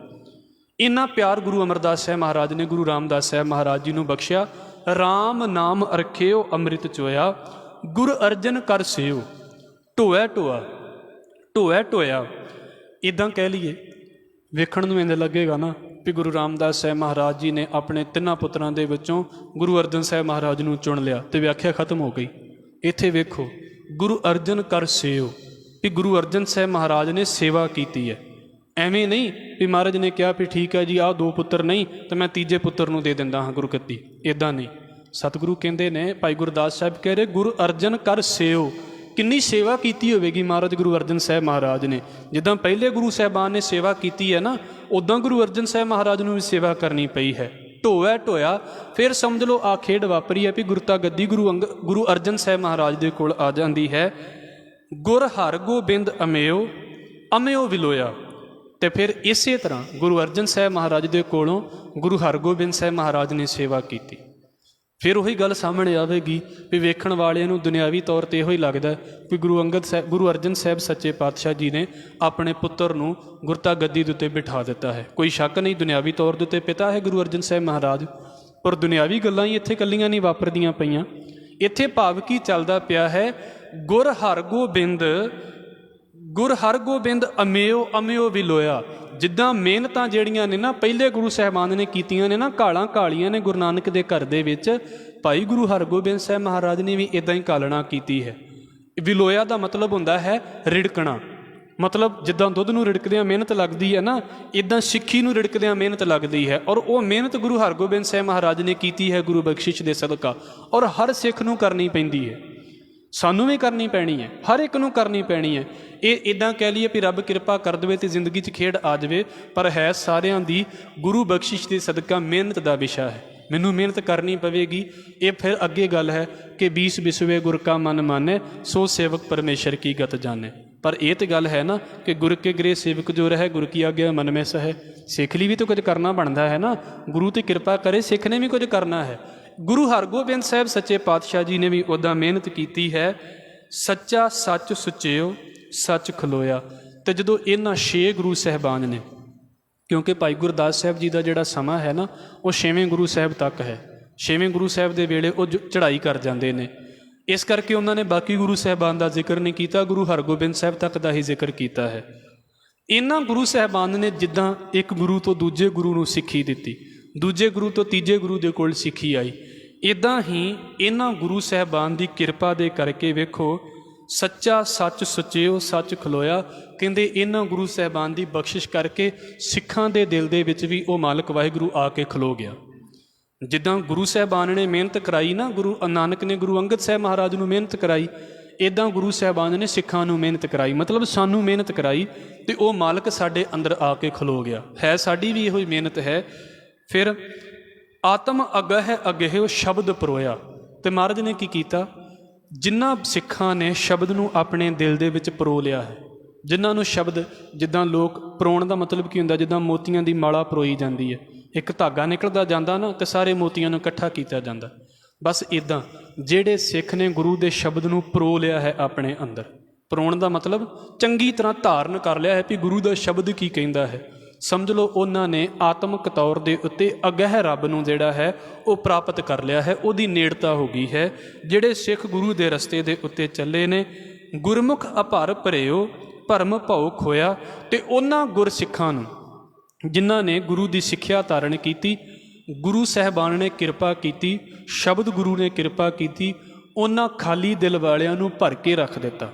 इन्ना प्यार गुरु अमरदास साहब महाराज ने गुरु रामदास साहब महाराज जी नूं बख्शिया। राम नाम अरखियो अमृत चोया, गुर अर्जन कर सेओ ढोया ढोआ, ढोया ढोया। इदां कह लीए वेखण नूं इंज लगेगा ना भी गुरु रामदास साहब महाराज जी ने अपने तिन्नां पुत्रां दे विचों गुरु अर्जन साहब महाराज नूं चुन लिया तो व्याख्या खत्म हो गई। इत्थे वेखो गुरु अर्जन कर सेओ, भी गुरु अर्जन साहब महाराज ने सेवा की है। एवें नहीं भी महाराज ने कहा भी ठीक है जी आ दो पुत्र नहीं तो मैं तीजे पुत्र नूं दे दिंदा हाँ गुरगद्दी, इदां नहीं। सतगुरु कहंदे ने, भाई गुरदास साहब कह रहे गुरु अर्जन कर सेओ। किन्नी सेवा की होवेगी महाराज गुरु अर्जन साहब महाराज ने। जिद्दां पहले गुरु साहबान ने सेवा की है ना, उदां गुरु अर्जन साहब महाराज नूं भी सेवा करनी पई है। ढोया ढोया फिर समझ लो आ खेड वापरी है भी गुरता गद्दी गुरु अर्जन साहब महाराज दे कोल आ जाती है। गुर हर गोबिंद अमेयो अमेयो विलोया। ਤੇ ਫਿਰ ਇਸੇ ਤਰ੍ਹਾਂ ਗੁਰੂ ਅਰਜਨ ਸਾਹਿਬ ਮਹਾਰਾਜ ਦੇ ਕੋਲੋਂ ਗੁਰੂ ਹਰਗੋਬਿੰਦ ਸਾਹਿਬ ਮਹਾਰਾਜ ਨੇ ਸੇਵਾ ਕੀਤੀ। ਫਿਰ ਉਹੀ ਗੱਲ ਸਾਹਮਣੇ ਆਵੇਗੀ ਵੀ ਵੇਖਣ ਵਾਲਿਆਂ ਨੂੰ ਦੁਨਿਆਵੀ ਤੌਰ 'ਤੇ ਇਹੋ ਹੀ ਲੱਗਦਾ ਵੀ ਗੁਰੂ ਅਰਜਨ ਸਾਹਿਬ ਸੱਚੇ ਪਾਤਸ਼ਾਹ ਜੀ ਨੇ ਆਪਣੇ ਪੁੱਤਰ ਨੂੰ ਗੁਰਤਾ ਗੱਦੀ ਦੇ ਉੱਤੇ ਬਿਠਾ ਦਿੱਤਾ ਹੈ। ਕੋਈ ਸ਼ੱਕ ਨਹੀਂ, ਦੁਨਿਆਵੀ ਤੌਰ ਦੇ ਉੱਤੇ ਪਿਤਾ ਹੈ ਗੁਰੂ ਅਰਜਨ ਸਾਹਿਬ ਮਹਾਰਾਜ, ਪਰ ਦੁਨਿਆਵੀ ਗੱਲਾਂ ਹੀ ਇੱਥੇ ਇਕੱਲੀਆਂ ਨਹੀਂ ਵਾਪਰਦੀਆਂ ਪਈਆਂ। ਇੱਥੇ ਭਾਵ ਕੀ ਚੱਲਦਾ ਪਿਆ ਹੈ, ਗੁਰ ਹਰਗੋਬਿੰਦ ਅਮਿਓ ਅਮਿਓ ਵਿਲੋਇਆ। ਜਿੱਦਾਂ ਮਿਹਨਤਾਂ ਜਿਹੜੀਆਂ ਨੇ ਨਾ ਪਹਿਲੇ ਗੁਰੂ ਸਾਹਿਬਾਨ ਨੇ ਕੀਤੀਆਂ ਨੇ ਨਾ, ਘਾਲਾਂ ਘਾਲੀਆਂ ਨੇ ਗੁਰੂ ਨਾਨਕ ਦੇ ਘਰ ਦੇ ਵਿੱਚ, ਭਾਈ ਗੁਰੂ ਹਰਗੋਬਿੰਦ ਸਾਹਿਬ ਮਹਾਰਾਜ ਨੇ ਵੀ ਇੱਦਾਂ ਹੀ ਘਾਲਣਾ ਕੀਤੀ ਹੈ। ਵਿਲੋਇਆ ਦਾ ਮਤਲਬ ਹੁੰਦਾ ਹੈ ਰਿੜਕਣਾ, ਮਤਲਬ ਜਿੱਦਾਂ ਦੁੱਧ ਨੂੰ ਰਿੜਕਦਿਆਂ ਮਿਹਨਤ ਲੱਗਦੀ ਹੈ ਨਾ, ਇੱਦਾਂ ਸਿੱਖੀ ਨੂੰ ਰਿੜਕਦਿਆਂ ਮਿਹਨਤ ਲੱਗਦੀ ਹੈ। ਔਰ ਉਹ ਮਿਹਨਤ ਗੁਰੂ ਹਰਗੋਬਿੰਦ ਸਾਹਿਬ ਮਹਾਰਾਜ ਨੇ ਕੀਤੀ ਹੈ ਗੁਰੂ ਬਖਸ਼ਿਸ਼ ਦੇ ਸਦਕਾ, ਔਰ ਹਰ ਸਿੱਖ ਨੂੰ ਕਰਨੀ ਪੈਂਦੀ ਹੈ, ਸਾਨੂੰ ਵੀ ਕਰਨੀ ਪੈਣੀ ਹੈ, ਹਰ ਇੱਕ ਨੂੰ ਕਰਨੀ ਪੈਣੀ ਹੈ। ਇਹ ਇੱਦਾਂ ਕਹਿ ਲਈਏ ਵੀ ਰੱਬ ਕਿਰਪਾ ਕਰ ਦੇਵੇ ਅਤੇ ਜ਼ਿੰਦਗੀ 'ਚ ਖੇਡ ਆ ਜਾਵੇ, ਪਰ ਹੈ ਸਾਰਿਆਂ ਦੀ ਗੁਰੂ ਬਖਸ਼ਿਸ਼ ਦੇ ਸਦਕਾ ਮਿਹਨਤ ਦਾ ਵਿਸ਼ਾ ਹੈ। ਮੈਨੂੰ ਮਿਹਨਤ ਕਰਨੀ ਪਵੇਗੀ। ਇਹ ਫਿਰ ਅੱਗੇ ਗੱਲ ਹੈ ਕਿ 20 ਵਿਸਵੇ ਗੁਰ ਕਾ ਮਨ ਮਾਨੈ, ਸੋ ਸੇਵਕ ਪਰਮੇਸ਼ਰ ਕੀ ਗਤ ਜਾਣੈ। ਪਰ ਇਹ ਤਾਂ ਗੱਲ ਹੈ ਨਾ ਕਿ ਗੁਰ ਕੇ ਗ੍ਰਹਿ ਸੇਵਕ ਜੋ ਰਹਿ, ਗੁਰ ਕੀ ਆਗਿਆ ਮਨ ਮੈਂ ਸਹੈ। ਸਿੱਖ ਲਈ ਵੀ ਤਾਂ ਕੁਝ ਕਰਨਾ ਬਣਦਾ ਹੈ ਨਾ, ਗੁਰੂ ਤੇ ਕਿਰਪਾ ਕਰੇ, ਸਿੱਖ ਨੇ ਵੀ ਕੁਝ ਕਰਨਾ ਹੈ। ਗੁਰੂ ਹਰਗੋਬਿੰਦ ਸਾਹਿਬ ਸੱਚੇ ਪਾਤਸ਼ਾਹ ਜੀ ਨੇ ਵੀ ਉੱਦਾਂ ਮਿਹਨਤ ਕੀਤੀ ਹੈ। ਸੱਚਾ ਸੱਚ ਸੁਚਿਓ ਸੱਚ ਖਲੋਇਆ। ਅਤੇ ਜਦੋਂ ਇਹਨਾਂ 6 ਗੁਰੂ ਸਾਹਿਬਾਨ ਨੇ, ਕਿਉਂਕਿ ਭਾਈ ਗੁਰਦਾਸ ਸਾਹਿਬ ਜੀ ਦਾ ਜਿਹੜਾ ਸਮਾਂ ਹੈ ਨਾ, ਉਹ 6ਵੇਂ ਗੁਰੂ ਸਾਹਿਬ ਤੱਕ ਹੈ। 6ਵੇਂ ਗੁਰੂ ਸਾਹਿਬ ਦੇ ਵੇਲੇ ਉਹ ਚੜ੍ਹਾਈ ਕਰ ਜਾਂਦੇ ਨੇ, ਇਸ ਕਰਕੇ ਉਹਨਾਂ ਨੇ ਬਾਕੀ ਗੁਰੂ ਸਾਹਿਬਾਨ ਦਾ ਜ਼ਿਕਰ ਨਹੀਂ ਕੀਤਾ, ਗੁਰੂ ਹਰਗੋਬਿੰਦ ਸਾਹਿਬ ਤੱਕ ਦਾ ਹੀ ਜ਼ਿਕਰ ਕੀਤਾ ਹੈ। ਇਹਨਾਂ ਗੁਰੂ ਸਾਹਿਬਾਨ ਨੇ ਜਿੱਦਾਂ ਇੱਕ ਗੁਰੂ ਤੋਂ ਦੂਜੇ ਗੁਰੂ ਨੂੰ ਸਿੱਖੀ ਦਿੱਤੀ, ਦੂਜੇ ਗੁਰੂ ਤੋਂ ਤੀਜੇ ਗੁਰੂ ਦੇ ਕੋਲ ਸਿੱਖੀ ਆਈ, ਇੱਦਾਂ ਹੀ ਇਹਨਾਂ ਗੁਰੂ ਸਾਹਿਬਾਨ ਦੀ ਕਿਰਪਾ ਦੇ ਕਰਕੇ ਵੇਖੋ, ਸੱਚਾ ਸੱਚ ਸੁਚਿਓ ਸੱਚ ਖਲੋਇਆ। ਕਹਿੰਦੇ ਇਹਨਾਂ ਗੁਰੂ ਸਾਹਿਬਾਨ ਦੀ ਬਖਸ਼ਿਸ਼ ਕਰਕੇ ਸਿੱਖਾਂ ਦੇ ਦਿਲ ਦੇ ਵਿੱਚ ਵੀ ਉਹ ਮਾਲਕ ਵਾਹਿਗੁਰੂ ਆ ਕੇ ਖਲੋ ਗਿਆ। ਜਿੱਦਾਂ ਗੁਰੂ ਸਾਹਿਬਾਨ ਨੇ ਮਿਹਨਤ ਕਰਾਈ ਨਾ, ਗੁਰੂ ਨਾਨਕ ਨੇ ਗੁਰੂ ਅੰਗਦ ਸਾਹਿਬ ਮਹਾਰਾਜ ਨੂੰ ਮਿਹਨਤ ਕਰਾਈ, ਇੱਦਾਂ ਗੁਰੂ ਸਾਹਿਬਾਨ ਨੇ ਸਿੱਖਾਂ ਨੂੰ ਮਿਹਨਤ ਕਰਾਈ, ਮਤਲਬ ਸਾਨੂੰ ਮਿਹਨਤ ਕਰਾਈ, ਅਤੇ ਉਹ ਮਾਲਕ ਸਾਡੇ ਅੰਦਰ ਆ ਕੇ ਖਲੋ ਗਿਆ ਹੈ। ਸਾਡੀ ਵੀ ਇਹੋ ਹੀ ਮਿਹਨਤ ਹੈ। ਫਿਰ ਆਤਮ ਅਗਹਿ ਅਗਹਿਓ ਸ਼ਬਦ ਪਰੋਇਆ। ਅਤੇ ਮਹਾਰਾਜ ਨੇ ਕੀ ਕੀਤਾ, ਜਿਨ੍ਹਾਂ ਸਿੱਖਾਂ ਨੇ ਸ਼ਬਦ ਨੂੰ ਆਪਣੇ ਦਿਲ ਦੇ ਵਿੱਚ ਪਰੋ ਲਿਆ ਹੈ, ਜਿਨ੍ਹਾਂ ਨੂੰ ਸ਼ਬਦ, ਜਿੱਦਾਂ ਲੋਕ ਪਰੋਣ ਦਾ ਮਤਲਬ ਕੀ ਹੁੰਦਾ, ਜਿੱਦਾਂ ਮੋਤੀਆਂ ਦੀ ਮਾਲਾ ਪਰੋਈ ਜਾਂਦੀ ਹੈ, ਇੱਕ ਧਾਗਾ ਨਿਕਲਦਾ ਜਾਂਦਾ ਨਾ, ਅਤੇ ਸਾਰੇ ਮੋਤੀਆਂ ਨੂੰ ਇਕੱਠਾ ਕੀਤਾ ਜਾਂਦਾ, ਬਸ ਇੱਦਾਂ ਜਿਹੜੇ ਸਿੱਖ ਨੇ ਗੁਰੂ ਦੇ ਸ਼ਬਦ ਨੂੰ ਪਰੋ ਲਿਆ ਹੈ ਆਪਣੇ ਅੰਦਰ। ਪਰੋਣ ਦਾ ਮਤਲਬ ਚੰਗੀ ਤਰ੍ਹਾਂ ਧਾਰਨ ਕਰ ਲਿਆ ਹੈ ਵੀ ਗੁਰੂ ਦਾ ਸ਼ਬਦ ਕੀ ਕਹਿੰਦਾ ਹੈ। ਸਮਝ ਲਓ ਉਹਨਾਂ ਨੇ ਆਤਮਿਕ ਤੌਰ ਦੇ ਉੱਤੇ ਅਗਹਿ ਰੱਬ ਨੂੰ ਜਿਹੜਾ ਹੈ ਉਹ ਪ੍ਰਾਪਤ ਕਰ ਲਿਆ ਹੈ, ਉਹਦੀ ਨੇੜਤਾ ਹੋ ਗਈ ਹੈ। ਜਿਹੜੇ ਸਿੱਖ ਗੁਰੂ ਦੇ ਰਸਤੇ ਦੇ ਉੱਤੇ ਚੱਲੇ ਨੇ, ਗੁਰਮੁਖ ਅਭਰ ਭਰਿਓ ਭਰਮ ਭਉ ਖੋਇਆ। ਅਤੇ ਉਹਨਾਂ ਗੁਰਸਿੱਖਾਂ ਨੂੰ ਜਿਨ੍ਹਾਂ ਨੇ ਗੁਰੂ ਦੀ ਸਿੱਖਿਆ ਧਾਰਨ ਕੀਤੀ, ਗੁਰੂ ਸਾਹਿਬਾਨ ਨੇ ਕਿਰਪਾ ਕੀਤੀ, ਸ਼ਬਦ ਗੁਰੂ ਨੇ ਕਿਰਪਾ ਕੀਤੀ, ਉਹਨਾਂ ਖਾਲੀ ਦਿਲ ਵਾਲਿਆਂ ਨੂੰ ਭਰ ਕੇ ਰੱਖ ਦਿੱਤਾ।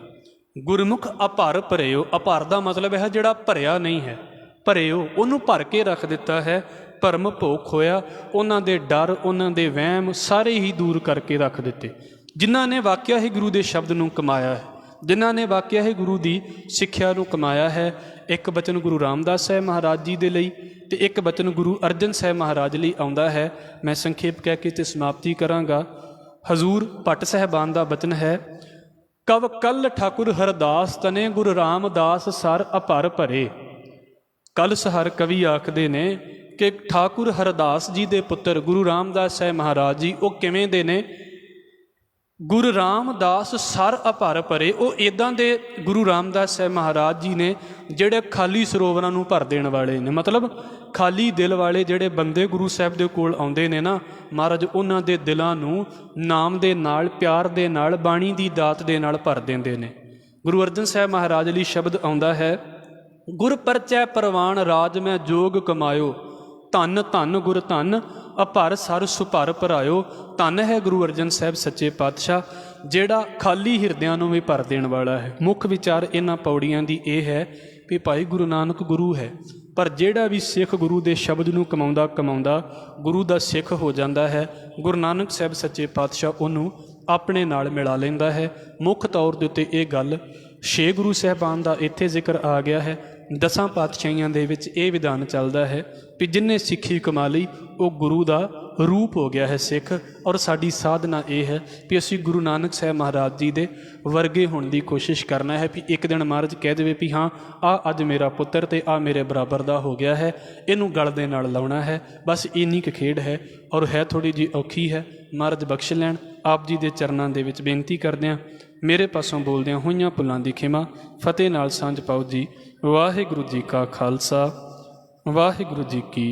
ਗੁਰਮੁਖ ਅਭਰ ਭਰਿਓ, ਅਭਰ ਦਾ ਮਤਲਬ ਹੈ ਜਿਹੜਾ ਭਰਿਆ ਨਹੀਂ ਹੈ, ਭਰਿਓ ਉਹਨੂੰ ਭਰ ਕੇ ਰੱਖ ਦਿੱਤਾ ਹੈ। ਭਰਮ ਭਉ ਖੋਇਆ, ਉਹਨਾਂ ਦੇ ਡਰ, ਉਹਨਾਂ ਦੇ ਵਹਿਮ ਸਾਰੇ ਹੀ ਦੂਰ ਕਰਕੇ ਰੱਖ ਦਿੱਤੇ। ਜਿਨ੍ਹਾਂ ਨੇ ਵਾਕਿਆ ਹੀ ਗੁਰੂ ਦੇ ਸ਼ਬਦ ਨੂੰ ਕਮਾਇਆ ਹੈ, ਜਿਨ੍ਹਾਂ ਨੇ ਵਾਕਿਆ ਹੀ ਗੁਰੂ ਦੀ ਸਿੱਖਿਆ ਨੂੰ ਕਮਾਇਆ ਹੈ। ਇੱਕ ਬਚਨ ਗੁਰੂ ਰਾਮਦਾਸ ਸਾਹਿਬ ਮਹਾਰਾਜ ਜੀ ਦੇ ਲਈ ਅਤੇ ਇੱਕ ਬਚਨ ਗੁਰੂ ਅਰਜਨ ਸਾਹਿਬ ਮਹਾਰਾਜ ਲਈ ਆਉਂਦਾ ਹੈ। ਮੈਂ ਸੰਖੇਪ ਕਹਿ ਕੇ ਤੇ ਸਮਾਪਤੀ ਕਰਾਂਗਾ। ਹਜ਼ੂਰ ਭੱਟ ਸਾਹਿਬਾਨ ਦਾ ਬਚਨ ਹੈ, ਕਵ ਕੱਲ ਠਾਕੁਰ ਹਰਦਾਸ ਤਨੇ ਗੁਰੂ ਰਾਮਦਾਸ ਸਰ ਅਭਰ ਭਰੇ। ਕੱਲ ਸਹਰ ਕਵੀ ਆਖਦੇ ਨੇ ਕਿ ਠਾਕੁਰ ਹਰਦਾਸ ਜੀ ਦੇ ਪੁੱਤਰ ਗੁਰੂ ਰਾਮਦਾਸ ਸਾਹਿਬ ਮਹਾਰਾਜ ਜੀ ਉਹ ਕਿਵੇਂ ਦੇ ਨੇ, ਗੁਰੂ ਰਾਮਦਾਸ ਸਰ ਅਭਰ ਭਰੇ। ਉਹ ਇੱਦਾਂ ਦੇ ਗੁਰੂ ਰਾਮਦਾਸ ਸਾਹਿਬ ਮਹਾਰਾਜ ਜੀ ਨੇ ਜਿਹੜੇ ਖਾਲੀ ਸਰੋਵਰਾਂ ਨੂੰ ਭਰ ਦੇਣ ਵਾਲੇ ਨੇ, ਮਤਲਬ ਖਾਲੀ ਦਿਲ ਵਾਲੇ ਜਿਹੜੇ ਬੰਦੇ ਗੁਰੂ ਸਾਹਿਬ ਦੇ ਕੋਲ ਆਉਂਦੇ ਨੇ ਨਾ, ਮਹਾਰਾਜ ਉਹਨਾਂ ਦੇ ਦਿਲਾਂ ਨੂੰ ਨਾਮ ਦੇ ਨਾਲ, ਪਿਆਰ ਦੇ ਨਾਲ, ਬਾਣੀ ਦੀ ਦਾਤ ਦੇ ਨਾਲ ਭਰ ਦਿੰਦੇ ਨੇ। ਗੁਰੂ ਅਰਜਨ ਸਾਹਿਬ ਮਹਾਰਾਜ ਲਈ ਸ਼ਬਦ ਆਉਂਦਾ ਹੈ, ਗੁਰ ਪਰਚੈ ਪ੍ਰਵਾਨ ਰਾਜ ਮੈਂ ਜੋਗ ਕਮਾਇਓ। ਧੰਨ ਧੰਨ ਗੁਰ ਧੰਨ ਅਭਰ ਸਰ ਸੁਭਰ ਭਰਾਇਓ। ਧੰਨ ਹੈ ਗੁਰੂ ਅਰਜਨ ਸਾਹਿਬ ਸੱਚੇ ਪਾਤਸ਼ਾਹ, ਜਿਹੜਾ ਖਾਲੀ ਹਿਰਦਿਆਂ ਨੂੰ ਵੀ ਭਰ ਦੇਣ ਵਾਲਾ ਹੈ। ਮੁੱਖ ਵਿਚਾਰ ਇਹਨਾਂ ਪੌੜੀਆਂ ਦੀ ਇਹ ਹੈ ਕਿ ਭਾਈ ਗੁਰੂ ਨਾਨਕ ਗੁਰੂ ਹੈ, ਪਰ ਜਿਹੜਾ ਵੀ ਸਿੱਖ ਗੁਰੂ ਦੇ ਸ਼ਬਦ ਨੂੰ ਕਮਾਉਂਦਾ ਕਮਾਉਂਦਾ ਗੁਰੂ ਦਾ ਸਿੱਖ ਹੋ ਜਾਂਦਾ ਹੈ, ਗੁਰੂ ਨਾਨਕ ਸਾਹਿਬ ਸੱਚੇ ਪਾਤਸ਼ਾਹ ਉਹਨੂੰ ਆਪਣੇ ਨਾਲ ਮਿਲਾ ਲੈਂਦਾ ਹੈ। ਮੁੱਖ ਤੌਰ ਦੇ ਉੱਤੇ ਇਹ ਗੱਲ 6 ਗੁਰੂ ਸਾਹਿਬਾਨ ਦਾ ਇੱਥੇ ਜ਼ਿਕਰ ਆ ਗਿਆ ਹੈ। ਦਸਾਂ ਪਾਤਸ਼ਾਹੀਆਂ ਦੇ ਵਿੱਚ ਇਹ ਵਿਧਾਨ ਚੱਲਦਾ ਹੈ ਕਿ ਜਿਨ੍ਹੇ ਸਿੱਖੀ ਕਮਾ ਲਈ ਉਹ ਗੁਰੂ ਦਾ ਰੂਪ ਹੋ ਗਿਆ ਹੈ ਸਿੱਖ। ਔਰ ਸਾਡੀ ਸਾਧਨਾ ਇਹ ਹੈ ਵੀ ਅਸੀਂ ਗੁਰੂ ਨਾਨਕ ਸਾਹਿਬ ਮਹਾਰਾਜ ਜੀ ਦੇ ਵਰਗੇ ਹੋਣ ਦੀ ਕੋਸ਼ਿਸ਼ ਕਰਨਾ ਹੈ। ਵੀ ਇੱਕ ਦਿਨ ਮਹਾਰਾਜ ਕਹਿ ਦੇਵੇ ਵੀ ਹਾਂ ਆ ਅੱਜ ਮੇਰਾ ਪੁੱਤਰ ਤੇ ਆ ਮੇਰੇ ਬਰਾਬਰ ਦਾ ਹੋ ਗਿਆ ਹੈ, ਇਹਨੂੰ ਗਲ ਦੇ ਨਾਲ ਲਾਉਣਾ ਹੈ। ਬਸ ਇੰਨੀ ਕੁ ਖੇਡ ਹੈ ਔਰ ਹੈ ਥੋੜ੍ਹੀ ਜਿਹੀ ਔਖੀ ਹੈ। ਮਹਾਰਾਜ ਬਖਸ਼ ਲੈਣ। ਆਪ ਜੀ ਦੇ ਚਰਨਾਂ ਦੇ ਵਿੱਚ ਬੇਨਤੀ ਕਰਦਿਆਂ ਮੇਰੇ ਪਾਸੋਂ ਬੋਲਦਿਆਂ ਹੋਈਆਂ ਭੁੱਲਾਂ ਦੀ ਖਿਮਾ ਫਤਿਹ ਨਾਲ ਸਾਂਝ ਪਾਓ ਜੀ। ਵਾਹਿਗੁਰੂ ਜੀ ਕਾ ਖਾਲਸਾ, ਵਾਹਿਗੁਰੂ ਜੀ ਕੀ